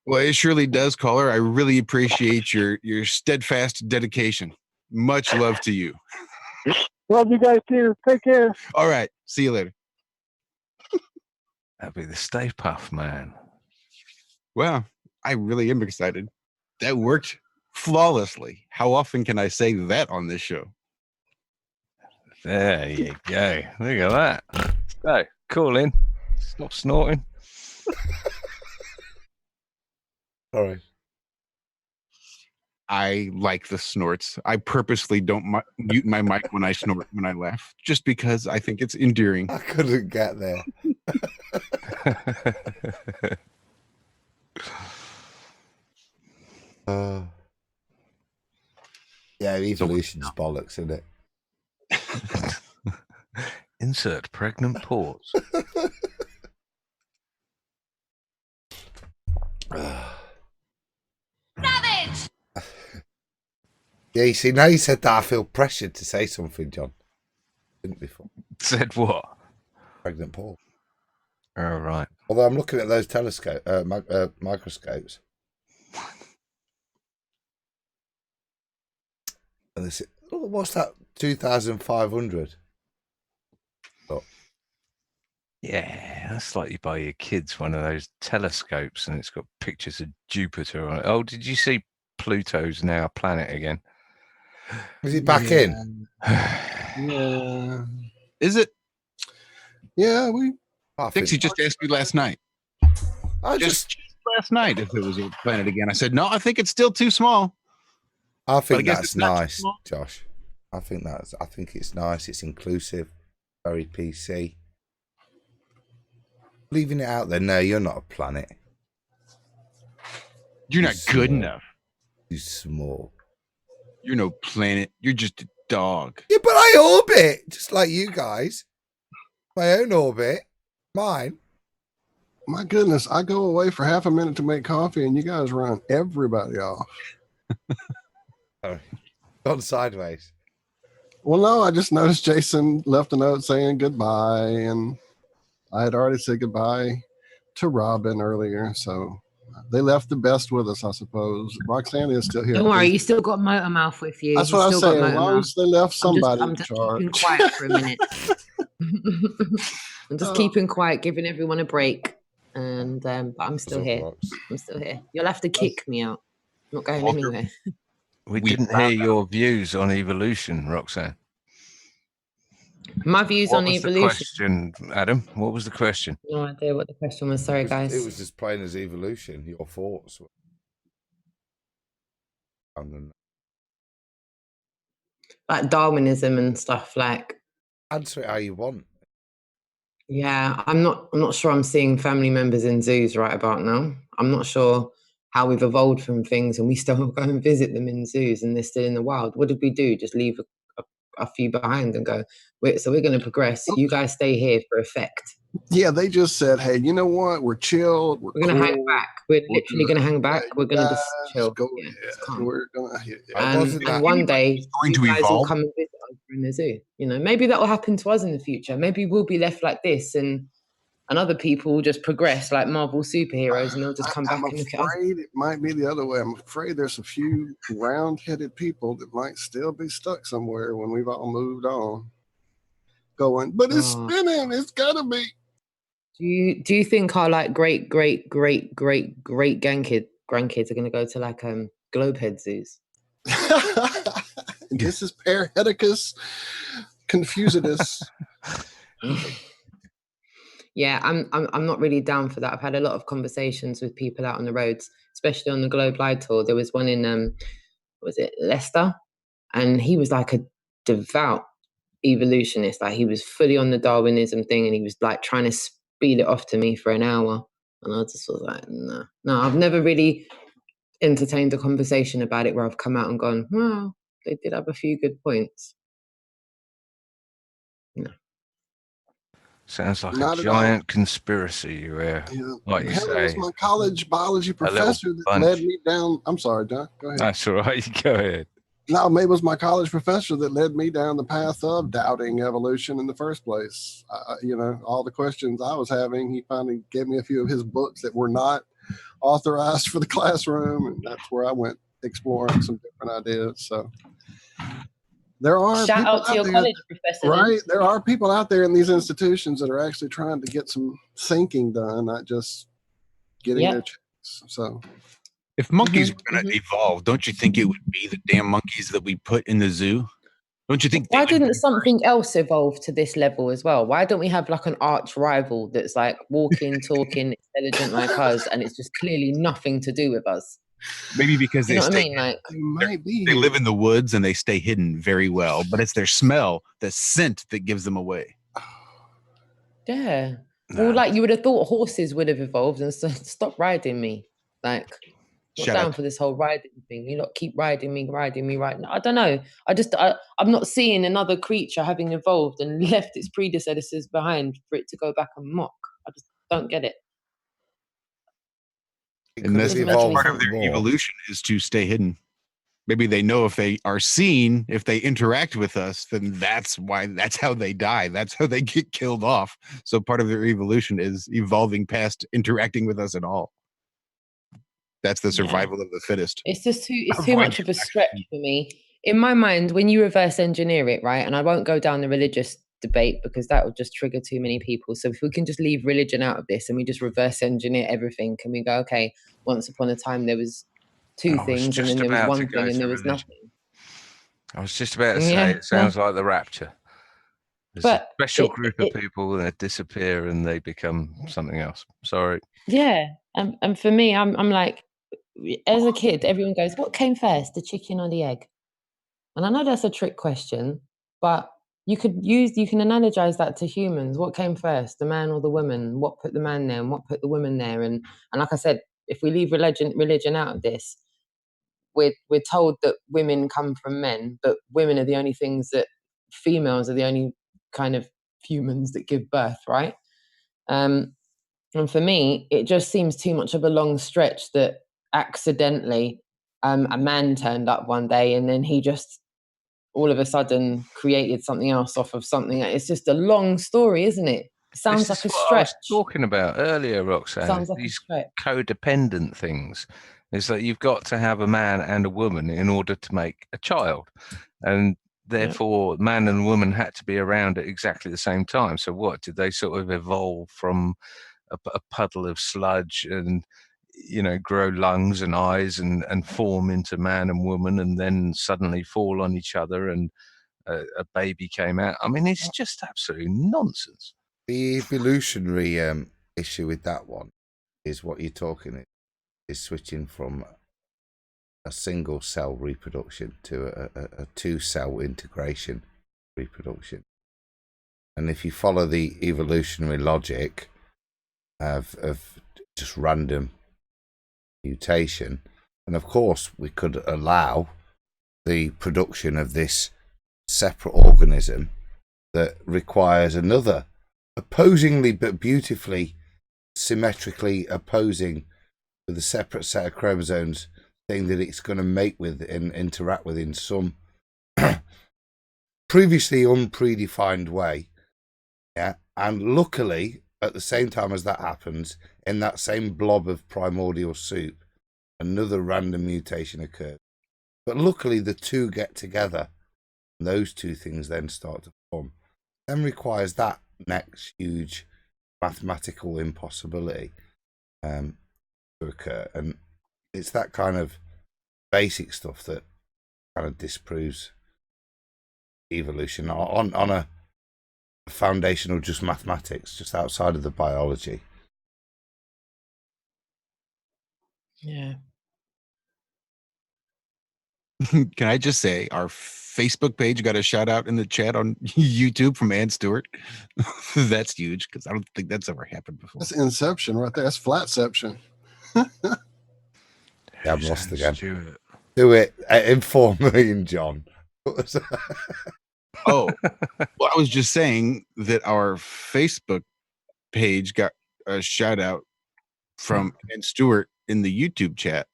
Well, it surely does, caller. I really appreciate your steadfast dedication. Much love to you. Love you guys too. Take care. All right. See you later. That'd be the Stay Puff Man. Well, I really am excited. That worked flawlessly. How often can I say that on this show? There you go. Look at that. So, call in. Stop snorting. All right. I like the snorts. I purposely don't mute my mic when I snort when I laugh, just because I think it's endearing. I couldn't get there. Yeah, evolution's bollocks, isn't it? Insert pregnant pause. Savage! Yeah, you see, now you said that, I feel pressured to say something, John. Didn't before. Said what? Pregnant Paul. Oh, right. Although I'm looking at those microscopes. And they say, oh, what's that? 2,500. Oh. Yeah, that's like you buy your kids one of those telescopes and it's got pictures of Jupiter on it. Oh, did you see Pluto's now a planet again? Is he back in? Yeah. Is it? Yeah, Dixie just asked me last night. I just last night if it was a planet again. I said, no, I think it's still too small. I think guess that's it's not too nice, small. Josh. I think it's nice. It's inclusive, very PC. Leaving it out there. No, you're not a planet. You're not good enough. You're small. You're no planet. You're just a dog. Yeah, but I orbit just like you guys. My own orbit. Mine. My goodness, I go away for half a minute to make coffee and you guys run everybody off. Gone sideways. Well, no, I just noticed Jason left a note saying goodbye, and I had already said goodbye to Robin earlier, so they left the best with us, I suppose. Roxanne is still here. Don't worry, you still got Motor Mouth with you. That's You've what I was still got saying. As Motor long Mouth. as they left somebody I'm in just charge. keeping quiet for a minute. I'm just keeping quiet, giving everyone a break. And but I'm still here. I'm still here. You'll have to kick me out. I'm not going anywhere. We didn't hear your views on evolution, Roxanne. My views on What was the evolution. question, Adam? What was the question? No idea what the question was. Sorry, guys. It was just plain as evolution. Your thoughts. Like Darwinism and stuff. Like, answer it how you want. Yeah, I'm not sure I'm seeing family members in zoos right about now. I'm not sure how we've evolved from things and we still go and visit them in zoos and they're still in the wild. What did we do? Just leave a a few behind and go, wait, so we're going to progress. You guys stay here for effect. Yeah, they just said, hey, you know what? We're chilled. We're going to hang cool. back. We're literally going to hang back. We're going to just chill. Go Yeah, ahead. just calm. We're gonna, And one day, going you to guys will evolve. come and visit us in the zoo. You know, maybe that will happen to us in the future. Maybe we'll be left like this, and other people will just progress like Marvel superheroes, and they'll just come back and look at us. I'm afraid it might be the other way. I'm afraid there's a few round-headed people that might still be stuck somewhere when we've all moved on. Going, but it's spinning. It's gotta be. Do you think our like great grandkids are going to go to like globehead zoos? This is Parheticus confusidus. Yeah, I'm not really down for that. I've had a lot of conversations with people out on the roads, especially on the Globe Glide tour. There was one in was it Leicester, and he was like a devout evolutionist. Like he was fully on the Darwinism thing, and he was like trying to speed it off to me for an hour, and I just was like, no, I've never really entertained a conversation about it where I've come out and gone, well, they did have a few good points. No. Sounds like Not a at all. giant conspiracy, where, like you Hell, it was say, my college biology little professor that bunch. led me down. I'm sorry, John. Go ahead. That's all right. You go ahead. No, maybe it was my college professor that led me down the path of doubting evolution in the first place. You know, all the questions I was having, he finally gave me a few of his books that were not authorized for the classroom, and that's where I went exploring some different ideas. So there are Shout people out to your there, college professor. then. right? There are people out there in these institutions that are actually trying to get some thinking done, not just getting Yep. their checks. So If monkeys were going to evolve, don't you think it would be the damn monkeys that we put in the zoo? Don't you think? Why didn't something else evolve to this level as well? Why don't we have like an arch rival that's like walking, talking, intelligent like us, and it's just clearly nothing to do with us? Maybe because You they know what I stay mean? Like, they live in the woods and they stay hidden very well, but it's their smell, the scent that gives them away. yeah. Well, like you would have thought horses would have evolved and said, stop riding me. Like, not Shut down up. for this whole riding thing. You lot keep riding me right now. I don't know. I'm not seeing another creature having evolved and left its predecessors behind for it to go back and mock. I just don't get it. And that's Doesn't make any part of sense. their evolution is to stay hidden. Maybe they know if they are seen, if they interact with us, then that's how they die. That's how they get killed off. So part of their evolution is evolving past interacting with us at all. That's the survival of the fittest. It's just too much of a stretch for me. In my mind, when you reverse engineer it, right, and I won't go down the religious debate because that would just trigger too many people. So if we can just leave religion out of this and we just reverse engineer everything, can we go, okay, once upon a time there was two things and then there was one thing and there was nothing. I was just about to say, Yeah, it sounds like the rapture. There's But a special group of people that disappear and they become something else. Sorry. Yeah, and for me, I'm like, as a kid, everyone goes, what came first, the chicken or the egg? And I know that's a trick question, but you can analogize that to humans. What came first, the man or the woman? What put the man there and what put the woman there? And like I said, if we leave religion out of this, we're told that women come from men, but women are the only things that females are the only kind of humans that give birth, right? And for me, it just seems too much of a long stretch that accidentally a man turned up one day and then he just all of a sudden created something else off of something. It's just a long story, isn't it? It sounds This like a is what I stretch. was talking about earlier, Roxanne. Sounds like a These stretch. codependent things. It's that you've got to have a man and a woman in order to make a child. And therefore, man and woman had to be around at exactly the same time. So what, did they sort of evolve from a puddle of sludge and, you know, grow lungs and eyes and form into man and woman and then suddenly fall on each other and a baby came out? I mean, it's just absolute nonsense. The evolutionary issue with that one is what you're talking is switching from a single cell reproduction to a two cell integration reproduction. And if you follow the evolutionary logic of just random mutation, and of course we could allow the production of this separate organism that requires another opposingly but beautifully symmetrically opposing with a separate set of chromosomes thing that it's going to mate with and interact with in some previously unpredefined way. Yeah. And luckily, at the same time as that happens, in that same blob of primordial soup, another random mutation occurs. But luckily the two get together and those two things then start to form. Then requires that next huge mathematical impossibility to occur. And it's that kind of basic stuff that kind of disproves evolution on a foundational just mathematics, just outside of the biology. Yeah. Can I just say our Facebook page got a shout out in the chat on YouTube from Ann Stewart? That's huge because I don't think that's ever happened before. That's Inception right there. That's Flatception. Yeah, I'm lost again. Stewart. Do it. Inform me, John. Oh, well, I was just saying that our Facebook page got a shout out from Ann Stewart in the YouTube chat.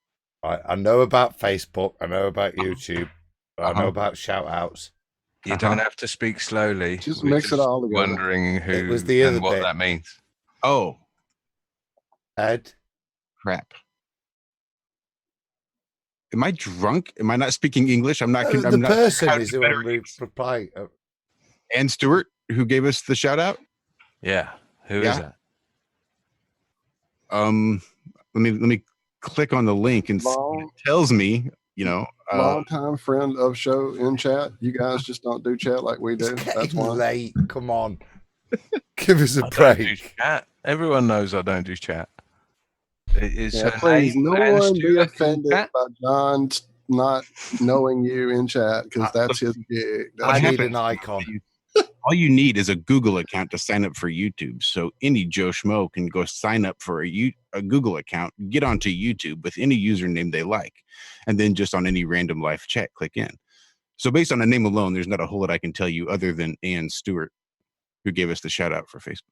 I know about Facebook. I know about YouTube. I know about shout outs. You don't have to speak slowly. Just We're mix it all together. Wondering who It was the other and what bit. that means. Oh, Ed. crap. Am I drunk? Am I not speaking English? I'm not. The I'm not person how to is who better I'm replying. Ann Stewart, who gave us the shout out. Yeah. Who is Yeah. that? Let me click on the link and see what it tells me. You know, Long-time friend of show in chat. You guys just don't do chat like we do. It's That's getting why. late. Come on. Give us a I don't do break. chat. Everyone knows I don't do chat. Is Yeah, her please, name no Ann one be Stewart in offended chat? by John not knowing you in chat because that's his gig. I That's need happened? an icon. all you need is a Google account to sign up for YouTube. So any Joe Schmo can go sign up for a Google account, get onto YouTube with any username they like, and then just on any random live chat, click in. So based on a name alone, there's not a whole lot I can tell you other than Ann Stewart, who gave us the shout out for Facebook.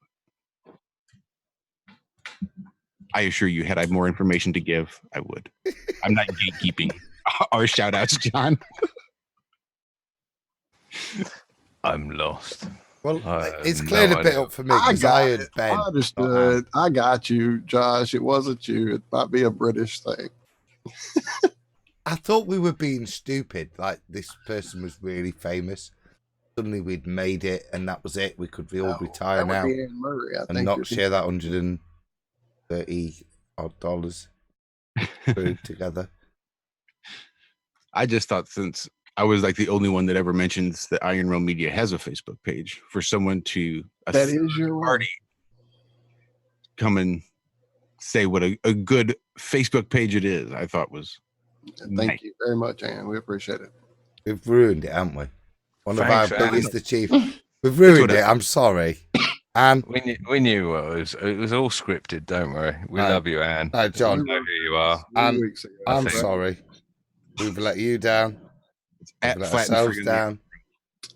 I assure you, had I more information to give, I would. I'm not gatekeeping our shout outs, John. I'm lost. Well, it's cleared a bit up for me because I had Ben. I understood. I got you, Josh. It wasn't you. It might be a British thing. I thought we were being stupid. Like this person was really famous. Suddenly we'd made it, and that was it. We could all retire that would now be Anne Murray, I and think. not share that $130 odd food together. I just thought since I was like the only one that ever mentions that Iron Realm Media has a Facebook page, for someone to That is your party come and say what a good Facebook page it is, I thought was Thank you very much, Anne. We appreciate it. We've ruined it, haven't we? One Thanks, of our biggest Anne. achievements. We've ruined it. I'm sorry. And we knew it was all scripted. Don't worry. We No. love you, Anne. No, John. We know who you are. I'm I think. sorry. We've let you down. We've let Flat and ourselves Friggin' down.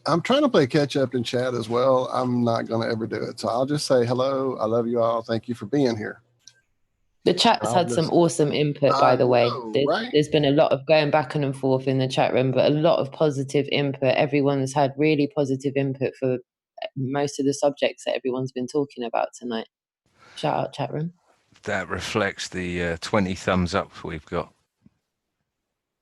I'm trying to play catch up in chat as well. I'm not going to ever do it. So I'll just say hello. I love you all. Thank you for being here. The chat's had some awesome input, by the way. There's been a lot of going back and forth in the chat room, but a lot of positive input. Everyone's had really positive input for most of the subjects that everyone's been talking about tonight. Shout out, chat room. That reflects the 20 thumbs up we've got.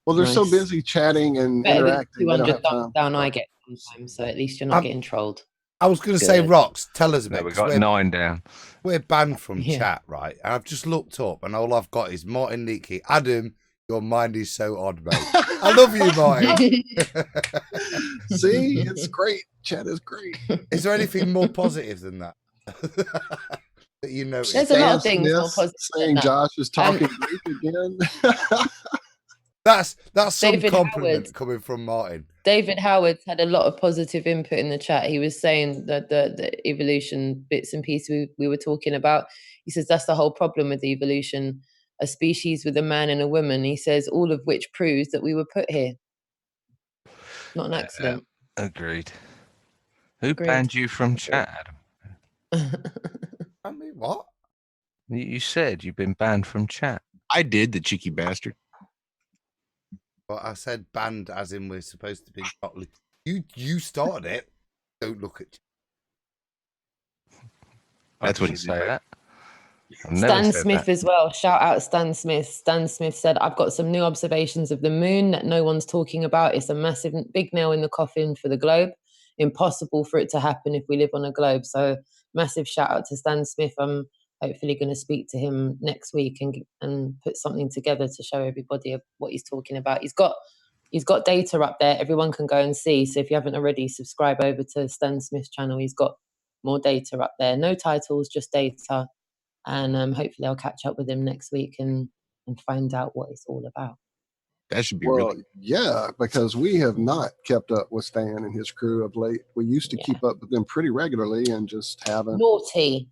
Well, they're so Nice. busy chatting and Better than interacting. They don't 200 have thumbs time. down I get sometimes, so at least you're not getting trolled. I was going to say, Good. Rox, tell us a bit. No, we 'cause got 9 down. We're banned from Yeah. chat, right? And I've just looked up, and all I've got is Martin Leakey. Adam, your mind is so odd, mate. I love you, Martin. See, it's great. Chat is great. Is there anything more positive than that? That you noticed? There's a lot of Dancing things more this, positive than saying that. Josh is talking Greek again. That's some David compliment Howard. coming from Martin. David Howard's had a lot of positive input in the chat. He was saying that the evolution bits and pieces we were talking about, he says that's the whole problem with evolution, a species with a man and a woman. He says all of which proves that we were put here. Not an accident. Agreed. Who Agreed. banned you from chat, Adam? I mean, what? You said you've been banned from chat. I did, the cheeky bastard. Well, I said banned as in we're supposed to be. You started it. Don't look at. That's what he say that. Stan Smith as well. Shout out Stan Smith. Stan Smith said, I've got some new observations of the moon that no one's talking about. It's a massive, big nail in the coffin for the globe. Impossible for it to happen if we live on a globe. So massive shout out to Stan Smith. I'm hopefully going to speak to him next week and put something together to show everybody what he's talking about. He's got data up there. Everyone can go and see. So if you haven't already, subscribe over to Stan Smith's channel. He's got more data up there. No titles, just data. And hopefully I'll catch up with him next week and find out what it's all about. That should be well, yeah, because we have not kept up with Stan and his crew of late. We used to keep up with them pretty regularly and just haven't. Naughty.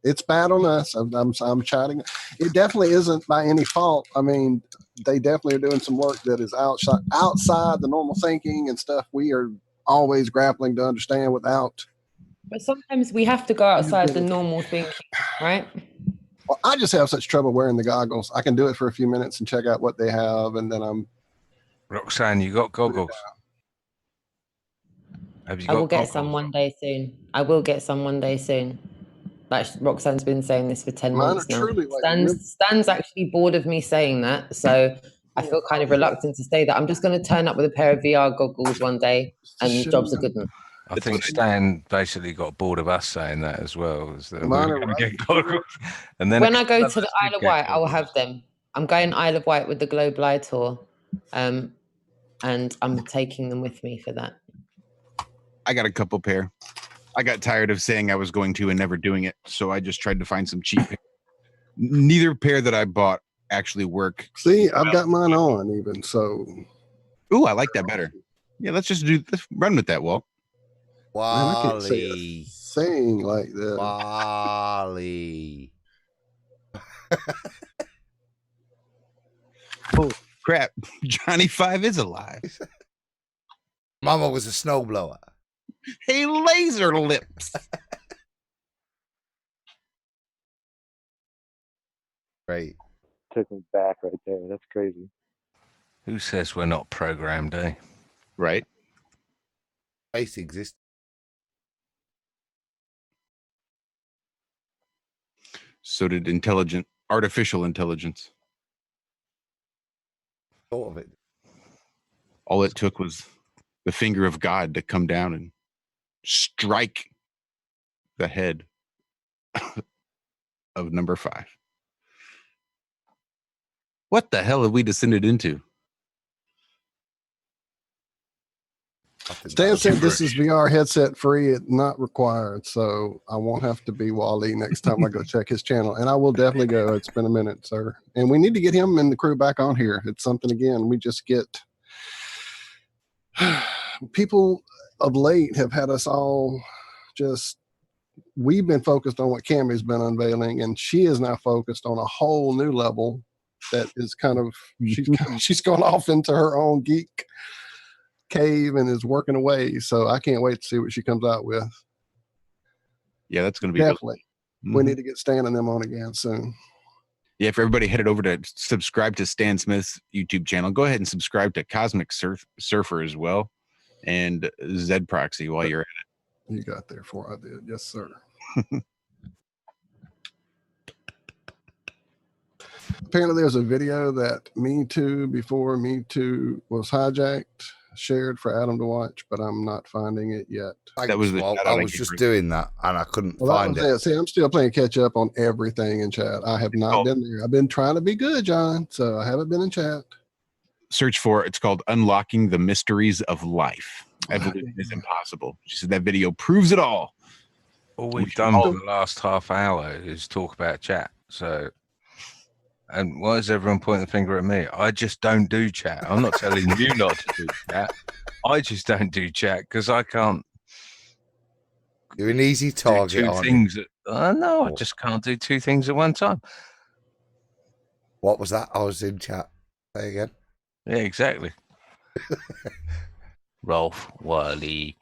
It's bad on us. I'm chatting. It definitely isn't by any fault. I mean, they definitely are doing some work that is outside the normal thinking and stuff we are always grappling to understand without. But sometimes we have to go outside the normal thinking, right? Well, I just have such trouble wearing the goggles. I can do it for a few minutes and check out what they have, and then I'm. Roxanne, you got goggles? Have you got I will get some one day soon. I will get some one day soon. Like Roxanne's been saying this for 10 months now. Stan's actually bored of me saying that, so I feel kind of reluctant to say that. I'm just going to turn up with a pair of VR goggles one day, and job's a good one. I think Stan basically got bored of us saying that as well. Is that we're going to get goggles. And then when I go to the Isle of Wight, I will have them. I'm going Isle of Wight with the Globe Live tour, and I'm taking them with me for that. I got a couple pair. I got tired of saying I was going to and never doing it, so I just tried to find some cheap. Neither pair that I bought actually work. See, I've got mine on even, so. Ooh, I like that better. Yeah, let's run with that, Walt. Man, I can't say a thing like that. Wally. Oh crap! Johnny 5 is alive. Mama was a snowblower. Hey, laser lips. Great. Took me back right there. That's crazy. Who says we're not programmed, eh? Right. Space exists. So did artificial intelligence. Thought of it. All it took was the finger of God to come down and strike the head of number 5. What the hell have we descended into? Stan said this is VR headset free, it's not required, so I won't have to be Wally next time I go check his channel. And I will definitely go. It's been a minute, sir. And we need to get him and the crew back on here. It's something, again, we just get people of late have had us all just, we've been focused on what Cammy's been unveiling, and she is now focused on a whole new level that is kind of, she's gone off into her own geek cave and is working away. So I can't wait to see what she comes out with. Yeah, that's going to be definitely. We need to get Stan and them on again soon. Yeah, if everybody headed over to subscribe to Stan Smith's YouTube channel, go ahead and subscribe to Cosmic Surfer as well, and Zed Proxy while you're at it. You got there before I did. Yes, sir. Apparently there's a video that Me Too before Me Too was hijacked, shared for Adam to watch, but I'm not finding it yet. That was I was just doing that and I couldn't find it. See, I'm still playing catch up on everything in chat. I have not been there. I've been trying to be good, John, so I haven't been in chat. Search for it's called Unlocking the Mysteries of Life. Evolution is impossible. She said that video proves it all. All we've done for the last half hour is talk about chat. So, and why is everyone pointing the finger at me? I just don't do chat. I'm not telling you not to do chat. I just don't do chat because I can't. You're an easy target. Two things. No, I just can't do two things at one time. What was that? I was in chat. Say again. Yeah, exactly. Rolf Wiley.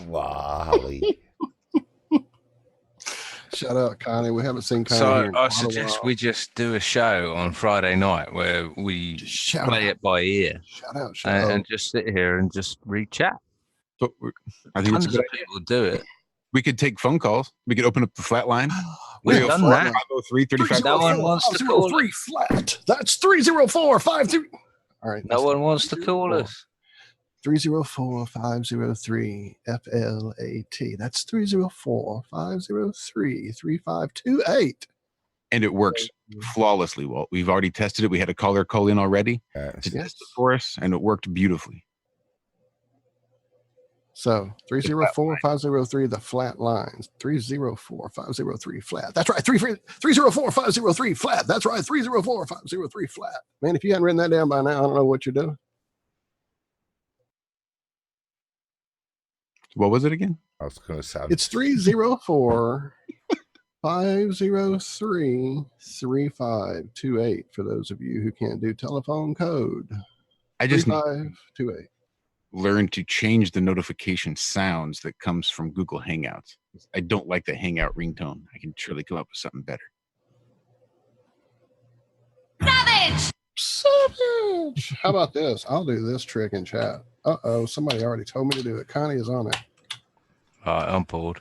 Wally. Shout out Connie. We haven't seen Connie So here in I quite a suggest while. we just do a show on Friday night where we play it by ear Shout out. and just sit here and just read chat. So I think it's a Tons good of people do it. We could take phone calls. We could open up the flat line. We've done that. 503 35. No one wants to call us. 503 flat. That's 304-53. All right. No one wants to call us. 304-503 FLAT. That's 304-503-3528. And it works flawlessly. Well, we've already tested it. We had a caller call in already to test it for us, and it worked beautifully. So 304-503, the flat lines. 304-503 flat. That's right. 304-503 flat. That's right. 304-503 flat. Man, if you hadn't written that down by now, I don't know what you're doing. What was it again? I was going to sound. It's 304-503-3528 for those of you who can't do telephone code. I just 3528. Learn to change the notification sounds that comes from Google Hangouts. I don't like the Hangout ringtone. I can surely come up with something better. Savage! How about this? I'll do this trick in chat. Uh-oh, somebody already told me to do it. Connie is on it. I'm bored.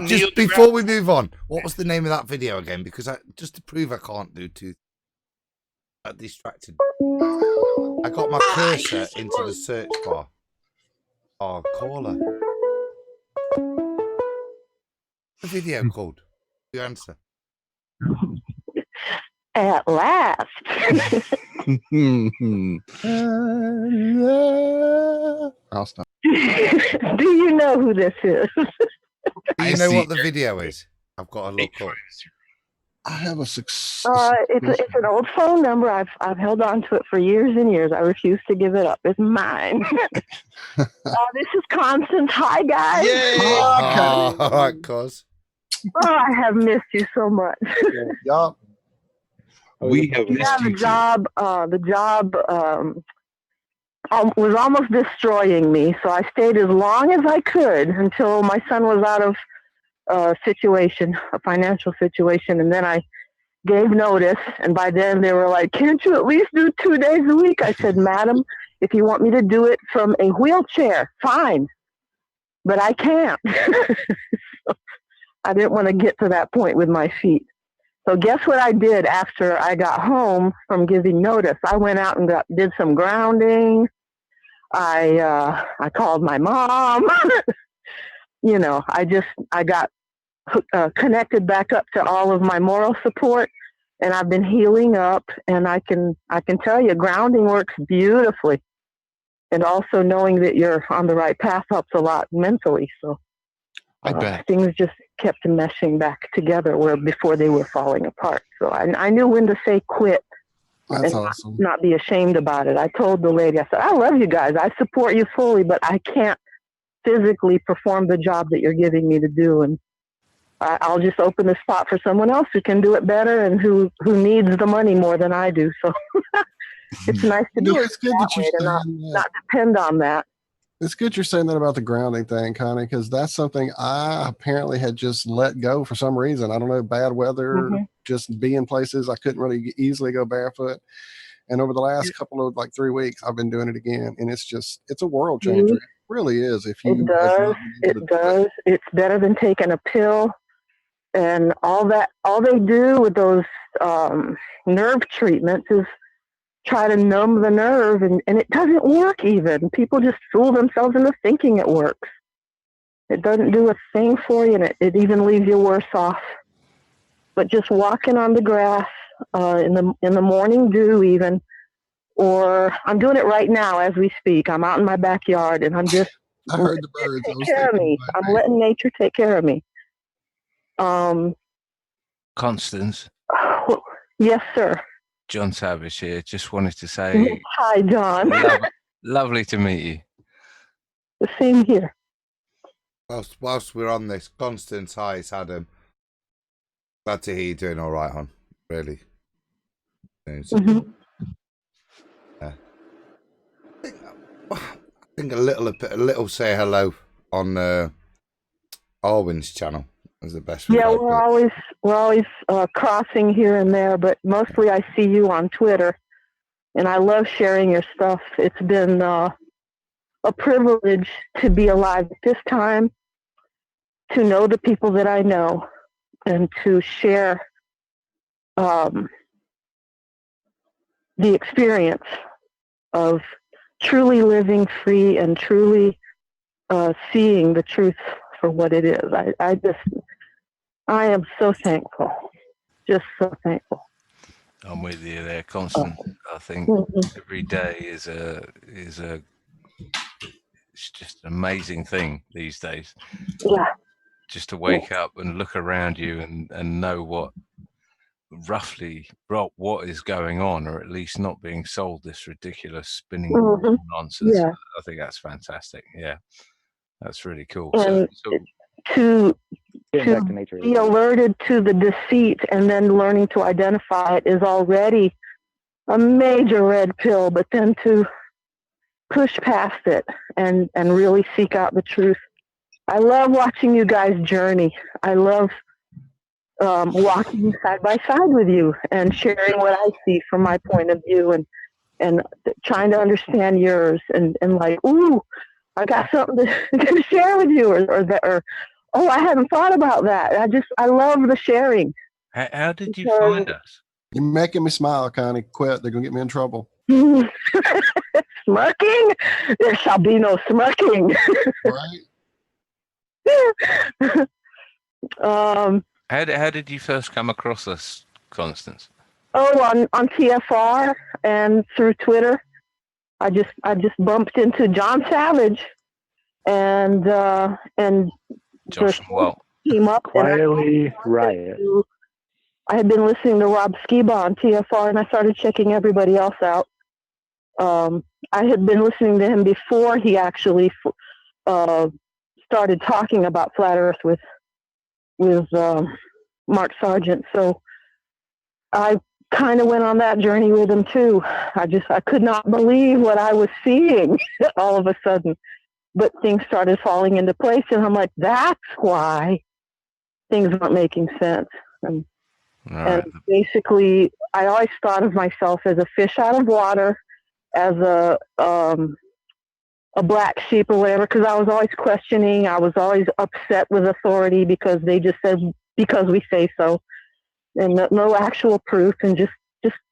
Just before we move on, what was the name of that video again? Because just to prove I can't do two. Distracted. I got my cursor into the search bar. Oh, caller. The video called. The answer. At last. I'll stop. Do you know who this is? Do you know what the video is? I've got to look up. I have a success. It's an old phone number. I've held on to it for years and years. I refuse to give it up. It's mine. This is Constance. Hi, guys. Yay! Oh, all right, cuz. Oh, I have missed you so much. Yup. We have missed Yeah, you. the job was almost destroying me. So I stayed as long as I could until my son was out of a financial situation. And then I gave notice. And by then they were like, can't you at least do 2 days a week? I said, madam, if you want me to do it from a wheelchair, fine. But I can't. So I didn't want to get to that point with my feet. So guess what I did after I got home from giving notice? I went out and did some grounding. I called my mom. You know, I got connected back up to all of my moral support, and I've been healing up. And I can tell you, grounding works beautifully, and also knowing that you're on the right path helps a lot mentally. So I bet things just kept meshing back together where before they were falling apart. So I knew when to say quit. That's and awesome. not be ashamed about it. I told the lady, I said, I love you guys. I support you fully, but I can't physically perform the job that you're giving me to do. And I'll just open the spot for someone else who can do it better and who needs the money more than I do. So it's nice to be It's good that you're not depend on that. It's good you're saying that about the grounding thing, Connie, because that's something I apparently had just let go for some reason. I don't know, bad weather, just being places I couldn't really easily go barefoot. And over the last couple of 3 weeks, I've been doing it again. And it's a world changer. It really is. If you It does. It's better than taking a pill. And all they do with those nerve treatments is try to numb the nerve, and it doesn't work even. People just fool themselves into thinking it works. It doesn't do a thing for you, and it even leaves you worse off. But just walking on the grass in the morning dew even, or I'm doing it right now as we speak. I'm out in my backyard, and I'm just I heard the birds. take care of me. I'm letting nature take care of me. Constance. Yes, sir. John Savage here. Just wanted to say Hi, John. lovely to meet you. The same here. Whilst we're on this, Constance, hi, it's Adam. Glad to hear you doing all right, hon. Really. Yeah. think a little say hello on Arwin's channel is the best. Yeah, we're always crossing here and there, but mostly I see you on Twitter, and I love sharing your stuff. It's been a privilege to be alive at this time, to know the people that I know, and to share the experience of truly living free and truly seeing the truth for what it is. I am so thankful, just so thankful. I'm with you there, Constant. I think every day is it's just an amazing thing these days. Yeah. Just to wake up and look around you and know what is going on, or at least not being sold this ridiculous spinning nonsense. Yeah. I think that's fantastic. Yeah, that's really cool. And to be alerted to the deceit and then learning to identify it is already a major red pill, but then to push past it and really seek out the truth. I love watching you guys journey. I love walking side by side with you and sharing what I see from my point of view and trying to understand yours and like, ooh, I got something to share with you or oh, I hadn't thought about that. I love the sharing. How did you find us? You're making me smile, Connie. Quit. They're going to get me in trouble. Smirking? There shall be no smirking. Right. How did you first come across us, Constance? Oh, on TFR and through Twitter. I just bumped into John Savage and Josh Well came up. Quietly Riot. I had been listening to Rob Skiba on TFR, and I started checking everybody else out. I had been listening to him before he actually started talking about Flat Earth with Mark Sargent. So I kind of went on that journey with him too. I could not believe what I was seeing all of a sudden, but things started falling into place, and I'm like, that's why things weren't making sense. And basically, I always thought of myself as a fish out of water, as a black sheep or whatever, because I was always questioning. I was always upset with authority because they just said, because we say so, and no actual proof, and just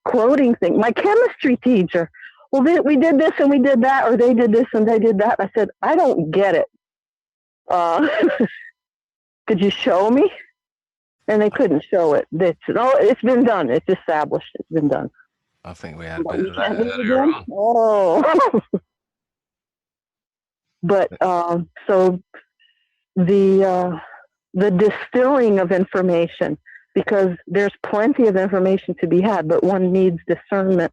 quoting things. My chemistry teacher, well, we did this and we did that, or they did this and they did that. I said, I don't get it. Could you show me? And they couldn't show it. It's been done. It's established. It's been done. I think we had a bit of that earlier on. Oh. But so the distilling of information, because there's plenty of information to be had, but one needs discernment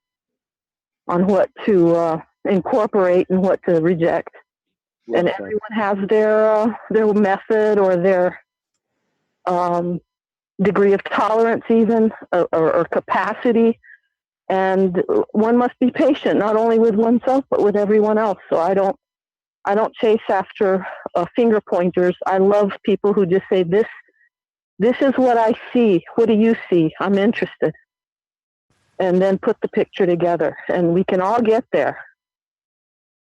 on what to incorporate and what to reject. And everyone has their method or their degree of tolerance, even or capacity. And one must be patient, not only with oneself but with everyone else. So I don't chase after finger pointers. I love people who just say, this is what I see. What do you see? I'm interested. And then put the picture together. And we can all get there.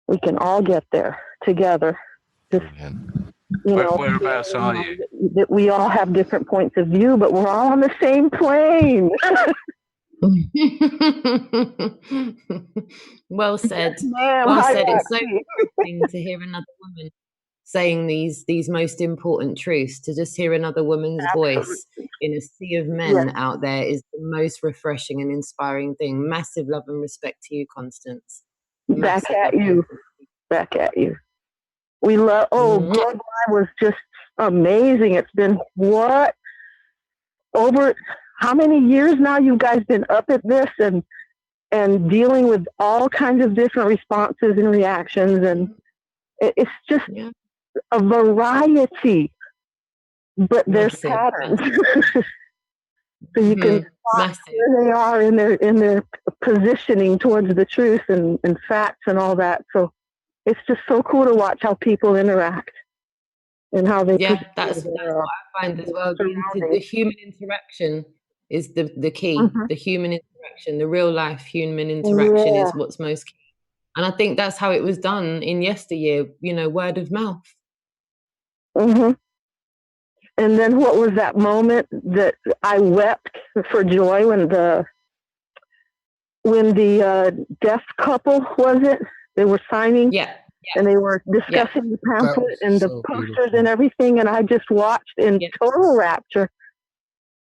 We can all get there together. Just, whereabouts are you? That we all have different points of view, but we're all on the same plane. Well said. Ma'am, Well hi, said. It's so Roxy. interesting to hear another woman saying these most important truths. To just hear another woman's voice in a sea of men out there is the most refreshing and inspiring thing. Massive love and respect to you, Constance. Back at you. We love. Global was just amazing. It's been over how many years now you guys been up at this and dealing with all kinds of different responses and reactions, and it's just a variety, but there's patterns. So you can spot where they are in their positioning towards the truth and facts and all that. So it's just so cool to watch how people interact and how they. Yeah, that's what I find as well. The human interaction is the key. The human interaction, the real life human interaction is what's most key. And I think that's how it was done in yesteryear, you know, word of mouth. And then what was that moment that I wept for joy when the deaf couple, was it? They were signing. And they were discussing the pamphlet and the posters and everything. And I just watched in total rapture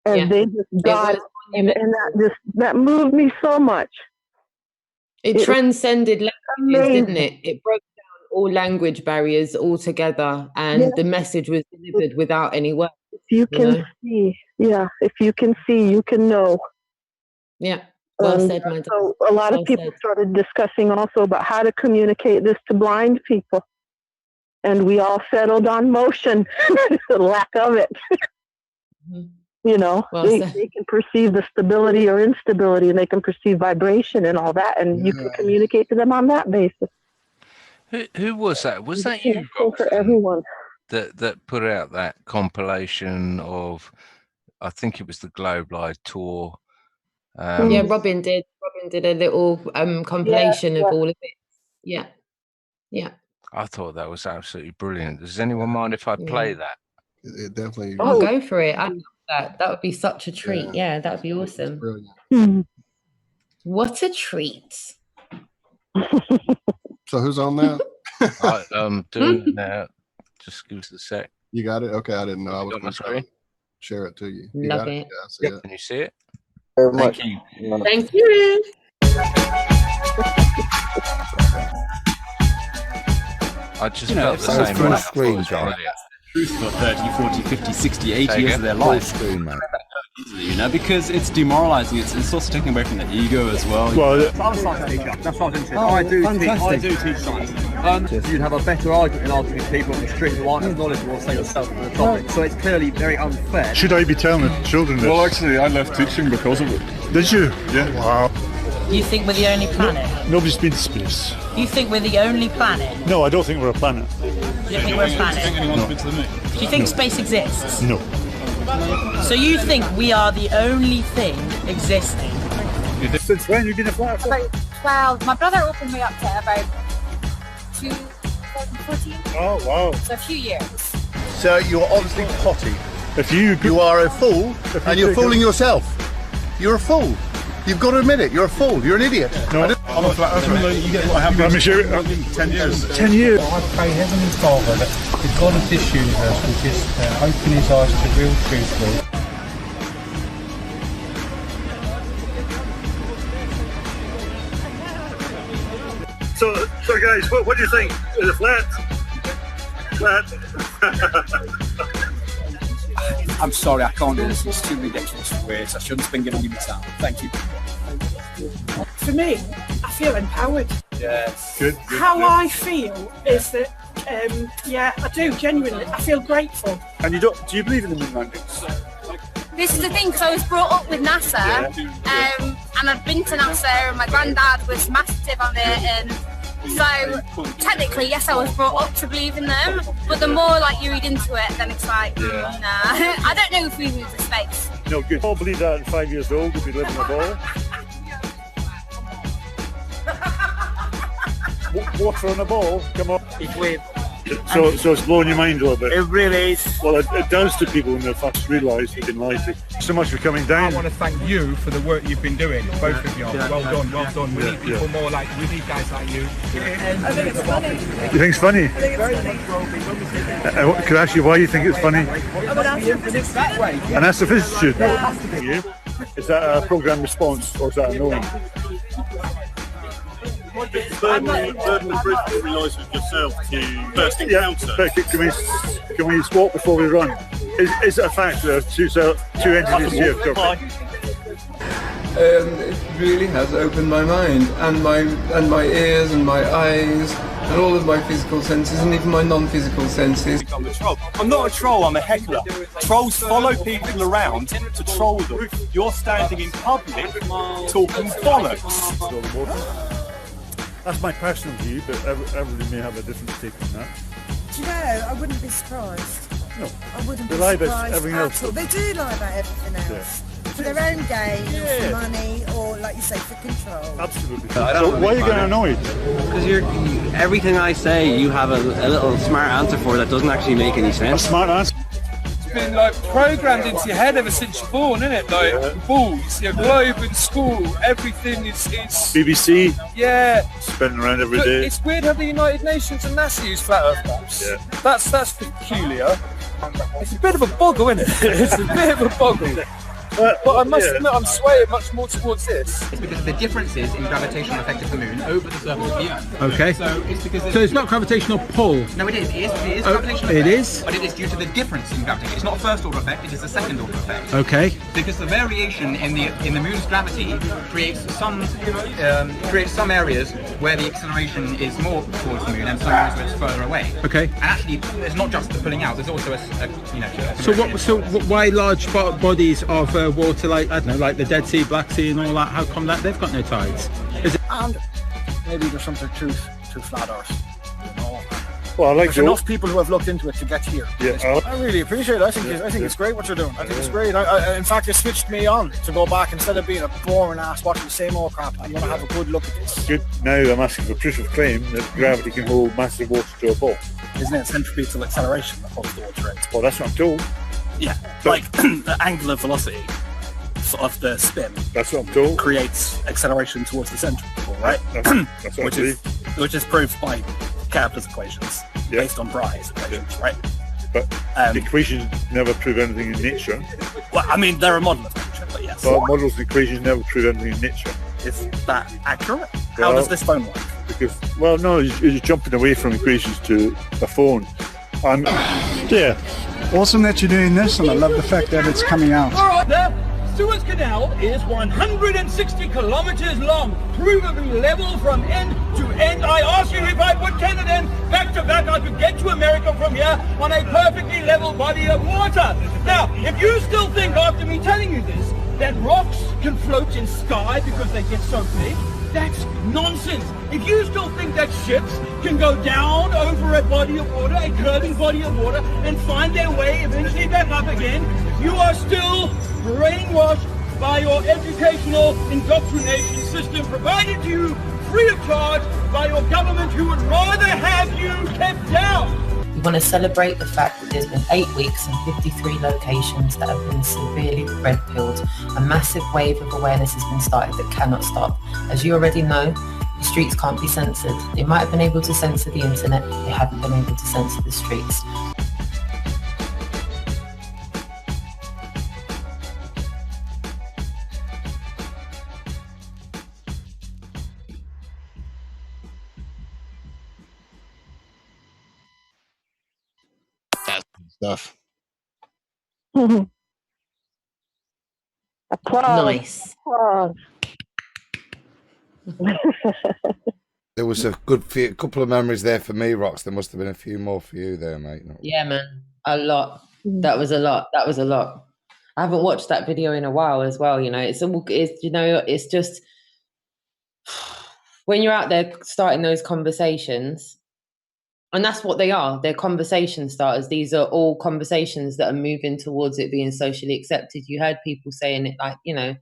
as they just got it. And that moved me so much. It transcended languages, didn't it? It broke down all language barriers altogether, and the message was delivered without any words. If you can see, if you can see, you can know. Yeah, well said, my so a lot of people started discussing also about how to communicate this to blind people. And we all settled on motion, the lack of it. You know, they can perceive the stability or instability, and they can perceive vibration and all that, and you can communicate to them on that basis. Who was that? Was that you, for everyone? That put out that compilation of, I think it was the Globe Live tour. Yeah, Robin did. Robin did a little compilation of all of it. Yeah. I thought that was absolutely brilliant. Does anyone mind if I play that? It definitely. Oh, go for it. I love that. That would be such a treat. Yeah, that would be awesome. What a treat. So who's on that? I'm doing it now. Just give us a sec. You got it? Okay, I didn't know. I was going to share it to you. You Love got it. Yeah, I see it. Can you see it? Very Thank much. you. Thank you. I just felt the same way. Screen, John. Truth for 30, 40, 50, 60, 80 Take years it. of their Full life. screen, mate. You know, because it's demoralizing. It's also taking away from the ego as well. I'm a science teacher. That's what I was interested in. I do teach science. You'd have a better argument in arguing with people on the street who aren't as knowledgeable, say yourself, on the topic. So it's clearly very unfair. Should I be telling the children this? Well, actually, I left teaching because of it. Did you? Yeah. Wow. You think we're the only planet? Nobody's been to space. You think we're the only planet? No, I don't think we're a planet. You think we're a planet? Do you think space exists? No. So you think we are the only thing existing? Since when you've been a flat? About 12. My brother opened me up to it about 2014. Oh, wow. So a few years. So you're obviously potty. If you are a fool, and you're fooling yourself. You're a fool. You've got to admit it. You're a fool. You're an idiot. No, I'm a flat earther. You get what happened. 10 years. 10 years. I pray Heavenly Father that the God of this universe will just open his eyes to real truth, Lord. So guys, what do you think? Is it flat? Flat. I'm sorry, I can't do this. It's too ridiculous for words. I shouldn't have been giving you my time. Thank you. For me, I feel empowered. Yes. Good. How I feel is that, I do, genuinely. I feel grateful. And do you believe in the moon landings? This is the thing, because I was brought up with NASA, and I've been to NASA, and my granddad was massive on it, and so technically, yes, I was brought up to believe in them, but the more like you read into it, then it's like, nah. I don't know if we move to space. No, good. I'll believe that at 5 years old, we'll be living a ball. Water on a ball, come on. It's weird. So it's blowing your mind a little bit. It really is. Well, it does to people when they first realise they've been lied to. So much for coming down. I want to thank you for the work you've been doing, both of you. Well done, well done. We need people more like, we need guys like you. I think it's funny. You think it's funny? I think it's very funny. Could I ask you why you think it's funny? I'm an astrophysicist that way. An astrophysicist student? Yeah, it has to be. You? Is that a programmed response or is that a knowing? Burden of proof to realise with yourself to first encounter. But can we swap before we run? Is it a fact that two entities here? It really has opened my mind and my ears and my eyes and all of my physical senses and even my non-physical senses. I'm a troll. I'm not a troll, I'm a heckler. Trolls follow people around to troll them. You're standing in public talking bollocks. That's my personal view, but everybody may have a different take on that. Do you know, I wouldn't be surprised. No. I wouldn't They be lie about surprised everything at else. all. They do lie about everything else. For their own gain, or for money, or like you say, for control. Absolutely. I don't So why are you getting annoyed? Because everything I say, you have a little smart answer for that doesn't actually make any sense. A smart answer? It's been like programmed into your head ever since you're born, isn't it? Like balls, your globe in school, everything is BBC. Yeah. Spinning around every But day. it's weird how the United Nations and NASA use flat Earth maps. Yeah. That's peculiar. It's a bit of a boggle, isn't it? It's a bit of a boggle. But I must admit, I'm swaying much more towards this. It's because of the differences in gravitational effect of the moon over the surface of the Earth. Okay. So it's because So it's not gravitational pull. No, it is. It is Oh, gravitational it effect. is? But it is due to the difference in gravity. It's not a first order effect. It is a second order effect. Okay. Because the variation in the moon's gravity creates some areas where the acceleration is more towards the moon and some areas where it's further away. Okay. And actually, there's not just the pulling out. There's also So why large bodies of water, like I don't know, like the Dead Sea, Black Sea, and all that? How come that they've got no tides? Is it? And maybe there's something truth to flat Earth. You know? Well, I like there's enough people who have looked into it to get here. Yeah, I really appreciate it. I think it's great what you're doing. I think it's great. In fact, it switched me on to go back instead of being a boring ass watching the same old crap. I'm going to have a good look at this. Good. Now I'm asking for proof of claim that gravity can hold massive water to a ball. Isn't it centripetal acceleration that holds the water out? Well, that's what I'm told. Yeah, like the angular velocity of the spin. That's what I'm told. Creates acceleration towards the centrifugal, right? That's what which is proved by Kepler's equations based on Brahe's equations, right? But equations never prove anything in nature. Well, I mean, they're a model of nature, but yes. Well, models and equations never prove anything in nature. Is that accurate? How does this phone work? Because, well, no, you're jumping away from equations to a phone. Yeah, awesome that you're doing this, and I love the fact that it's coming out. The Suez Canal is 160 kilometers long, provably level from end to end. I ask you, if I put Canada and back to back, I could get to America from here on a perfectly level body of water. Now, if you still think after me telling you this, that rocks can float in sky because they get so big, that's nonsense. If you still think that ships can go down over a body of water, a curving body of water, and find their way eventually back up again, you are still brainwashed by your educational indoctrination system provided to you free of charge by your government, who would rather have you kept down. We want to celebrate the fact that there's been 8 weeks and 53 locations that have been severely red-pilled. A massive wave of awareness has been started that cannot stop. As you already know, the streets can't be censored. They might have been able to censor the internet, they haven't been able to censor the streets. Stuff. Applause. Nice. Applause. There was a couple of memories there for me, Rox. There must have been a few more for you there, mate. Yeah, man, a lot. That was a lot. I haven't watched that video in a while as well. You know, it's just when you're out there starting those conversations. And that's what they are. They're conversation starters. These are all conversations that are moving towards it being socially accepted. You heard people saying it like, you know,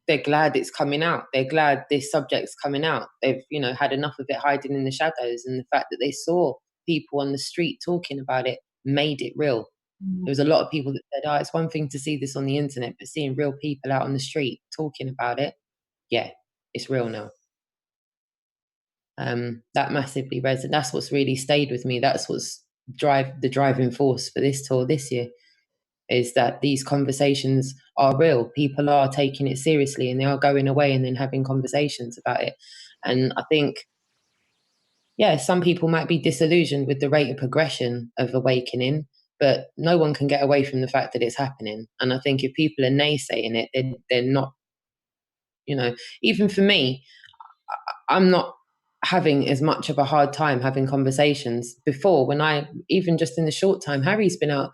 they're glad it's coming out. They're glad this subject's coming out. They've, you know, had enough of it hiding in the shadows. And the fact that they saw people on the street talking about it made it real. There was a lot of people that said, it's one thing to see this on the internet, but seeing real people out on the street talking about it, yeah, it's real now. That massively resonated. That's what's really stayed with me. That's what's the driving force for this tour this year, is that these conversations are real. People are taking it seriously and they are going away and then having conversations about it. And I think, yeah, some people might be disillusioned with the rate of progression of awakening, but no one can get away from the fact that it's happening. And I think if people are naysaying it, then they're not, you know, even for me, I'm not having as much of a hard time having conversations before, when even just in the short time, Harry's been out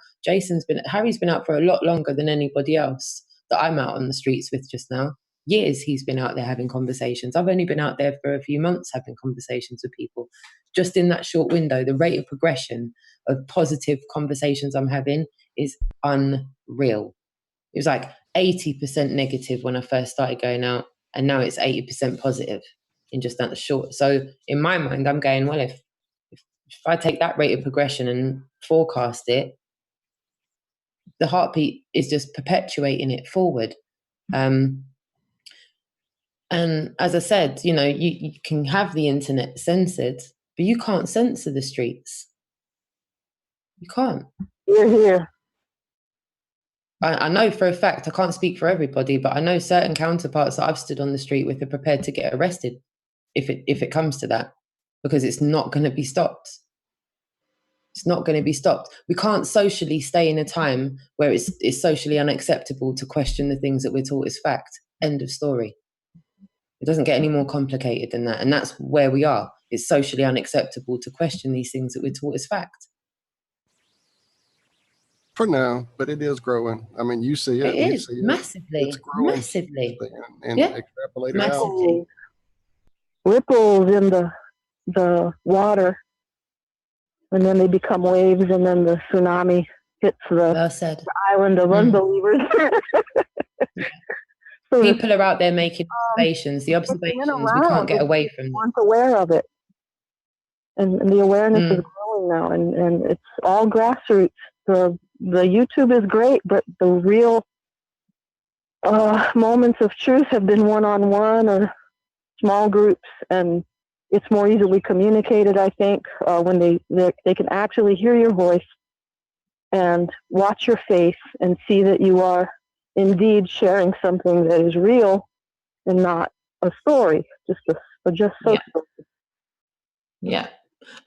for a lot longer than anybody else that I'm out on the streets with just now. years he's been out there having conversations. I've only been out there for a few months having conversations with people. Just in that short window, the rate of progression of positive conversations I'm having is unreal. It was like 80% negative when I first started going out, and now it's 80% positive in just that short. So in my mind, I'm going, well, if I take that rate of progression and forecast it, the heartbeat is just perpetuating it forward. And as I said, you know, you can have the internet censored, but you can't censor the streets. You can't. You're here. I know for a fact, I can't speak for everybody, but I know certain counterparts that I've stood on the street with are prepared to get arrested if it comes to that, because it's not going to be stopped. It's not going to be stopped. We can't socially stay in a time where it's socially unacceptable to question the things that we're taught as fact. End of story. It doesn't get any more complicated than that. And that's where we are. It's socially unacceptable to question these things that we're taught as fact. For now, but it is growing. I mean, you see it. It is, see massively. It's growing. Massively. And Yeah. extrapolate it Massively. out. Ripples in the water, and then they become waves, and then the tsunami hits the island of unbelievers. So people are out there making observations. The observations, we can't get away from them. One's aware of it, and the awareness is growing now, and it's all grassroots. The YouTube is great, but the real moments of truth have been one-on-one or small groups, and it's more easily communicated, I think, when they can actually hear your voice and watch your face and see that you are indeed sharing something that is real and not a story, just so. Yeah.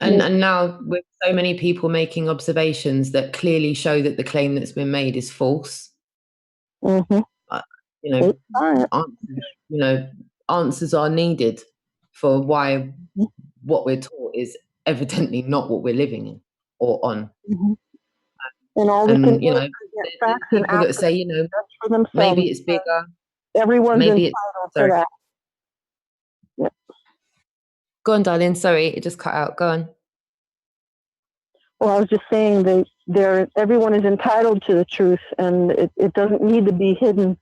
And now with so many people making observations that clearly show that the claim that's been made is false, Mm-hmm. Answers are needed for why what we're taught is evidently not what we're living in or on. Mm-hmm. And all we can do is get facts and people that say, for themselves. maybe it's bigger. Everyone's maybe entitled sorry. to that. Yep. Go on, darling. Sorry, it just cut out. Go on. Well, I was just saying that everyone is entitled to the truth, and it doesn't need to be hidden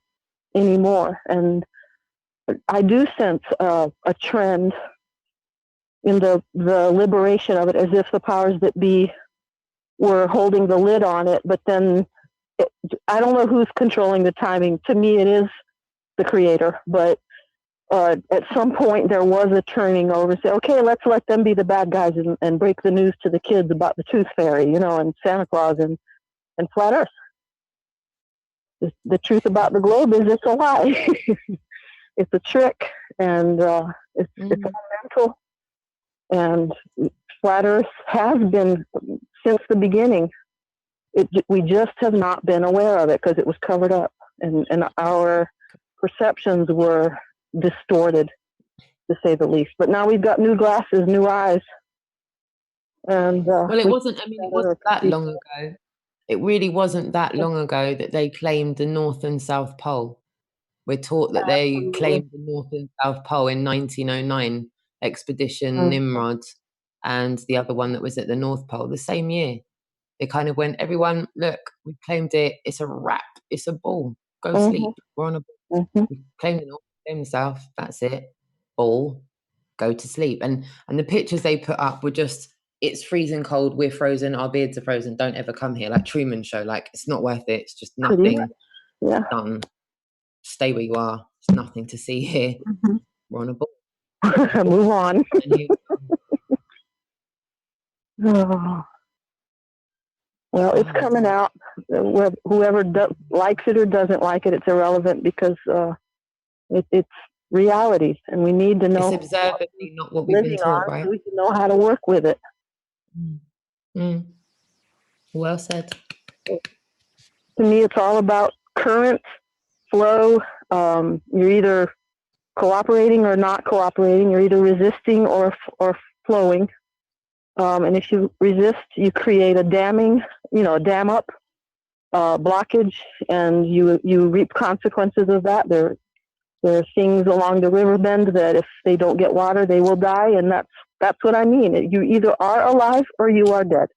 anymore. And I do sense a trend in the liberation of it, as if the powers that be were holding the lid on it. But then I don't know who's controlling the timing. To me, it is the creator. But at some point, there was a turning over. Say, okay, let's let them be the bad guys and break the news to the kids about the Tooth Fairy, and Santa Claus and Flat Earth. The truth about the globe is it's a lie. It's a trick, and it's all mental. And Flat Earth has been since the beginning. We just have not been aware of it because it was covered up, and our perceptions were distorted, to say the least. But now we've got new glasses, new eyes. And well, it wasn't that long ago. It really wasn't that long ago that they claimed the North and South Pole. We're taught that they claimed the North and South Pole in 1909, Expedition Nimrod, and the other one that was at the North Pole the same year. They kind of went, everyone, look, we claimed it. It's a wrap. It's a ball. Go sleep. We're on a ball. We claimed the North, claimed the South. That's it. Ball. Go to sleep. And the pictures they put up were just, it's freezing cold. We're frozen. Our beards are frozen. Don't ever come here. Like Truman Show. Like, it's not worth it. It's just nothing. Yeah. Done. Stay where you are. There's nothing to see here. We're on a ball. Move on. Oh. Well, it's coming out. Whoever likes it or doesn't like it, it's irrelevant because it's reality, and we need to know. It's observably not what we've been taught, right? So we can know how to work with it. Well said. To me, it's all about current, flow. You're either cooperating or not cooperating. You're either resisting or flowing. And if you resist, you create a damming, a dam up, blockage, and you reap consequences of that. They're There are things along the river bend that if they don't get water, they will die, and that's what I mean. You either are alive or you are dead.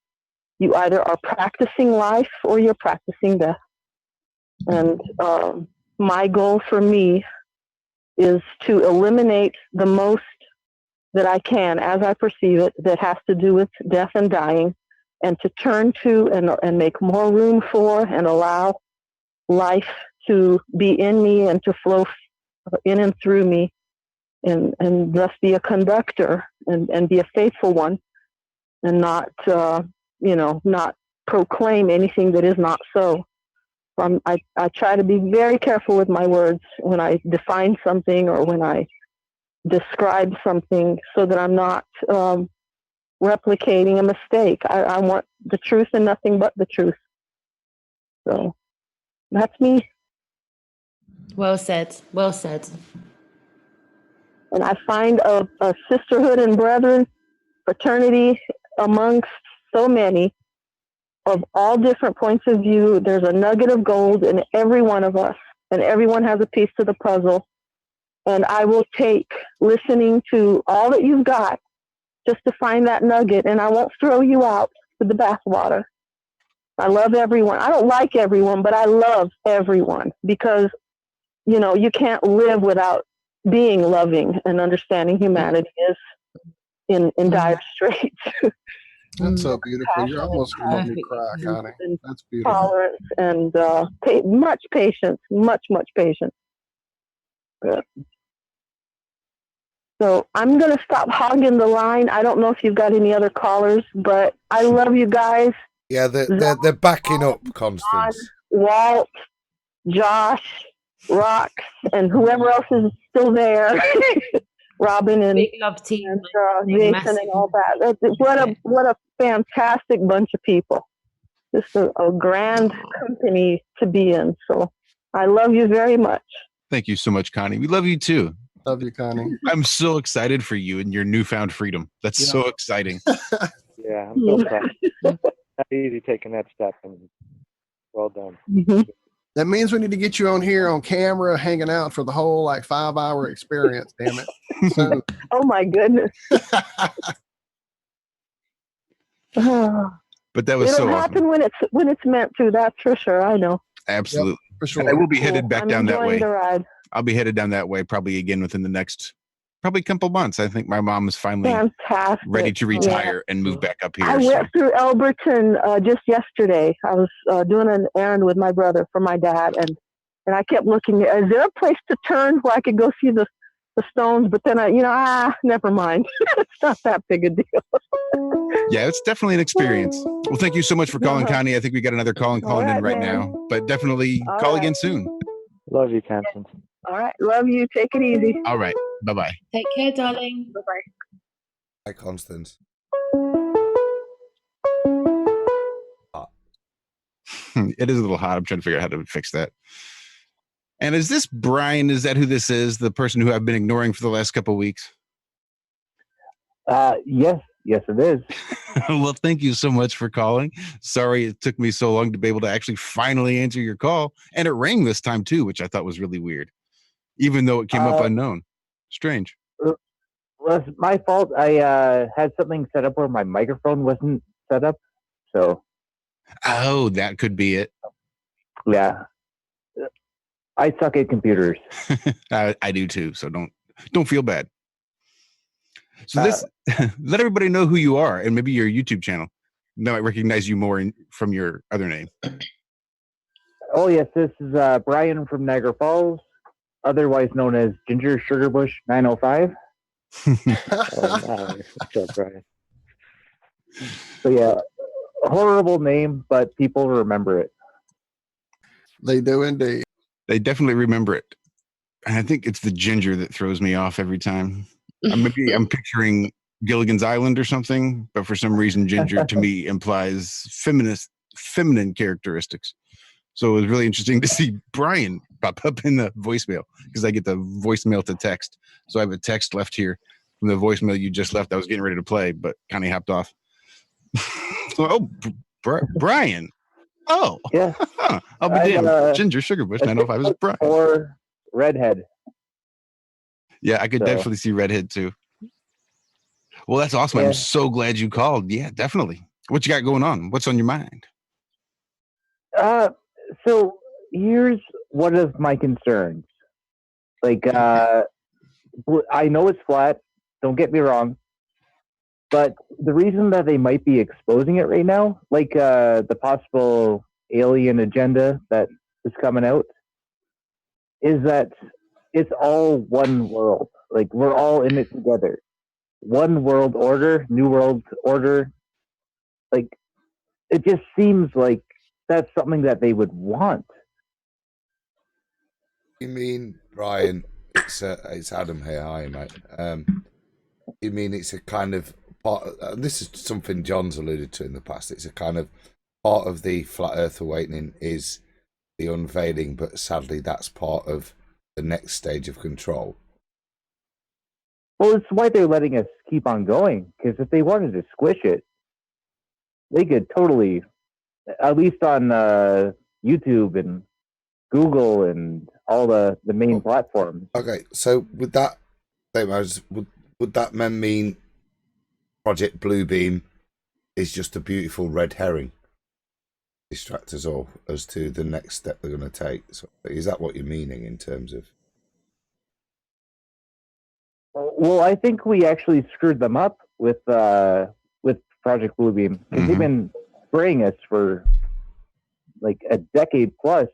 You either are practicing life or you're practicing death. And my goal for me is to eliminate the most that I can, as I perceive it, that has to do with death and dying, and to turn to and make more room for and allow life to be in me and to flow in and through me, and thus be a conductor and be a faithful one, and not not proclaim anything that is not so. I try to be very careful with my words when I define something or when I describe something, so that I'm not replicating a mistake. I want the truth and nothing but the truth. So that's me. Well said. Well said. And I find a sisterhood and brethren, fraternity amongst so many of all different points of view. There's a nugget of gold in every one of us, and everyone has a piece to the puzzle. And I will take listening to all that you've got just to find that nugget, and I won't throw you out with the bathwater. I love everyone. I don't like everyone, but I love everyone, because, you can't live without being loving and understanding humanity is in dire straits. That's so beautiful. You're almost going to make me cry, Connie. That's beautiful. Tolerance and much patience, much patience. So I'm going to stop hogging the line. I don't know if you've got any other callers, but I love you guys. Yeah, they're backing up, Constance. Walt, Josh, Rox, and whoever else is still there. Robin and big love team, Jason and all that. What a fantastic bunch of people. Just a grand company to be in. So I love you very much. Thank you so much, Connie. We love you too. Love you, Connie. I'm so excited for you and your newfound freedom. That's so exciting. Yeah, I'm so proud. Not easy taking that step, and well done. Mm-hmm. That means we need to get you on here on camera, hanging out for the whole 5-hour experience. Damn it! So, oh my goodness! But that was It'll so happen awesome. when it's meant to. That's for sure. I know. Absolutely, for sure. And I will be headed back down that way. The ride. I'll be headed down that way probably again within the next couple months. I think my mom is finally ready to retire and move back up here. I went through Elberton just yesterday. I was doing an errand with my brother for my dad, and I kept looking. Is there a place to turn where I could go see the stones? But then never mind. It's not that big a deal. Yeah, it's definitely an experience. Well, thank you so much for calling, Connie. I think we got another calling in right now, but definitely call again soon. Love you, Constance. All right. Love you. Take it easy. All right. Bye-bye. Take care, darling. Bye-bye. Hi, Constance. It is a little hot. I'm trying to figure out how to fix that. And is this Brian? Is that who this is? The person who I've been ignoring for the last couple of weeks? Yes, it is. Well, thank you so much for calling. Sorry it took me so long to be able to actually finally answer your call. And it rang this time too, which I thought was really weird, even though it came up unknown. Strange. Well, it's my fault. I had something set up where my microphone wasn't set up. So. Oh, that could be it. Yeah. I suck at computers. I do too. So don't feel bad. So let everybody know who you are and maybe your YouTube channel. They might recognize you more from your other name. Oh yes, this is Brian from Niagara Falls, otherwise known as Ginger Sugarbush 905. What's up, Brian? So yeah, horrible name, but people remember it. They do indeed. They definitely remember it. And I think it's the ginger that throws me off every time. Maybe I'm picturing Gilligan's Island or something, but for some reason, ginger to me implies feminine characteristics. So it was really interesting to see Brian pop up in the voicemail because I get the voicemail to text. So I have a text left here from the voicemail you just left. I was getting ready to play, but Connie hopped off. Brian. Oh, yeah. I'll be damned. Ginger Sugarbush 905 is Brian. Or redhead. Yeah, I could So- definitely see redhead too. Well, that's awesome. Yeah. I'm so glad you called. Yeah, definitely. What you got going on? What's on your mind? So here's one of my concerns. Like, I know it's flat. Don't get me wrong. But the reason that they might be exposing it right now, like the possible alien agenda that is coming out, is that it's all one world. Like, we're all in it together. One world order, new world order. Like, it just seems like that's something that they would want. You mean, Brian? It's Adam here. Hi, mate. You mean it's a kind of part? This is something John's alluded to in the past. It's a kind of part of the flat Earth awakening is the unveiling, but sadly, that's part of the next stage of control. Well, it's why they're letting us keep on going. Because if they wanted to squish it, they could totally, at least on YouTube and Google and all the main platforms. Okay, so would that would that mean Project Bluebeam is just a beautiful red herring? Distract us all as to the next step they're going to take. So is that what you're meaning in terms of? Well, I think we actually screwed them up with Project Bluebeam because they've been spraying us for like a decade plus,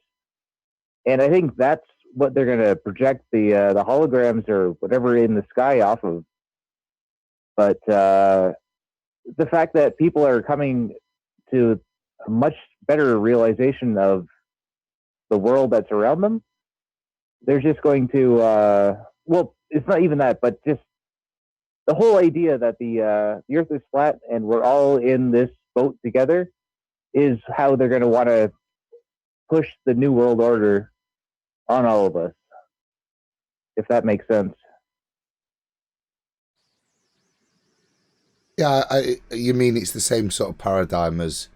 and I think that's what they're going to project the holograms or whatever in the sky off of. But the fact that people are coming to a much better realization of the world that's around them, they're just going to well, it's not even that, but just the whole idea that the Earth is flat and we're all in this boat together is how they're going to want to push the New World Order on all of us, if that makes sense. Yeah, you mean it's the same sort of paradigm as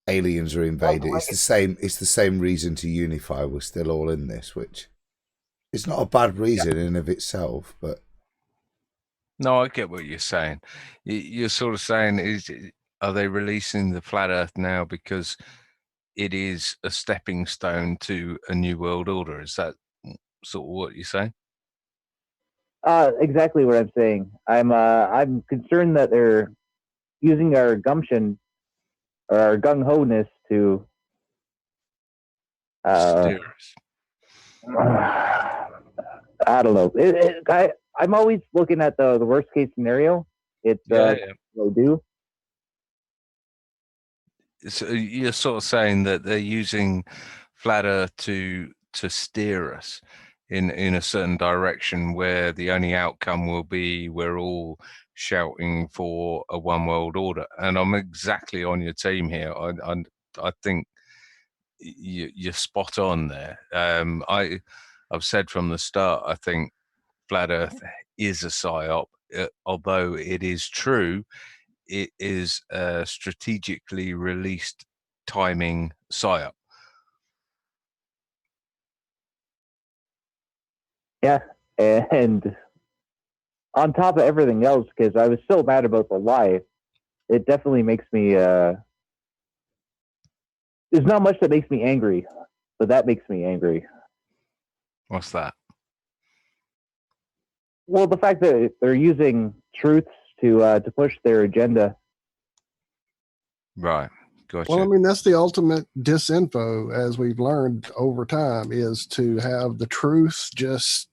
aliens are invaded. It's the same reason to unify. We're still all in this, which is not a bad reason in of itself, but no, I get what you're saying. You're sort of saying, are they releasing the flat Earth now because it is a stepping stone to a new world order? Is that sort of what you're saying? Exactly what I'm saying. I'm concerned that they're using our gumption or our gung ho-ness to I don't know. I'm always looking at the worst case scenario. It's they do. So you're sort of saying that they're using flat Earth to steer us in a certain direction where the only outcome will be we're all shouting for a one world order. And I'm exactly on your team here. I think you're spot on there. I've said from the start, I think flat Earth is a psyop, although it is true, it is a strategically released timing psyop. Yeah, and on top of everything else, because I was so mad about the lie, it definitely makes me. There's not much that makes me angry, but that makes me angry. What's that? Well, the fact that they're using truths to push their agenda. Right. Gotcha. Well, I mean, that's the ultimate disinfo, as we've learned over time, is to have the truth just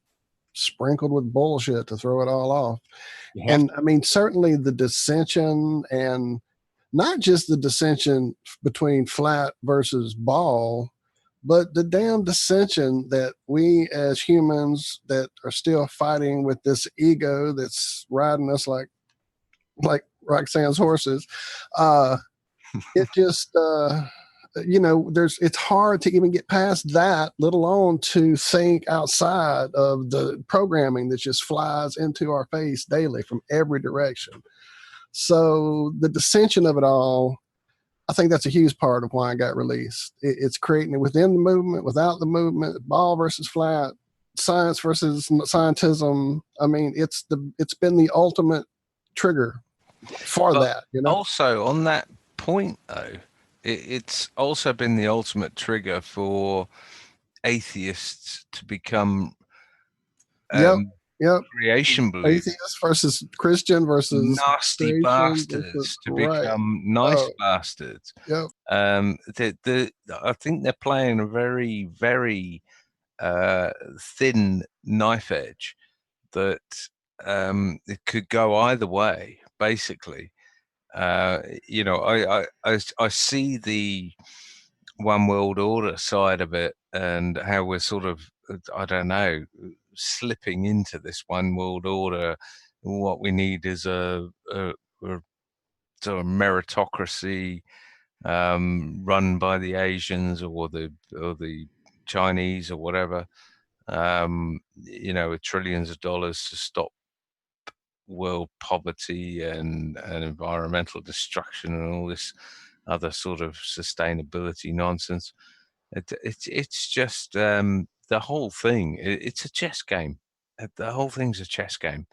sprinkled with bullshit to throw it all off. And I mean, certainly the dissension, and not just the dissension between flat versus ball, but the damn dissension that we as humans that are still fighting with this ego that's riding us like Roxanne's horses. It just, it's hard to even get past that, let alone to think outside of the programming that just flies into our face daily from every direction. So the dissension of it all, I think that's a huge part of why it got released. It's creating it within the movement, without the movement, ball versus flat, science versus scientism. I mean, it's been the ultimate trigger for that. You know. Also, on that point, though, it's also been the ultimate trigger for atheists to become creation believers. Atheist versus Christian versus nasty bastards to become nice bastards. Yep. I think they're playing a very, very thin knife edge that it could go either way, basically. You know, I see the one world order side of it and how we're sort of, I don't know, slipping into this one world order. What we need is a sort of meritocracy run by the Asians or the Chinese or whatever. You know, with trillions of dollars to stop world poverty and environmental destruction and all this other sort of sustainability nonsense. It's just the whole thing. It's a chess game. The whole thing's a chess game.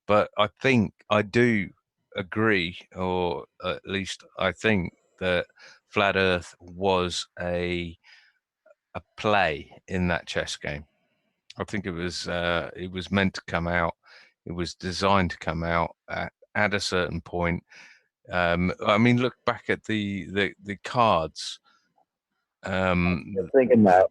But I think I do agree, or at least I think that Flat Earth was a play in that chess game. I think it was meant to come out. It was designed to come out at a certain point. I mean, look back at the cards. Thinking that.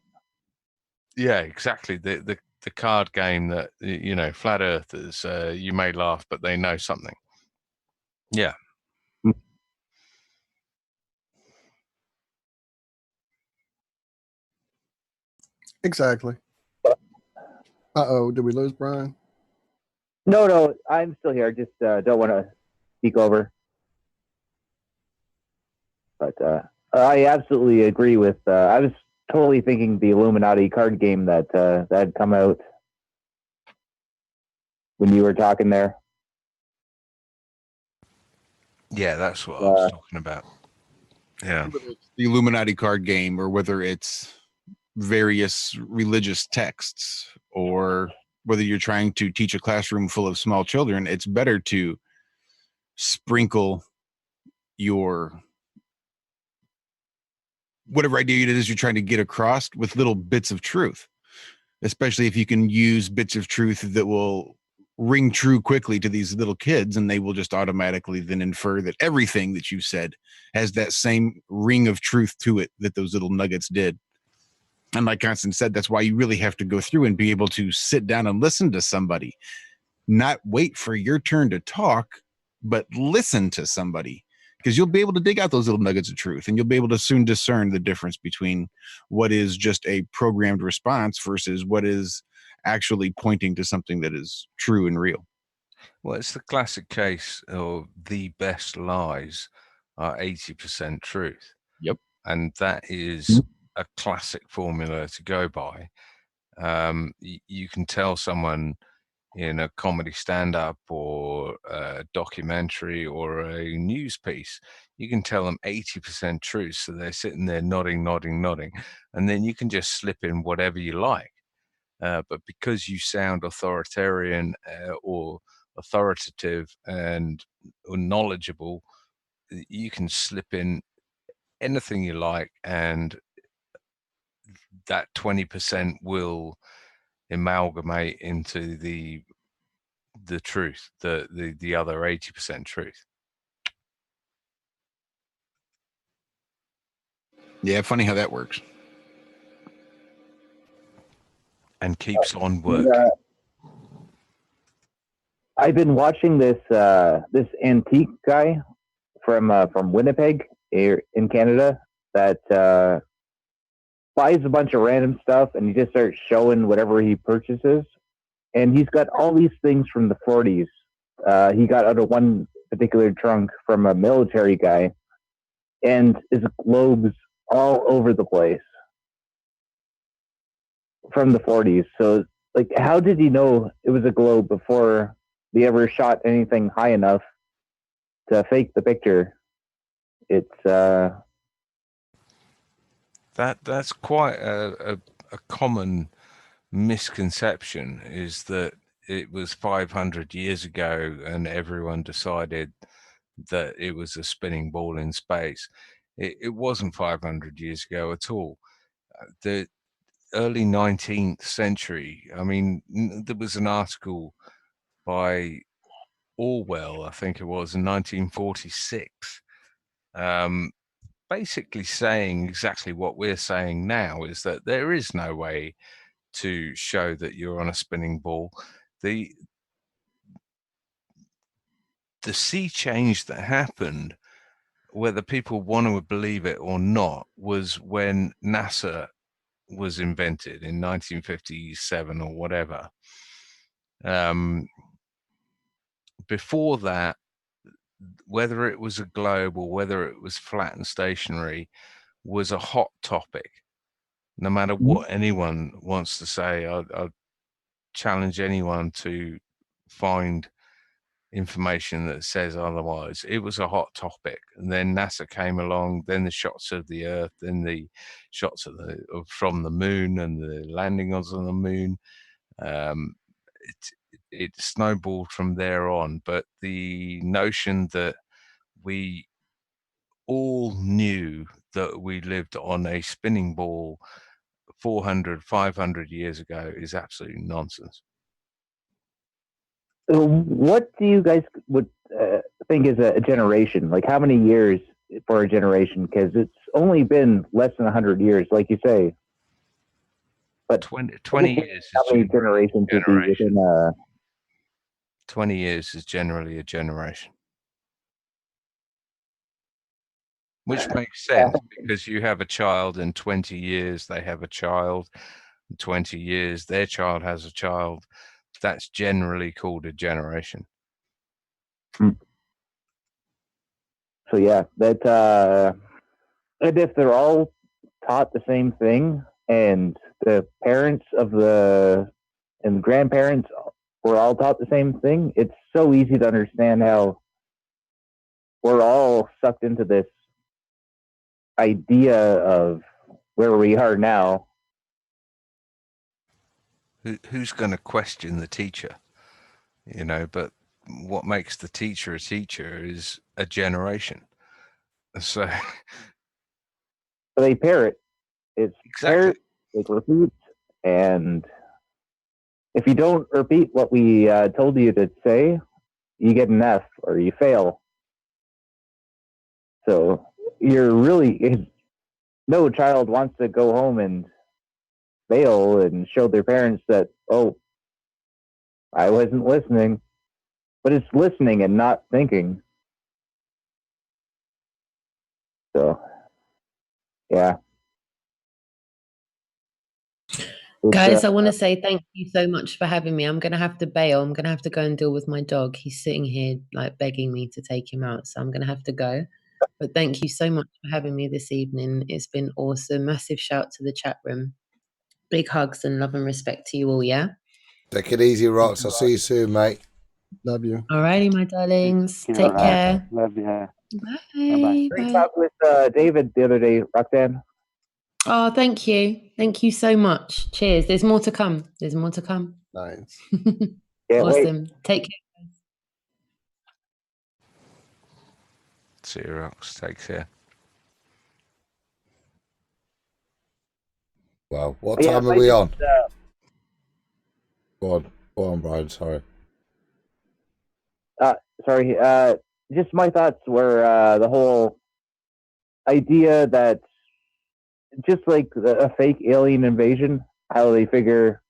Yeah, exactly. The card game that, you know, flat earthers, you may laugh, but they know something. Yeah. Exactly. Uh-oh, did we lose Brian? No, I'm still here. I just don't want to speak over. But I absolutely agree with. I was totally thinking the Illuminati card game that had come out when you were talking there. Yeah, that's what I was talking about. Yeah, the Illuminati card game, or whether it's various religious texts, or whether you're trying to teach a classroom full of small children, it's better to sprinkle your whatever idea it is you're trying to get across with little bits of truth, especially if you can use bits of truth that will ring true quickly to these little kids, and they will just automatically then infer that everything that you said has that same ring of truth to it that those little nuggets did. And like Constance said, that's why you really have to go through and be able to sit down and listen to somebody, not wait for your turn to talk, but listen to somebody, because you'll be able to dig out those little nuggets of truth, and you'll be able to soon discern the difference between what is just a programmed response versus what is actually pointing to something that is true and real. Well, it's the classic case of the best lies are 80% truth. Yep. And that is a classic formula to go by. You can tell someone in a comedy stand-up or a documentary or a news piece, you can tell them 80% truth, so they're sitting there nodding, and then you can just slip in whatever you like. But because you sound authoritarian or authoritative and knowledgeable, you can slip in anything you like, and that 20% will amalgamate into the truth, the other 80% truth. Yeah, funny how that works. And keeps on working. I've been watching this this antique guy from Winnipeg in Canada that buys a bunch of random stuff, and he just starts showing whatever he purchases. And he's got all these things from the 40s. He got out of one particular trunk from a military guy, and his globes all over the place from the 40s. So, like, how did he know it was a globe before they ever shot anything high enough to fake the picture? It's That's quite a common misconception, is that it was 500 years ago and everyone decided that it was a spinning ball in space. It wasn't 500 years ago at all. The early 19th century, I mean, there was an article by Orwell, I think it was, in 1946, basically saying exactly what we're saying now, is that there is no way to show that you're on a spinning ball. The sea change that happened, whether people want to believe it or not, was when NASA was invented in 1957 or whatever. Before that, whether it was a globe or whether it was flat and stationary, was a hot topic. No matter what anyone wants to say, I'd challenge anyone to find information that says otherwise. It was a hot topic, and then NASA came along, then the shots of the Earth, then the shots from the moon and the landing on the moon. It snowballed from there on. But the notion that we all knew that we lived on a spinning ball 400, 500 years ago is absolutely nonsense. What do you guys would think is a generation? Like, how many years for a generation? Because it's only been less than 100 years, like you say. But 20 years. How many generations would be within 20 years is generally a generation. Which makes sense, because you have a child, in 20 years they have a child, in 20 years their child has a child. That's generally called a generation. So yeah, that and if they're all taught the same thing, and the parents and grandparents were all taught the same thing, it's so easy to understand how we're all sucked into this idea of where we are now. Who's going to question the teacher? But what makes the teacher a teacher is a generation. So they parrot. It's exactly. Parrot, it repeats, and if you don't repeat what we told you to say, you get an F or you fail. So no child wants to go home and fail and show their parents that, oh, I wasn't listening. But it's listening and not thinking. So, yeah. Guys, I want to say thank you so much for having me. I'm going to have to bail. I'm going to have to go and deal with my dog. He's sitting here like begging me to take him out. So I'm going to have to go. But thank you so much for having me this evening. It's been awesome. Massive shout to the chat room. Big hugs and love and respect to you all, yeah? Take it easy, Rox. I'll see you soon, mate. Love you. Alrighty, my darlings. Take care. Love you. Bye. We talked with David the other day, Roxanne. Oh, thank you. Thank you so much. Cheers. There's more to come. There's more to come. Nice. Awesome. Take care. See you, Rox. Take care. Wow. What time are we on? Go on, Brian. Sorry. Just my thoughts were the whole idea that just like a fake alien invasion, how they figure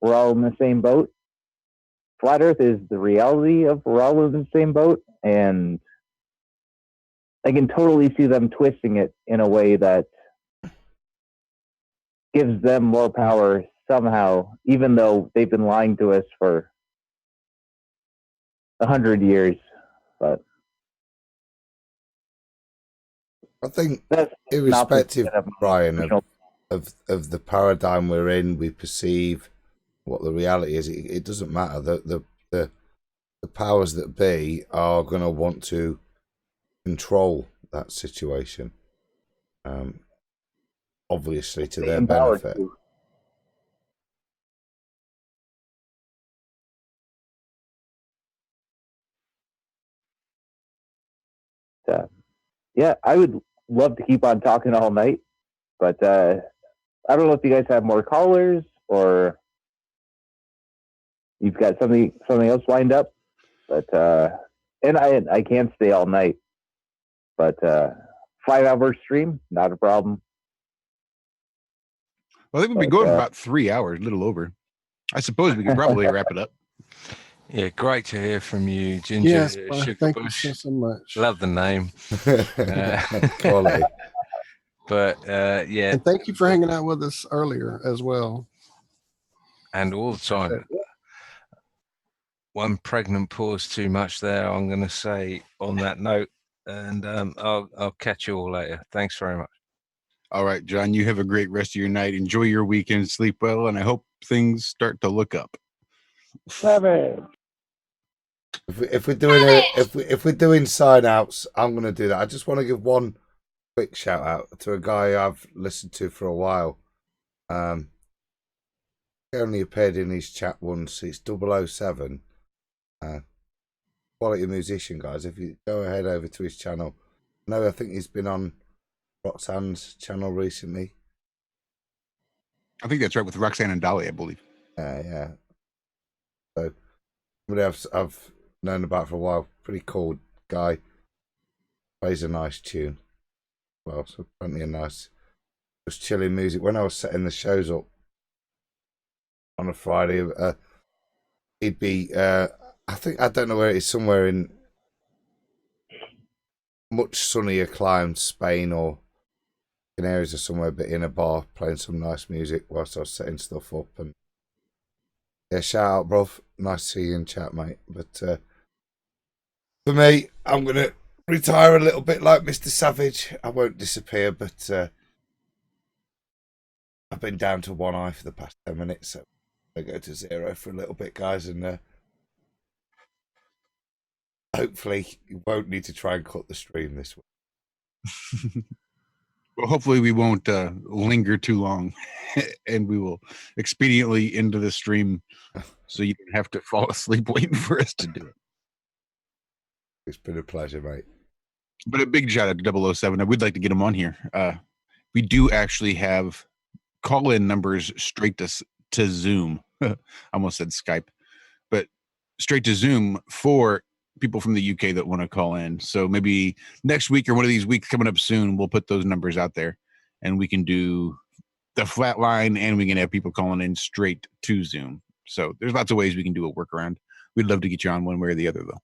we're all in the same boat. Flat Earth is the reality of we're all in the same boat, and I can totally see them twisting it in a way that gives them more power somehow, even though they've been lying to us for 100 years. But I think, irrespective, Brian, of the paradigm we're in, we perceive what the reality is. It doesn't matter. The powers that be are going to want to control that situation. obviously to their benefit. Yeah, I would love to keep on talking all night, but I don't know if you guys have more callers or you've got something else lined up. But and I can't stay all night, but 5-hour stream, not a problem. Well, I think we've been going about 3 hours, a little over. I suppose we could probably wrap it up. Yeah, great to hear from you, Ginger. Yes, thank Sugarbush. you so much. Love the name. Quality. But yeah. And thank you for hanging out with us earlier as well. And all the time. One pregnant pause too much there, I'm going to say on that note. And I'll catch you all later. Thanks very much. All right, John, you have a great rest of your night. Enjoy your weekend, sleep well, and I hope things start to look up. If we're doing sign outs, I'm going to do that. I just want to give one quick shout out to a guy I've listened to for a while. He only appeared in his chat once. It's 007. Quality musician, guys. If you go ahead over to his channel, I think he's been on Roxanne's channel recently. I think that's right, with Roxanne and Dolly, I believe. Yeah. So somebody I've known about for a while. Pretty cool guy. Plays a nice tune. Well, so plenty of nice, just chilling music. When I was setting the shows up on a Friday, he'd be. I don't know where it is. Somewhere in much sunnier climes, Spain or Canaries or somewhere, but in a bar playing some nice music whilst I was setting stuff up. And yeah, shout out, bruv. Nice to see you in chat, mate. But for me, I'm gonna retire a little bit like Mr. Savage. I won't disappear, but I've been down to one eye for the past 10 minutes, so I go to 0 for a little bit, guys, and hopefully you won't need to try and cut the stream this week. Well, hopefully we won't linger too long, and we will expediently end the stream so you don't have to fall asleep waiting for us to do it. It's been a pleasure, mate. But a big shout out to 007. I would like to get him on here. We do actually have call-in numbers straight to Zoom. I almost said Skype, but straight to Zoom for people from the UK that want to call in. So maybe next week or one of these weeks coming up soon, we'll put those numbers out there and we can do the flat line and we can have people calling in straight to Zoom. So there's lots of ways we can do a workaround. We'd love to get you on one way or the other, though.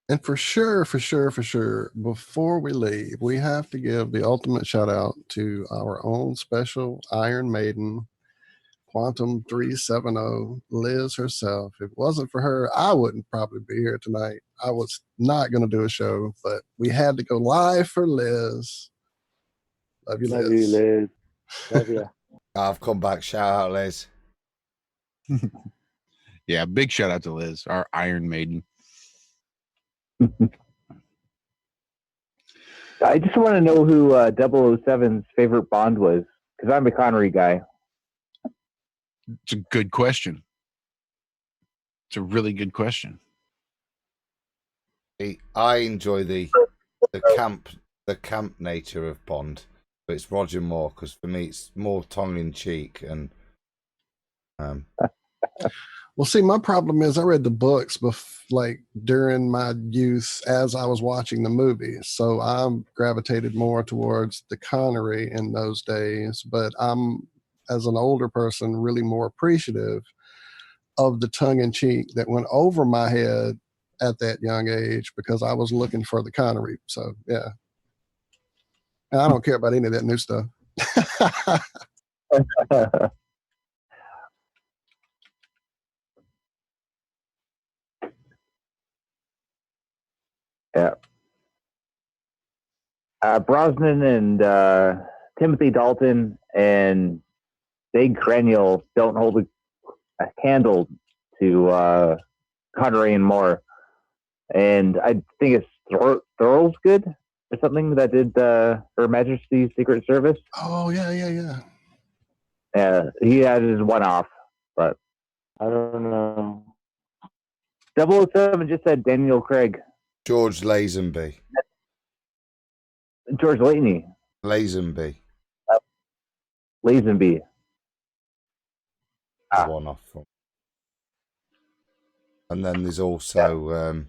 And for sure, before we leave, we have to give the ultimate shout out to our own special Iron Maiden, Quantum 370, Liz herself. If it wasn't for her, I wouldn't probably be here tonight. I was not going to do a show, but we had to go live for Liz. Love you, Liz. Love you, Liz. Love you. I've come back. Shout out, Liz. Yeah, big shout out to Liz, our Iron Maiden. I just want to know who 007's favorite Bond was, because I'm a Connery guy. It's a good question. It's a really good question. I enjoy the camp nature of Bond, but it's Roger Moore, because for me it's more tongue in cheek and Well, see, my problem is I read the books during my youth as I was watching the movie. So I gravitated more towards the Connery in those days. But I'm, as an older person, really more appreciative of the tongue-in-cheek that went over my head at that young age because I was looking for the Connery. So, yeah. And I don't care about any of that new stuff. Yeah. Brosnan and Timothy Dalton and Big Craniel don't hold a candle to Connery and Moore. And I think it's Thurl's good. or something that did Her Majesty's Secret Service. Oh yeah. Yeah, he had his one off, but I don't know. 007 just said Daniel Craig. George Lazenby. George Lazenby. Lazenby. Lazenby. One off from. And then there's also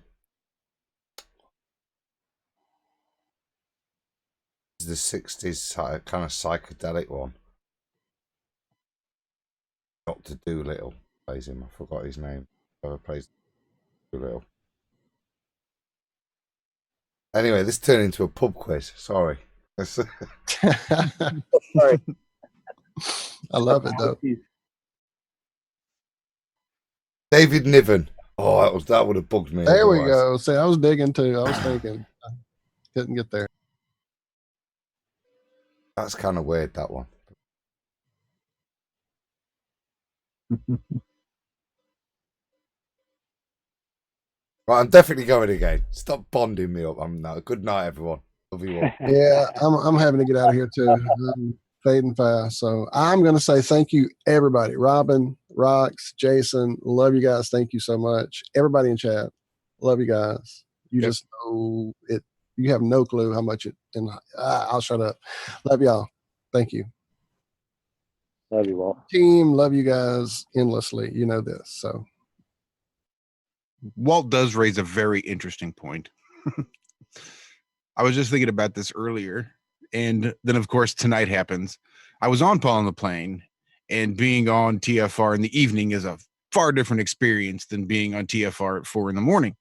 the 60s kind of psychedelic one. Dr. Doolittle plays him. I forgot his name. Whoever plays Doolittle. Anyway, this turned into a pub quiz. Sorry. Sorry. I love it though. David Niven. Oh, that would have bugged me. There otherwise. we go. See, I was digging too. I was thinking. Couldn't get there. That's kind of weird, that one. Right, I'm definitely going again. Stop bonding me up. I'm now. Good night, everyone. Love you all. Yeah, I'm having to get out of here too. I'm fading fast. So I'm going to say thank you, everybody. Robin, Rox, Jason, love you guys. Thank you so much. Everybody in chat, love you guys. You just know it. You have no clue how much it. And I'll shut up. Love y'all. Thank you. Love you all. Team, love you guys endlessly. You know this. So Walt does raise a very interesting point. I was just thinking about this earlier, and then of course tonight happens. I was on Paul on the Plane, and being on TFR in the evening is a far different experience than being on TFR at 4 a.m.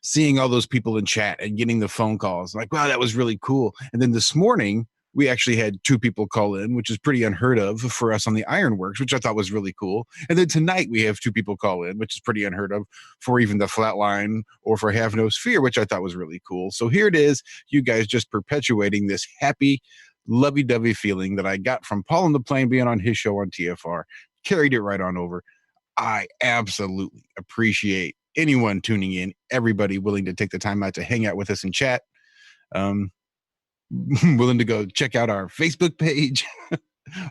Seeing all those people in chat and getting the phone calls, like, wow, that was really cool. And then this morning, we actually had 2 people call in, which is pretty unheard of for us on the Ironworks, which I thought was really cool. And then tonight we have 2 people call in, which is pretty unheard of for even the Flatline or for Have No Sphere, which I thought was really cool. So here it is, you guys just perpetuating this happy, lovey-dovey feeling that I got from Paul on the Plane being on his show on TFR. Carried it right on over. I absolutely appreciate anyone tuning in, everybody willing to take the time out to hang out with us and chat. Willing to go check out our Facebook page,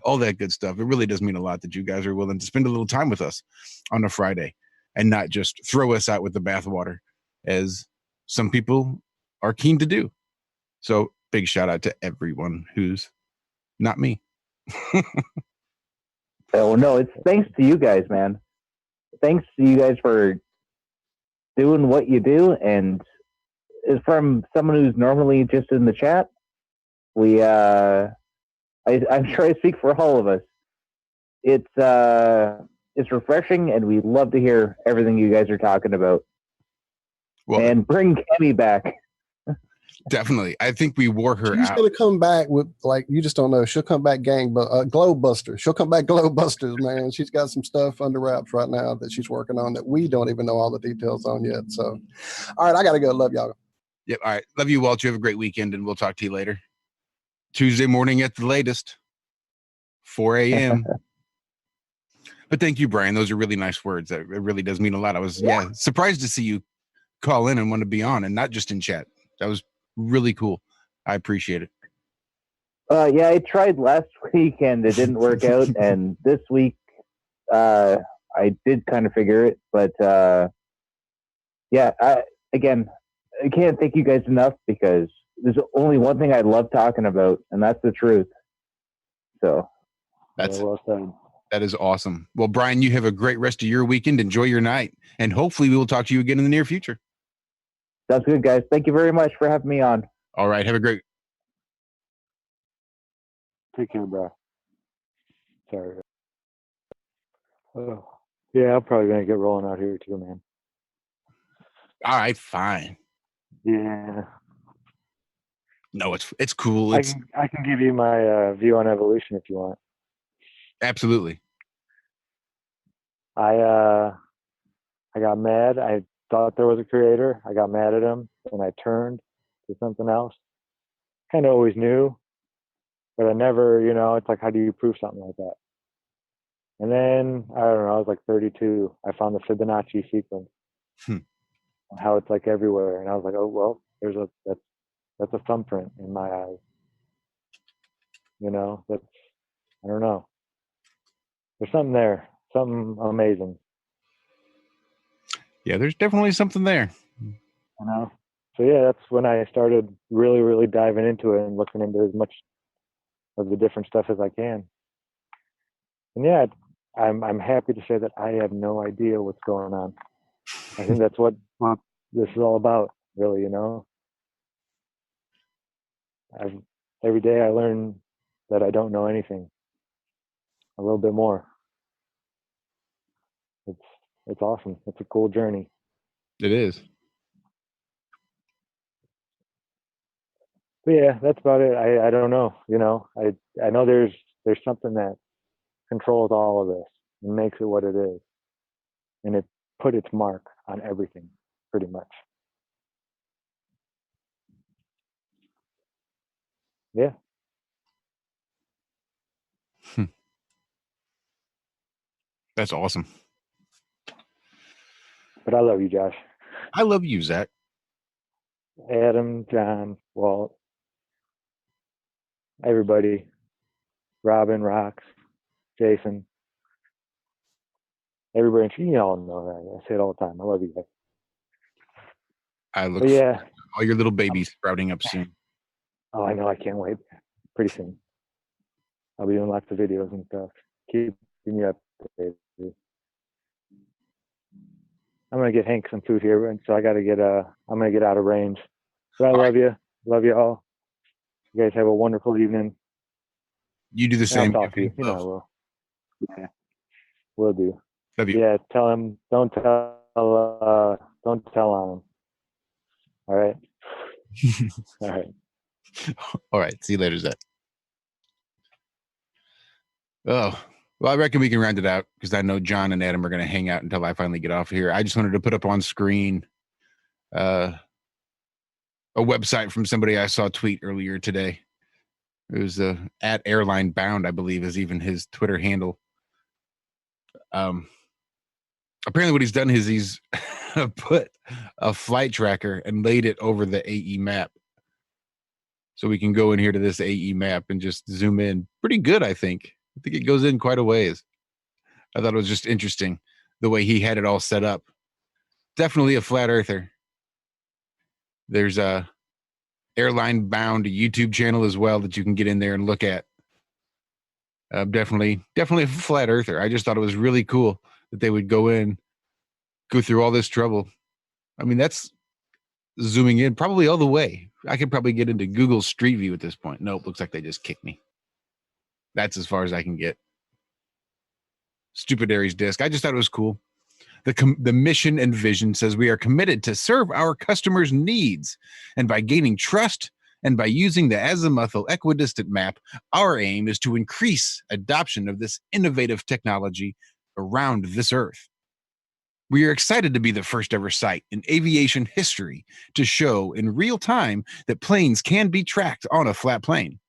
all that good stuff. It really does mean a lot that you guys are willing to spend a little time with us on a Friday and not just throw us out with the bathwater, as some people are keen to do. So big shout out to everyone who's not me. Oh no, it's thanks to you guys, man. Thanks to you guys for doing what you do, and is from someone who's normally just in the chat. I'm sure I speak for all of us. It's refreshing, and we love to hear everything you guys are talking about. Well, and bring Kenny back. Definitely. I think we wore her She's out. going to come back with, like, you just don't know. She'll come back Glowbusters. She'll come back Glowbusters, man. She's got some stuff under wraps right now that she's working on that we don't even know all the details on yet. So, all right, I got to go. Love y'all. Yep. All right. Love you, Walt. You have a great weekend, and we'll talk to you later. Tuesday morning at the latest, 4 a.m. But thank you, Brian. Those are really nice words. That it really does mean a lot. I was surprised to see you call in and want to be on, and not just in chat. That was really cool. I appreciate it. Yeah, I tried last week and it didn't work out, and this week I did kind of figure it, but I can't thank you guys enough, because there's only one thing I love talking about, and that's the truth. So that is awesome. Well, Brian, you have a great rest of your weekend. Enjoy your night, and hopefully we will talk to you again in the near future. Sounds good, guys. Thank you very much for having me on. All right. Have a great. Take care, bro. Sorry. Oh, yeah, I'm probably gonna get rolling out here too, man. All right, fine. Yeah. No, it's cool. I can give you my view on evolution if you want. Absolutely. I got mad. I thought there was a creator. I got mad at him, and I turned to something else. Kind of always knew, but I never, it's like, how do you prove something like that? And then, I don't know, I was like 32. I found the Fibonacci sequence, how it's like everywhere. And I was like, oh, well, that's That's a thumbprint in my eyes. You know, that's, I don't know. There's something there, something amazing. Yeah, there's definitely something there. You know? So yeah, that's when I started really, really diving into it and looking into as much of the different stuff as I can. And yeah, I'm happy to say that I have no idea what's going on. I think that's what this is all about, really, you know? Every day I learn that I don't know anything. A little bit more. It's awesome. It's a cool journey. It is. But yeah, that's about it. I don't know. You know, I know there's something that controls all of this and makes it what it is, and it put its mark on everything, pretty much. Yeah. That's awesome. But I love you, Josh. I love you, Zach. Adam, John, Walt, everybody, Robin, Rox, Jason, everybody. You all know that. I say it all the time. I love you guys. I look But yeah. forward to all your little babies sprouting up soon. Oh, I know. I can't wait. Pretty soon. I'll be doing lots of videos and stuff. Keep me updated. I'm gonna get Hank some food here, and so I gotta get I'm gonna get out of range. But I love you. Love you all. You guys have a wonderful evening. You do the same. I'll talk to you. You know I will. Yeah. Will do. Love you. Yeah, tell him don't tell on him. All right. All right. All right. See you later, Zach. Oh, well, I reckon we can round it out because I know John and Adam are going to hang out until I finally get off here. I just wanted to put up on screen a website from somebody I saw tweet earlier today. It was at Airline Bound, I believe, is even his Twitter handle. Apparently what he's done is he's put a flight tracker and laid it over the AE map. So we can go in here to this AE map and just zoom in. Pretty good, I think. I think it goes in quite a ways. I thought it was just interesting the way he had it all set up. Definitely a flat earther. There's a Airline Bound YouTube channel as well that you can get in there and look at. Definitely a flat earther. I just thought it was really cool that they would go through all this trouble. I mean, that's zooming in probably all the way. I could probably get into Google Street View at this point. Nope, looks like they just kicked me. That's as far as I can get. Stupid Aries disc. I just thought it was cool. The mission and vision says we are committed to serve our customers' needs, and by gaining trust and by using the azimuthal equidistant map, our aim is to increase adoption of this innovative technology around this Earth. We are excited to be the first ever site in aviation history to show in real time that planes can be tracked on a flat plane.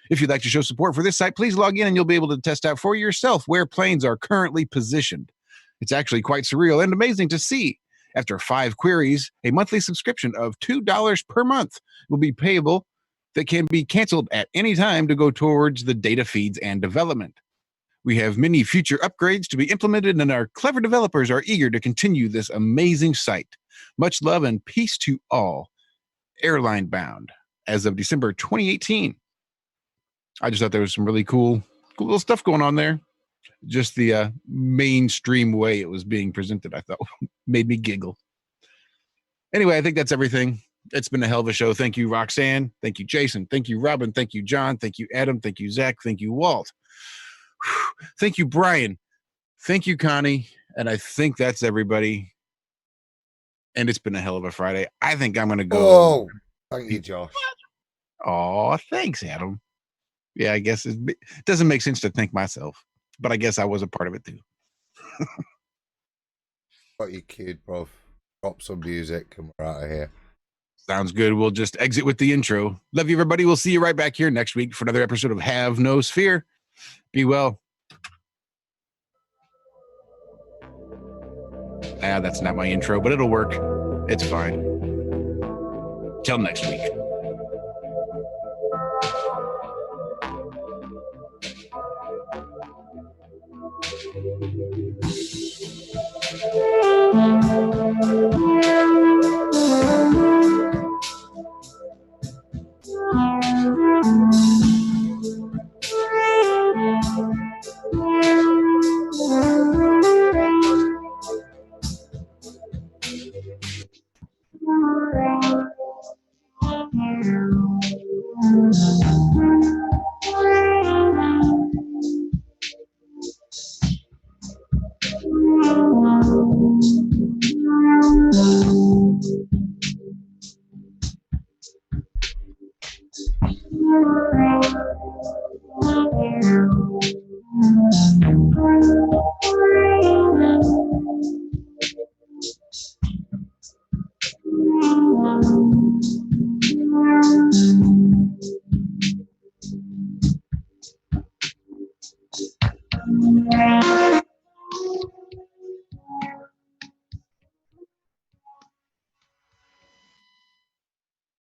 If you'd like to show support for this site, please log in and you'll be able to test out for yourself where planes are currently positioned. It's actually quite surreal and amazing to see. After 5 queries, a monthly subscription of $2 per month will be payable that can be canceled at any time to go towards the data feeds and development. We have many future upgrades to be implemented, and our clever developers are eager to continue this amazing site. Much love and peace to all. Airline Bound, as of December 2018. I just thought there was some really cool little stuff going on there. Just the mainstream way it was being presented, I thought, made me giggle. Anyway, I think that's everything. It's been a hell of a show. Thank you, Roxanne. Thank you, Jason. Thank you, Robin. Thank you, John. Thank you, Adam. Thank you, Zach. Thank you, Walt. Thank you, Brian. Thank you, Connie. And I think that's everybody. And it's been a hell of a Friday. I think I'm going to go. Oh, thank you, Josh. Oh, thanks, Adam. Yeah, I guess it doesn't make sense to thank myself, but I guess I was a part of it too. Got you cued, bro. Drop some music and we're out of here. Sounds good. We'll just exit with the intro. Love you, everybody. We'll see you right back here next week for another episode of Have No Sphere. Be well. That's not my intro, but it'll work. It's fine. Till next week.